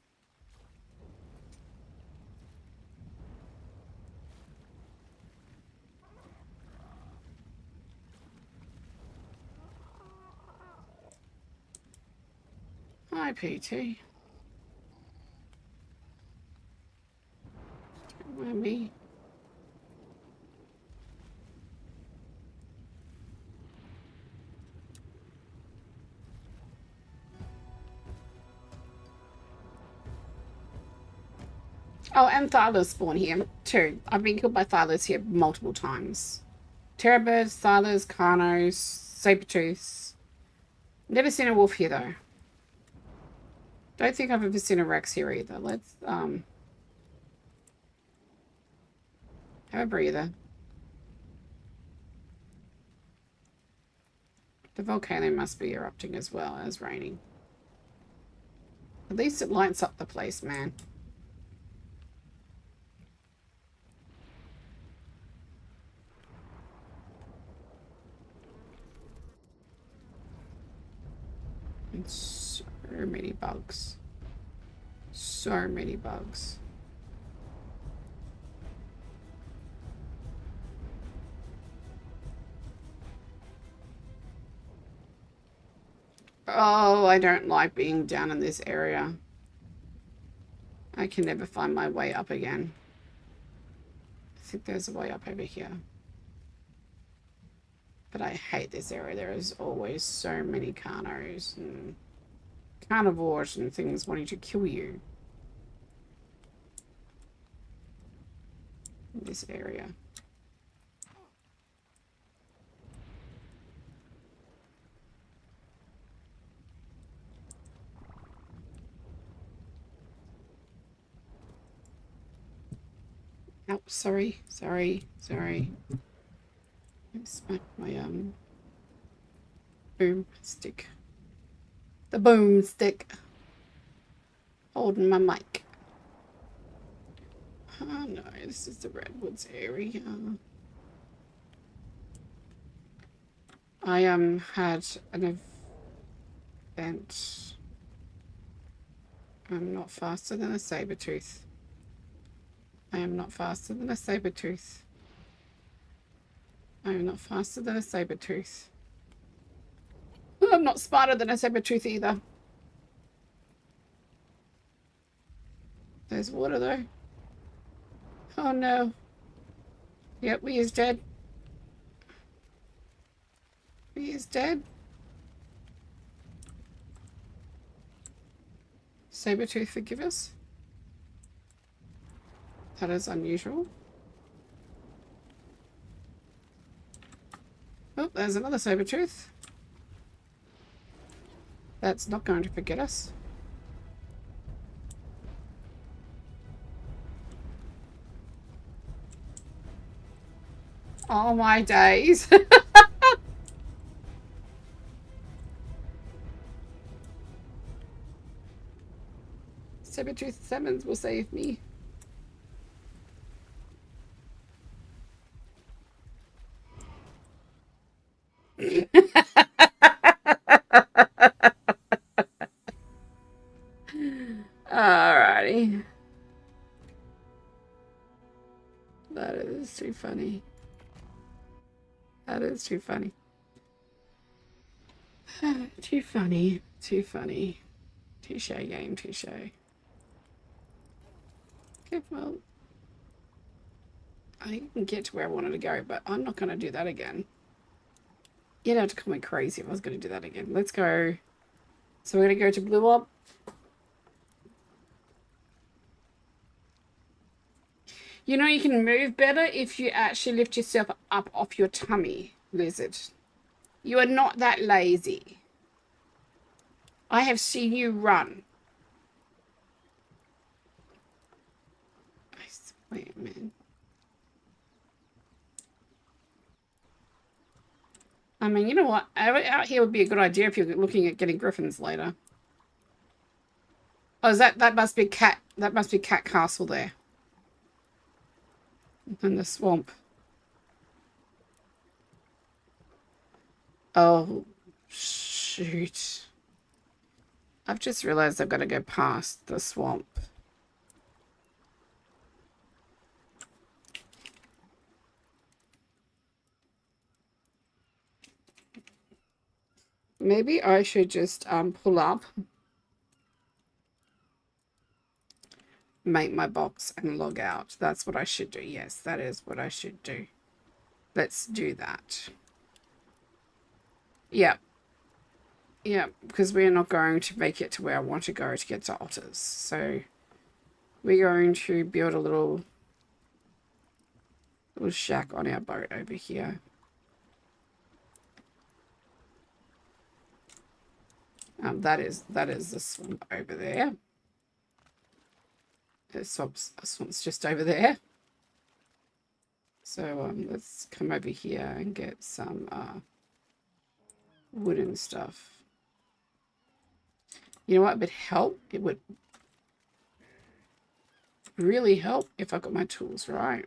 [SPEAKER 1] Hi, PT. Don't mind me. Oh, and Thylas spawn here too. I've been killed by Thylas here multiple times. Terrorbirds, Thylas, Carnos, Sabertooths. Never seen a wolf here though. Don't think I've ever seen a Rex here either. Let's have a breather. The volcano must be erupting as well as raining. At least it lights up the place, man. And so many bugs. So many bugs. Oh, I don't like being down in this area. I can never find my way up again. I think there's a way up over here. But I hate this area. There is always so many carnos and carnivores and things wanting to kill you. In this area. Oh, sorry. I smacked my boom stick. The boom stick. Holding my mic. Oh no, this is the Redwoods area. I had an event. I'm not faster than a Sabertooth. I am not faster than a Sabertooth. I am not faster than a Sabertooth. I'm not smarter than a Sabertooth either. There's water though. Oh no. Yep, we is dead. We is dead. Sabertooth, forgive us. That is unusual. Oh, there's another Sabertooth. That's not going to forget us. Oh my days. 727s will save me. Alrighty. That is too funny. That is too funny. Too funny. Too funny. Touche game, touche. Okay, well, I didn't get to where I wanted to go, but I'm not going to do that again. You'd have to call me crazy if I was going to do that again. Let's go. So we're going to go to Blue Op. You know, you can move better if you actually lift yourself up off your tummy, Lizard. You are not that lazy. I have seen you run. I swear, man. I mean, you know what? Out here would be a good idea if you're looking at getting griffins later. Oh, is that must be cat? That must be Cat Castle there. In the swamp. Oh, shoot. I've just realized I've got to go past the swamp. Maybe I should just pull up, make my box, and log out. That's what I should do. Yes, that is what I should do. Let's do that. Yep. Yep, because we're not going to make it to where I want to go to get to otters. So we're going to build a little shack on our boat over here. That is the swamp over there. The swamp's just over there. So let's come over here and get some wooden stuff. You know what would help? It would really help if I got my tools right.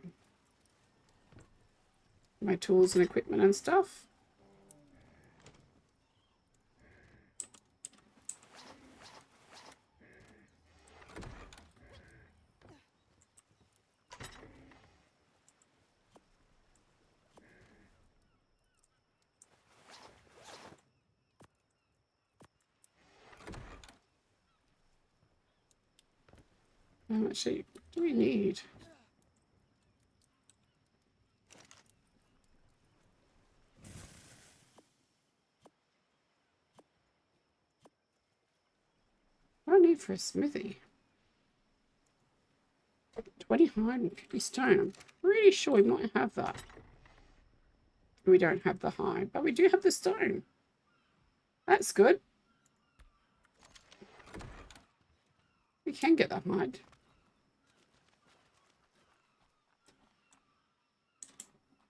[SPEAKER 1] My tools and equipment and stuff. How much do we need? What do I need for a smithy? 20 hide and 50 stone. I'm pretty sure we might have that. We don't have the hide, but we do have the stone. That's good. We can get the hide.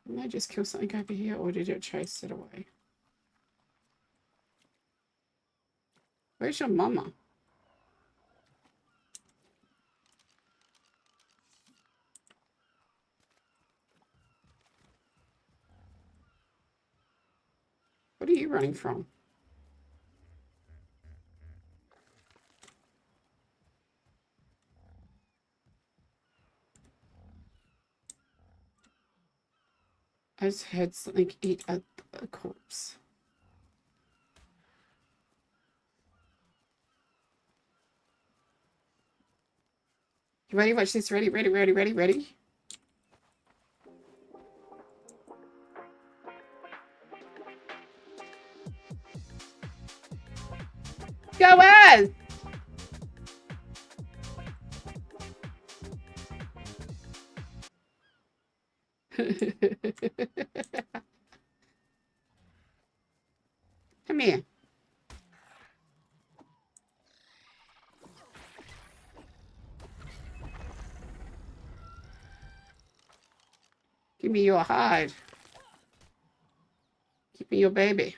[SPEAKER 1] Didn't I just kill something over here, or did it chase it away? Where's your mama? What are you running from? I just heard something eat a corpse. You ready? Watch this. Ready, ready, ready, ready, ready. Go as! Come here. Give me your hide. Give me your baby.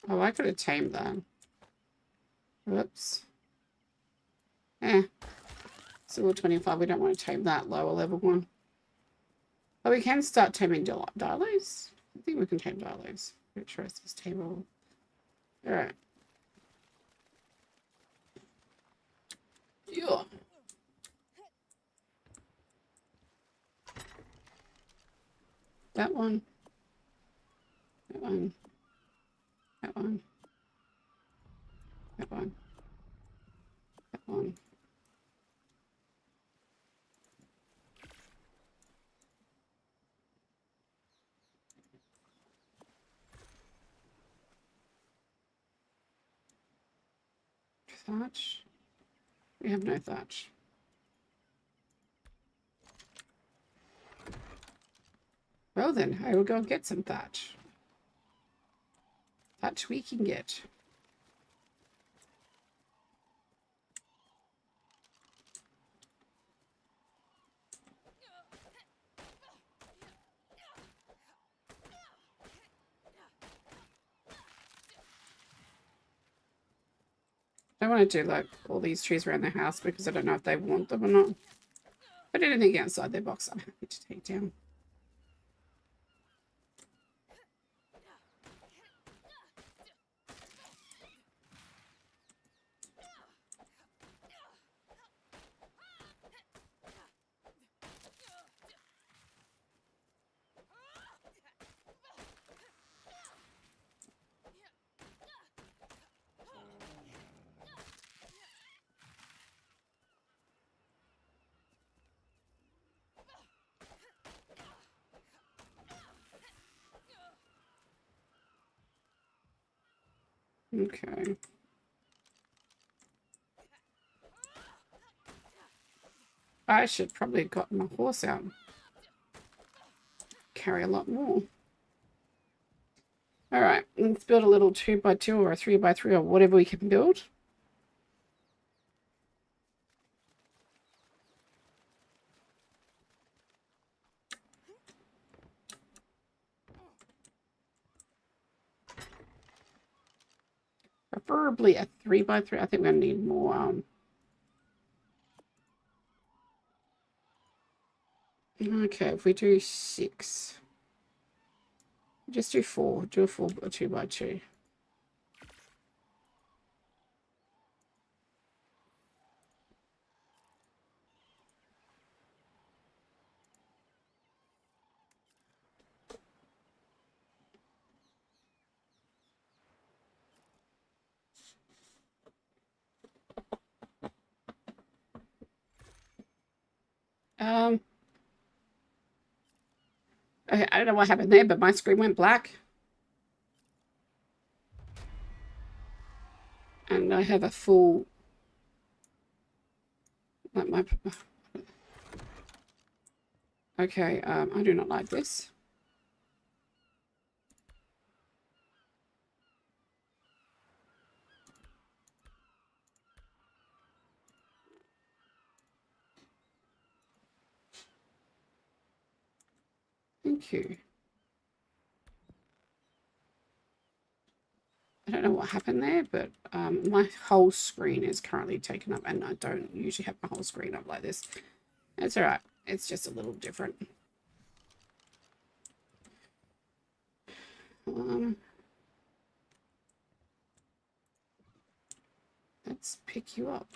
[SPEAKER 1] Oh, I could have tamed that. Whoops. Level 25. We don't want to tame that lower level one. But we can start taming Dilos. I think we can tame Dilos. Pretty sure it's tameable. Alright. Yeah. That one. That one. That one. That one. That one. Thatch. We have no thatch. Well then, I will go get some thatch. Thatch we can get. I don't want to do like all these trees around the house because I don't know if they want them or not. But anything outside their box, I'm happy to take down. Okay. I should probably have gotten my horse out. Carry a lot more. All right, let's build a little 2x2 or a 3x3 or whatever we can build. Preferably a 3x3. I think we're gonna need more. Okay, if we do 6, just do 4. Do a 4 or 2x2. Okay, I don't know what happened there, but my screen went black. And I have a full... Okay, I do not like this. Thank you. I don't know what happened there, but my whole screen is currently taken up, and I don't usually have my whole screen up like this. It's all right. It's just a little different. Let's pick you up.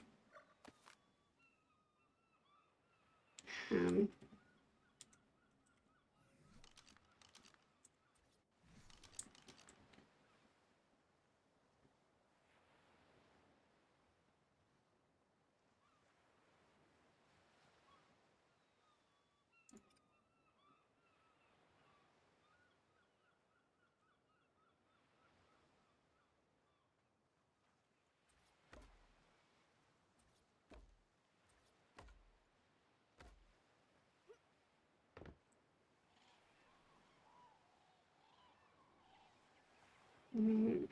[SPEAKER 1] Mm.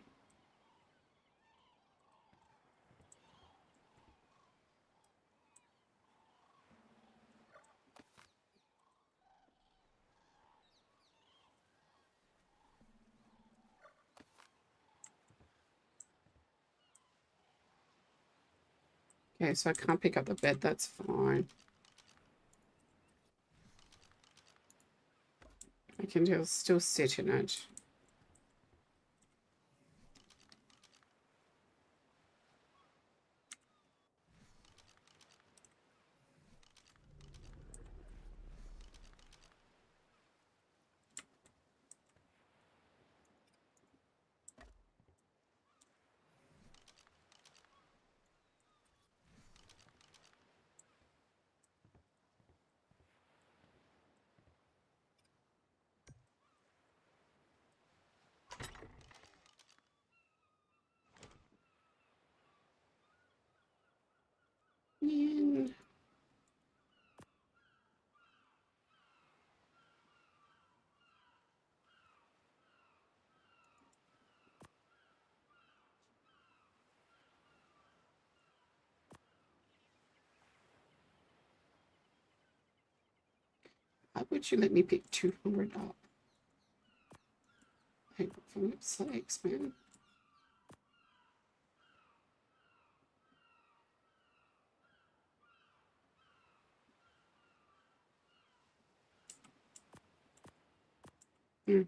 [SPEAKER 1] Okay, so I can't pick up the bed. That's fine. I can still sit in it. Yeah. Why would you let me pick 200 up? Hey, for God's sakes, man. Mm.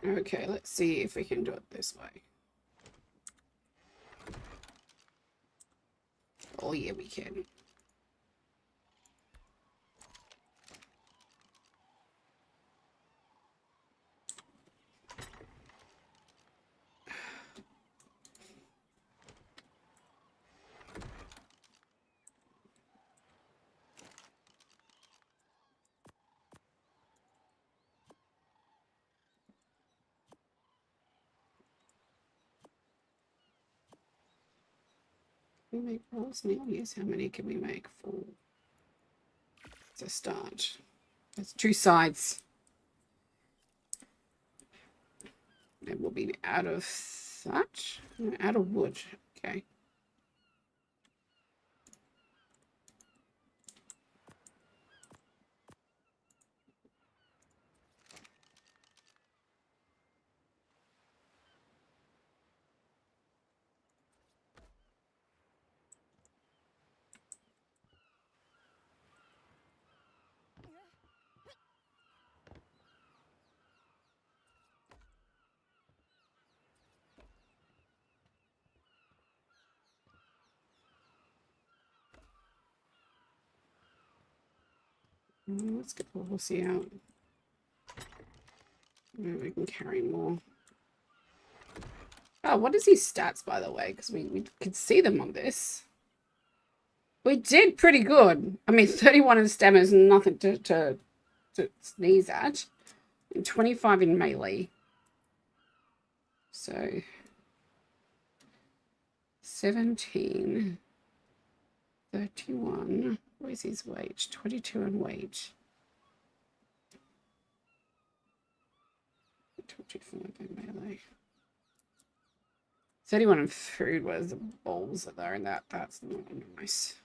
[SPEAKER 1] Okay, let's see if we can do it this way. Oh, yeah, we can. Can we make rolls now? Yes, how many can we make? 4. It's a start. That's 2 sides. It will be out of thatch? No, out of wood. Okay. Let's get the horsey out. Maybe we can carry more. Oh, what is his stats, by the way? Because we could see them on this. We did pretty good. I mean, 31 in stamina is nothing to sneeze at. And 25 in melee. So 17, 31. Where's his weight? 22 in weight. 25 in melee. 31 in food. Where's the balls are there in that? That's not nice.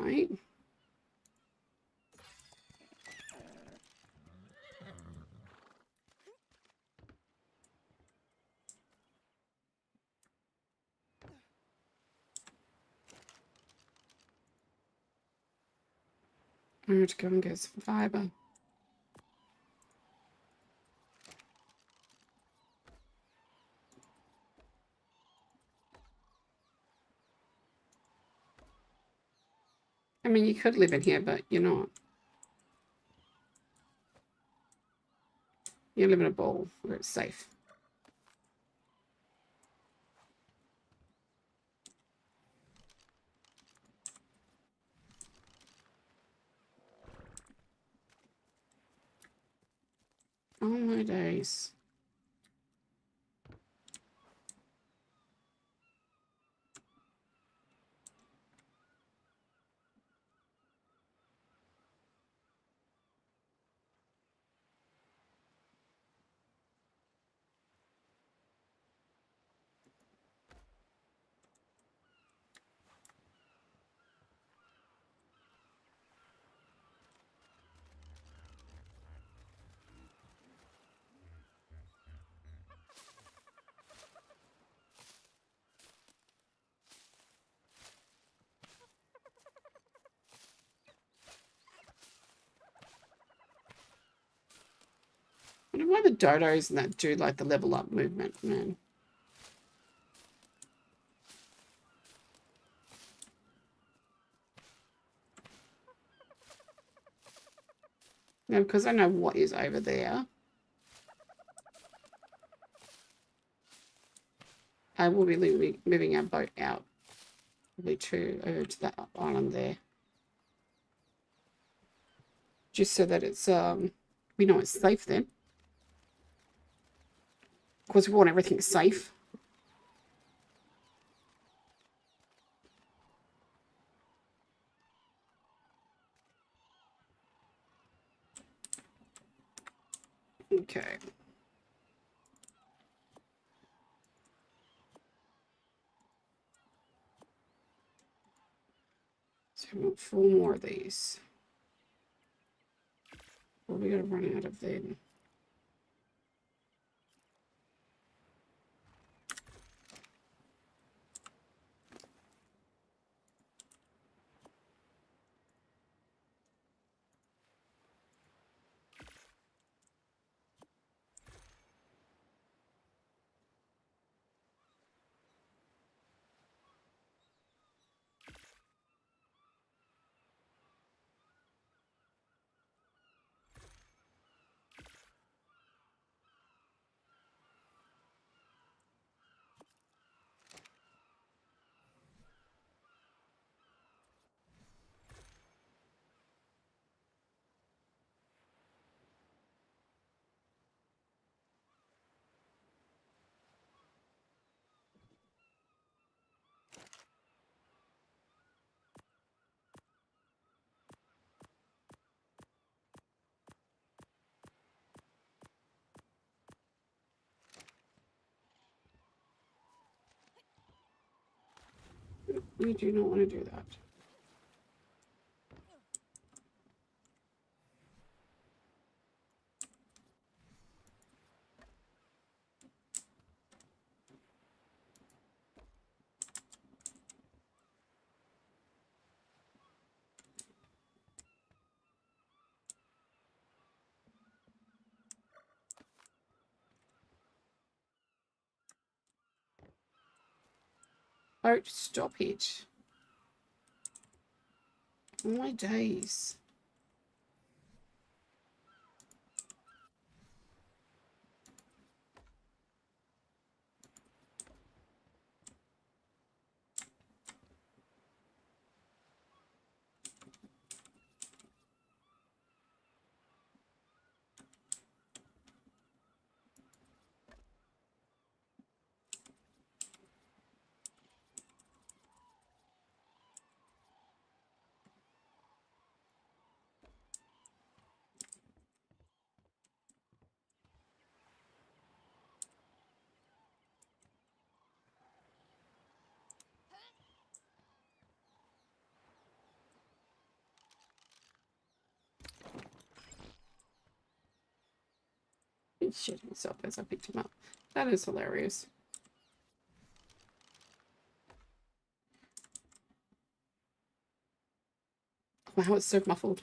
[SPEAKER 1] Right. I'm going to go and get some fiber. I mean, you could live in here, but you're not. You live in a bowl where it's safe. Oh my days. I don't know why the dodos and that do like the level up movement, man. No, because I know what is over there. I will be moving our boat out. Probably over to that island there. Just so that it's we know it's safe then. Of course, we want everything safe. Okay. So we want 4 more of these. What are we going to run out of then? We do not want to do that. Boat stoppage. Oh my days. shit himself as I picked him up. That is hilarious. Wow, it's so muffled.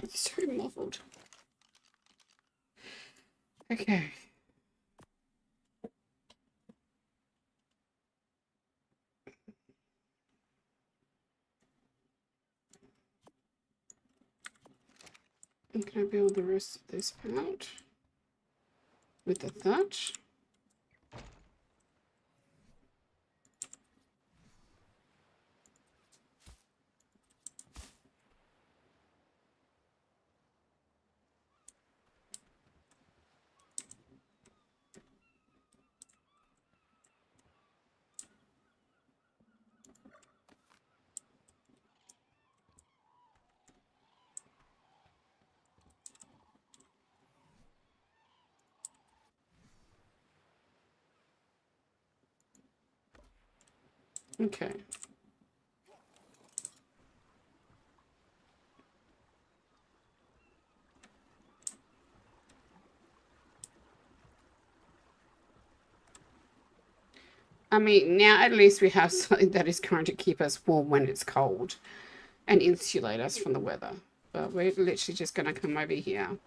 [SPEAKER 1] It's so muffled. Okay. I'm going to build the rest of this out with the thatch. Okay. I mean, now at least we have something that is going to keep us warm when it's cold and insulate us from the weather. But we're literally just going to come over here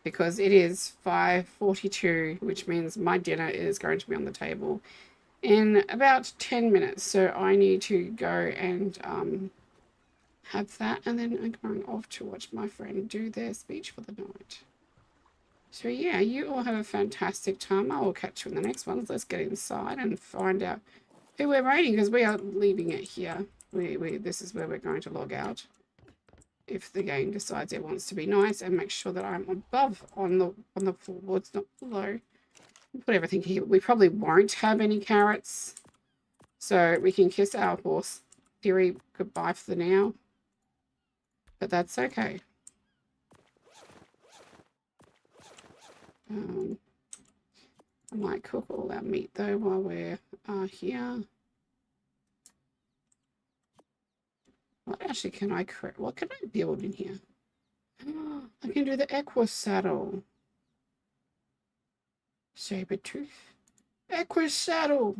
[SPEAKER 1] because it is 5:42, which means my dinner is going to be on the table in about 10 minutes. So I need to go and have that, and then I'm going off to watch my friend do their speech for the night. So yeah, you all have a fantastic time. I will catch you in the next ones. Let's get inside and find out who we're raiding, because we are leaving it here. This is where we're going to log out if the game decides it wants to be nice, and make sure that I'm above on the floorboards, not below. Put everything here. We probably won't have any carrots, so we can kiss our horse theory goodbye for now. But that's okay. I might cook all our meat though while we're here. What actually can I create? What can I build in here? I can do the equus saddle. Saber tooth. Equus saddle.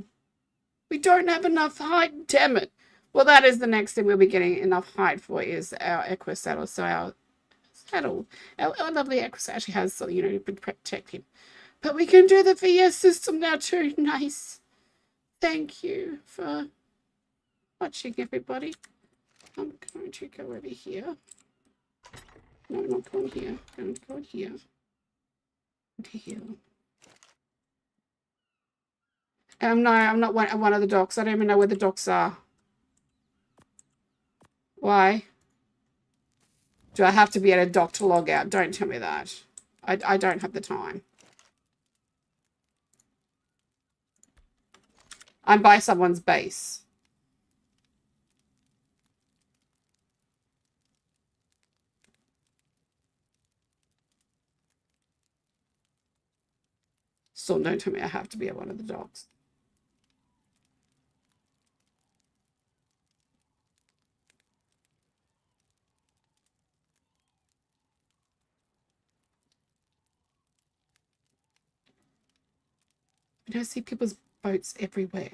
[SPEAKER 1] We don't have enough height. Damn it. Well, that is the next thing we'll be getting enough height for, is our equus saddle. So our saddle, our lovely equus actually has something, to protect him. But we can do the VS system now too. Nice. Thank you for watching, everybody. I'm going to go over here. No, not going here. I'm going to go here. To here. No, I'm not one of the docks. I don't even know where the docks are. Why? Do I have to be at a dock to log out? Don't tell me that. I don't have the time. I'm by someone's base. So don't tell me I have to be at one of the docks. I see people's boats everywhere.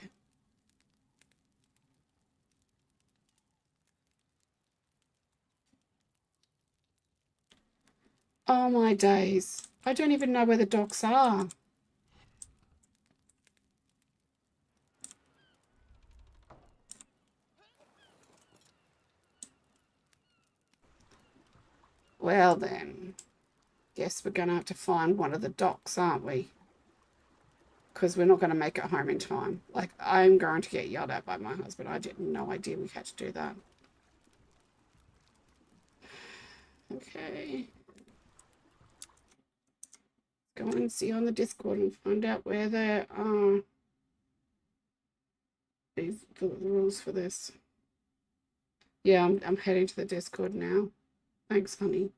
[SPEAKER 1] Oh my days. I don't even know where the docks are. Well then, guess we're going to have to find one of the docks, aren't we? Because we're not going to make it home in time. Like, I'm going to get yelled at by my husband. I had no idea we had to do that. Okay. Go and see on the Discord and find out where there are the rules for this. Yeah, I'm heading to the Discord now. Thanks, honey.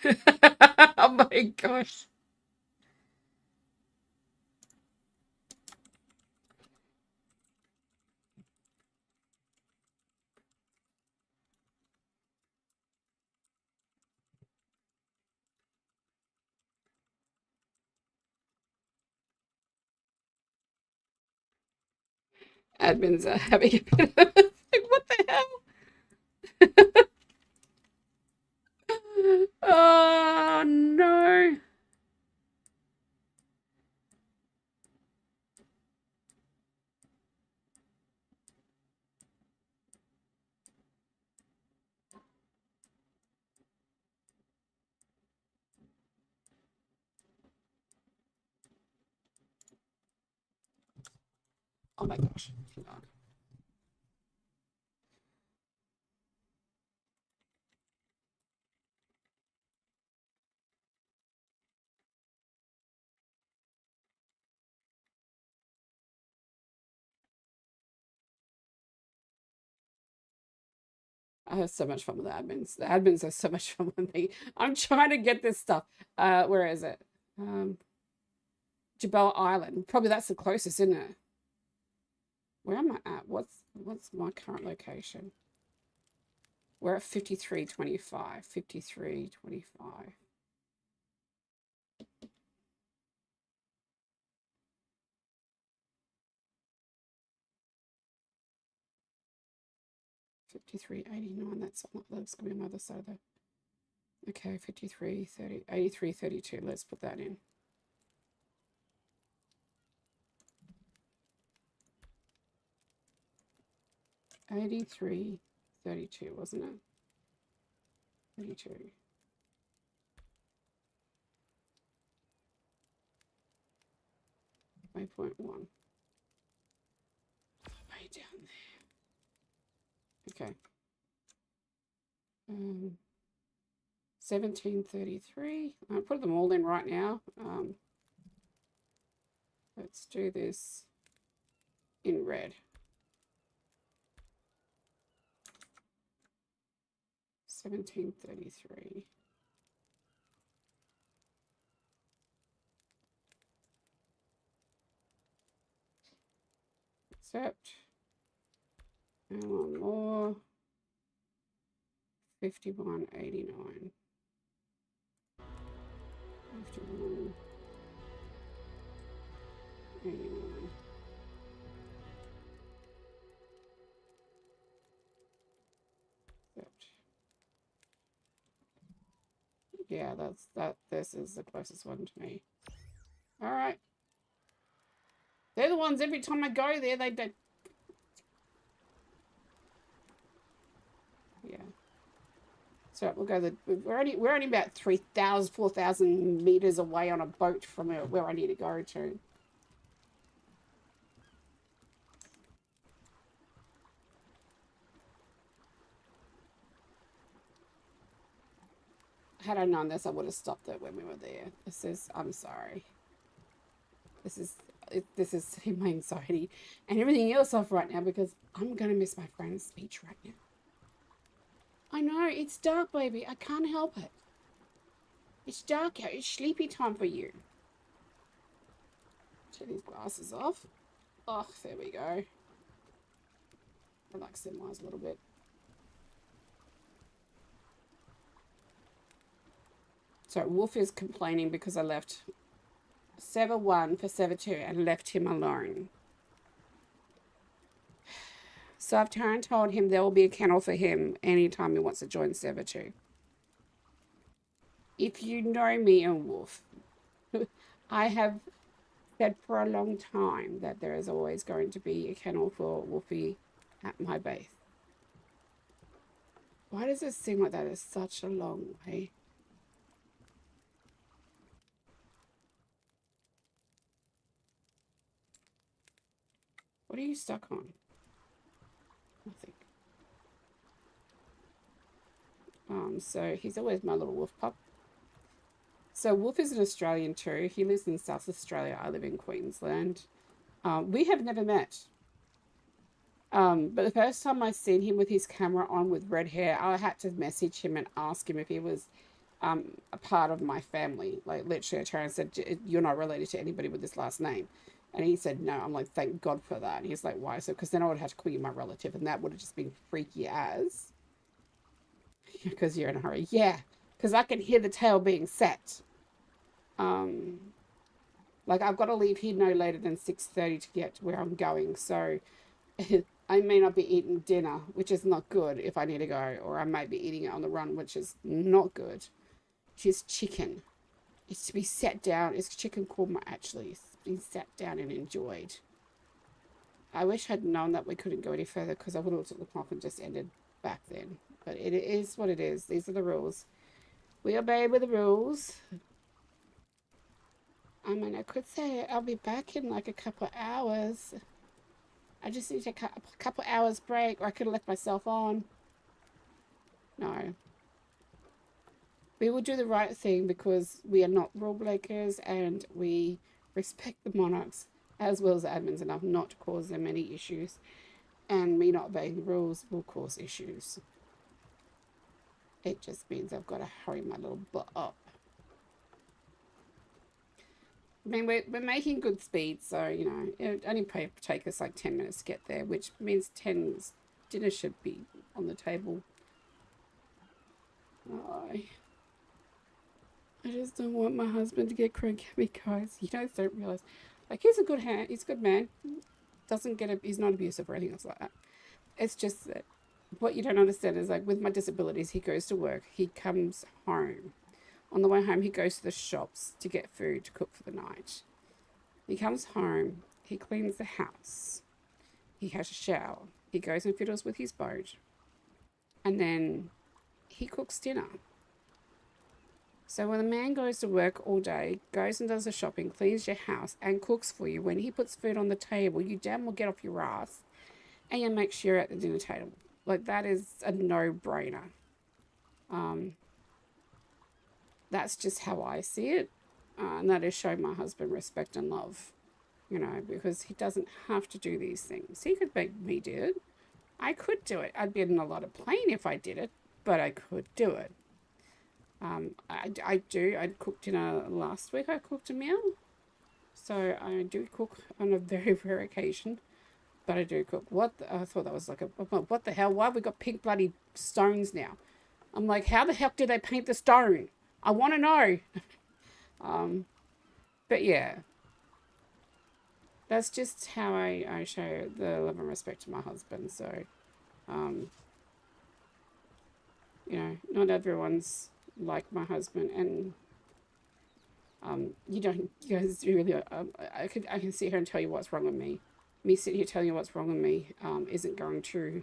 [SPEAKER 1] Oh my gosh. Admins are having a bit of a like, what the hell? Oh no. Oh my gosh. Hang on. I have so much fun with the admins. The admins are so much fun with me. I'm trying to get this stuff. Where is it? Jebel Island. Probably that's the closest, isn't it? Where am I at? What's my current location? We're at 5325. 5325. $53.89. That's gonna be on the other side though. Okay, 53.30, 83.32. Let's put that in. $83.32, wasn't it? 32. 5.1. Way down there. Okay. 1733. I'll put them all in right now. Let's do this in red. 1733. Accept. And one more. 51.89. 51.89. Accept. Yeah, this is the closest one to me. All right. They're the ones every time I go there, they do. Yeah. So we'll go we're only about 3,000, 4,000 meters away on a boat from where I need to go to. Had I known this, I would have stopped it when we were there. I'm sorry. This is setting my anxiety and everything else off right now because I'm going to miss my friend's speech right now. I know, it's dark, baby. I can't help it. It's dark out. It's sleepy time for you. Take these glasses off. Oh, there we go. Relax them eyes a little bit. So Wolf is complaining because I left Sever 1 for Sever 2 and left him alone. So I've told him there will be a kennel for him anytime he wants to join Sever 2. If you know me and Wolf, I have said for a long time that there is always going to be a kennel for Wolfie at my base. Why does it seem like that is such a long way? What are you stuck on? Nothing. So he's always my little wolf pup. So Wolf is an Australian too. He lives in South Australia. I live in Queensland. We have never met. But the first time I seen him with his camera on with red hair, I had to message him and ask him if he was a part of my family. Like literally, I turned and said, "You're not related to anybody with this last name." And he said, "No." I'm like, "Thank God for that." And he's like, "Why?" So, because then I would have to call you my relative, and that would have just been freaky as. Because you're in a hurry. Yeah, because I can hear the tail being set. Um, like I've got to leave here no later than 6:30 to get to where I'm going. So I may not be eating dinner, which is not good if I need to go, or I might be eating it on the run, which is not good. She's chicken. It's to be sat down. It's chicken korma, actually. It's been sat down and enjoyed. I wish I'd known that we couldn't go any further because I would have looked at the clock and just ended back then. But it is what it is. These are the rules. We obey with the rules. I mean, I could say I'll be back in like a couple of hours. I just need a couple hours break, or I could have left myself on. No. We will do the right thing because we are not rule breakers and we respect the monarchs as well as the admins enough not to cause them any issues. And me not obeying the rules will cause issues. It just means I've got to hurry my little butt up. I mean, we're making good speed, so, you know, it only take us like 10 minutes to get there, which means 10 dinner should be on the table. Oh, I just don't want my husband to get cranky at me, guys. You guys don't realize. Like, he's a good he's a good man. He's not abusive or anything else like that. It's just that what you don't understand is, like, with my disabilities, he goes to work, he comes home. On the way home, he goes to the shops to get food to cook for the night. He comes home, he cleans the house, he has a shower, he goes and fiddles with his boat, and then he cooks dinner. So when a man goes to work all day, goes and does the shopping, cleans your house, and cooks for you, when he puts food on the table, you damn well get off your ass and you make sure you're at the dinner table. Like, that is a no-brainer. That's just how I see it. And that is showing my husband respect and love, you know, because he doesn't have to do these things. He could make me do it. I could do it. I'd be in a lot of pain if I did it, but I could do it. I cooked dinner last week. I cooked a meal. So I do cook on a very rare occasion, but I do cook. I thought that was like what the hell? Why have we got pink bloody stones now? I'm like, how the heck did they paint the stone? I want to know. But yeah, that's just how I show the love and respect to my husband. So, you know, not everyone's like my husband, and you guys really. I can sit here and tell you what's wrong with me. Me sitting here telling you what's wrong with me isn't going to,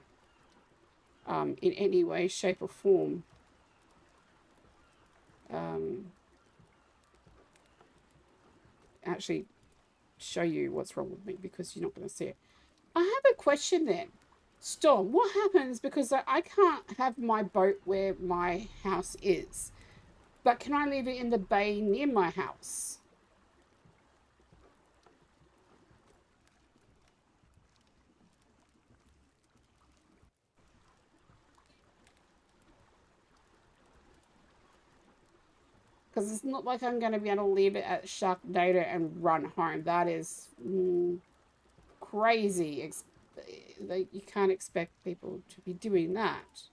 [SPEAKER 1] in any way, shape, or form, actually show you what's wrong with me, because you're not going to see it. I have a question then. Storm, what happens, because I can't have my boat where my house is, but can I leave it in the bay near my house? Because it's not like I'm going to be able to leave it at Sharknado and run home. That is crazy. You can't expect people to be doing that.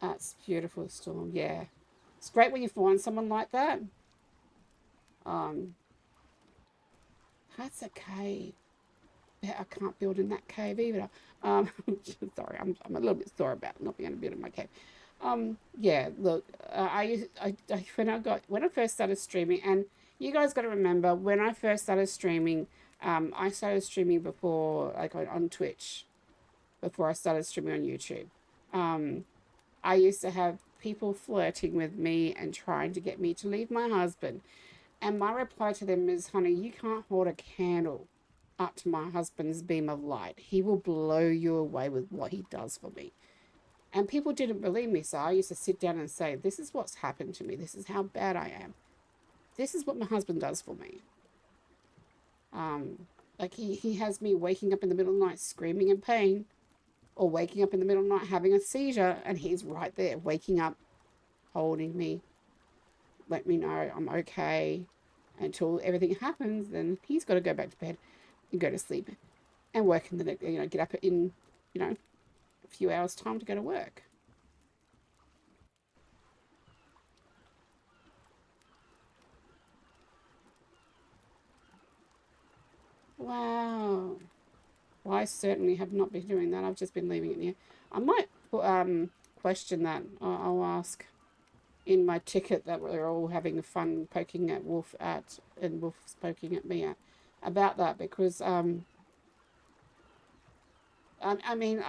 [SPEAKER 1] That's beautiful, Storm. Yeah, it's great when you find someone like that. Um, that's a cave. I can't build in that cave either. Um, sorry, I'm a little bit sore about not being able to build in my cave. Yeah, look, when I first started streaming, and you guys got to remember, when I first started streaming, I started streaming before, like on Twitch, before I started streaming on YouTube. Um, I used to have people flirting with me and trying to get me to leave my husband. And my reply to them is, honey, you can't hold a candle up to my husband's beam of light. He will blow you away with what he does for me. And people didn't believe me, so I used to sit down and say, this is what's happened to me. This is how bad I am. This is what my husband does for me. Like he has me waking up in the middle of the night screaming in pain, or waking up in the middle of the night having a seizure, and he's right there waking up, holding me, let me know I'm okay. Until everything happens, then he's got to go back to bed and go to sleep and work in the next, get up in, a few hours time to go to work. Wow. Well, I certainly have not been doing that. I've just been leaving it here. I might question that. I'll ask in my ticket that we're all having fun poking at Wolf at, and Wolf's poking at me at, about that, because I mean,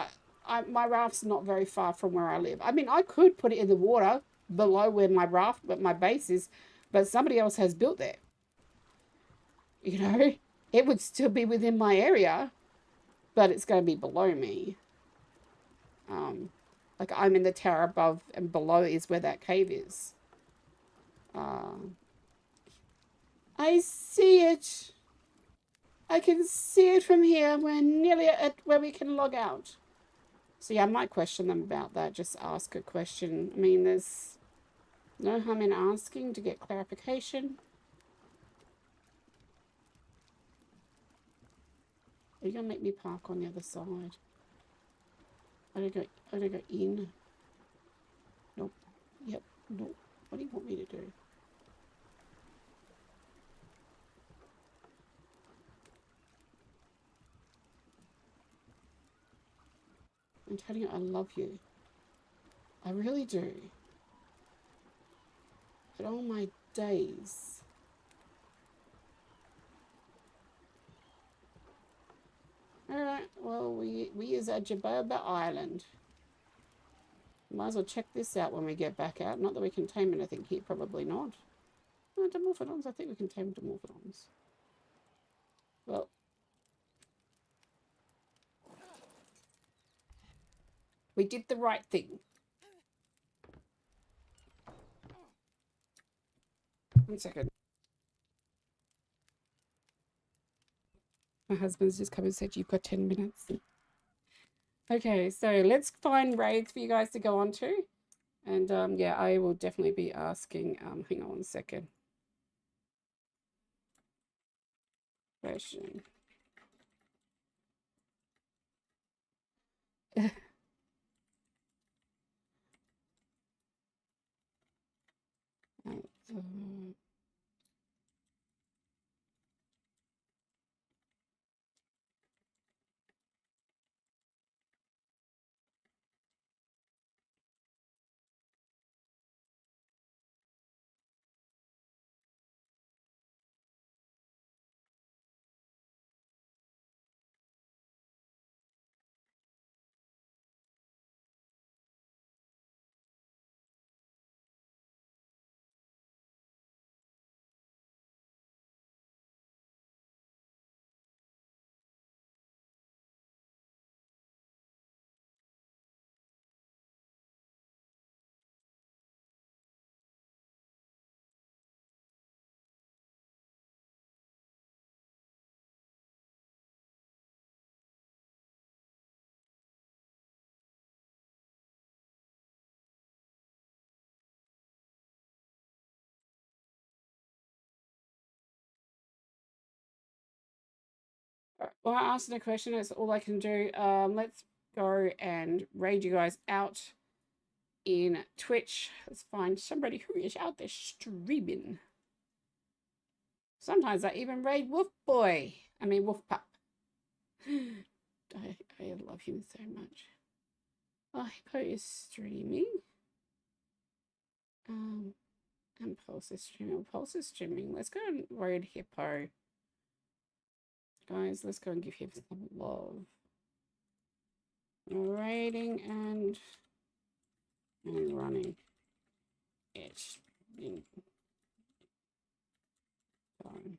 [SPEAKER 1] my raft's not very far from where I live. I mean, I could put it in the water below where my raft, but my base is, but somebody else has built there. You know, it would still be within my area, but it's going to be below me. Um, like I'm in the tower above, and below is where that cave is. Uh, I see it. I can see it from here. We're nearly at where we can log out. So yeah, I might question them about that. Just ask a question. I mean, there's no harm in asking to get clarification. Are you gonna make me park on the other side? I don't go. I don't go in. Nope. Yep. Nope. What do you want me to do? I'm telling you, I love you. I really do. But all my days. Alright, well, we is at Jaboba Island. Might as well check this out when we get back out. Not that we can tame anything here, probably not. Oh, Dimorphodons, I think we can tame Dimorphodons. Well, we did the right thing. One second. My husband's just come and said you've got 10 minutes. Okay, so let's find raids for you guys to go on to. And yeah, I will definitely be asking, hang on one second. Question. Well, I asked a question. That's all I can do. Let's go and raid you guys out in Twitch. Let's find somebody who is out there streaming. Sometimes I even raid Wolf Boy. I mean Wolf Pup. I love him so much. Oh, Hippo is streaming. And Pulse is streaming. Pulse is streaming. Let's go and raid Hippo. Guys, let's go and give him some love. Raiding and running. It's been fun.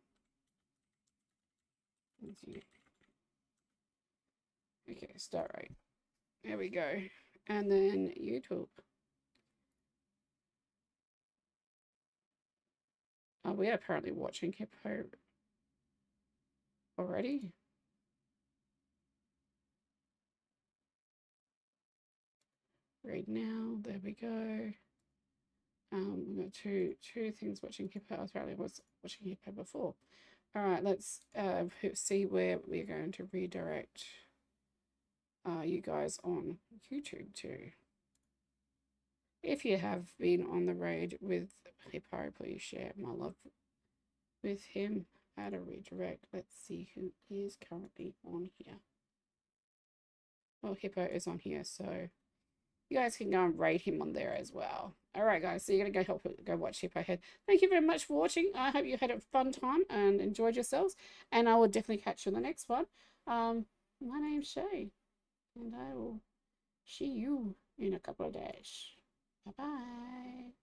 [SPEAKER 1] Okay, start right. There we go. And then YouTube. Oh, we are apparently watching Hippo. already. Read now. There we go. We've got two things watching Hippo. Australia was watching Hippo before. All right, let's see where we're going to redirect you guys on YouTube to. If you have been on the raid with Hippo, please share my love with him. How to redirect. Let's see who is currently on here. Well, Hippo is on here, so you guys can go and rate him on there as well. All right, guys, so you're going to go watch Hippo Head. Thank you very much for watching. I hope you had a fun time and enjoyed yourselves, and I will definitely catch you in the next one. My name's Shay, and I will see you in a couple of days. Bye-bye.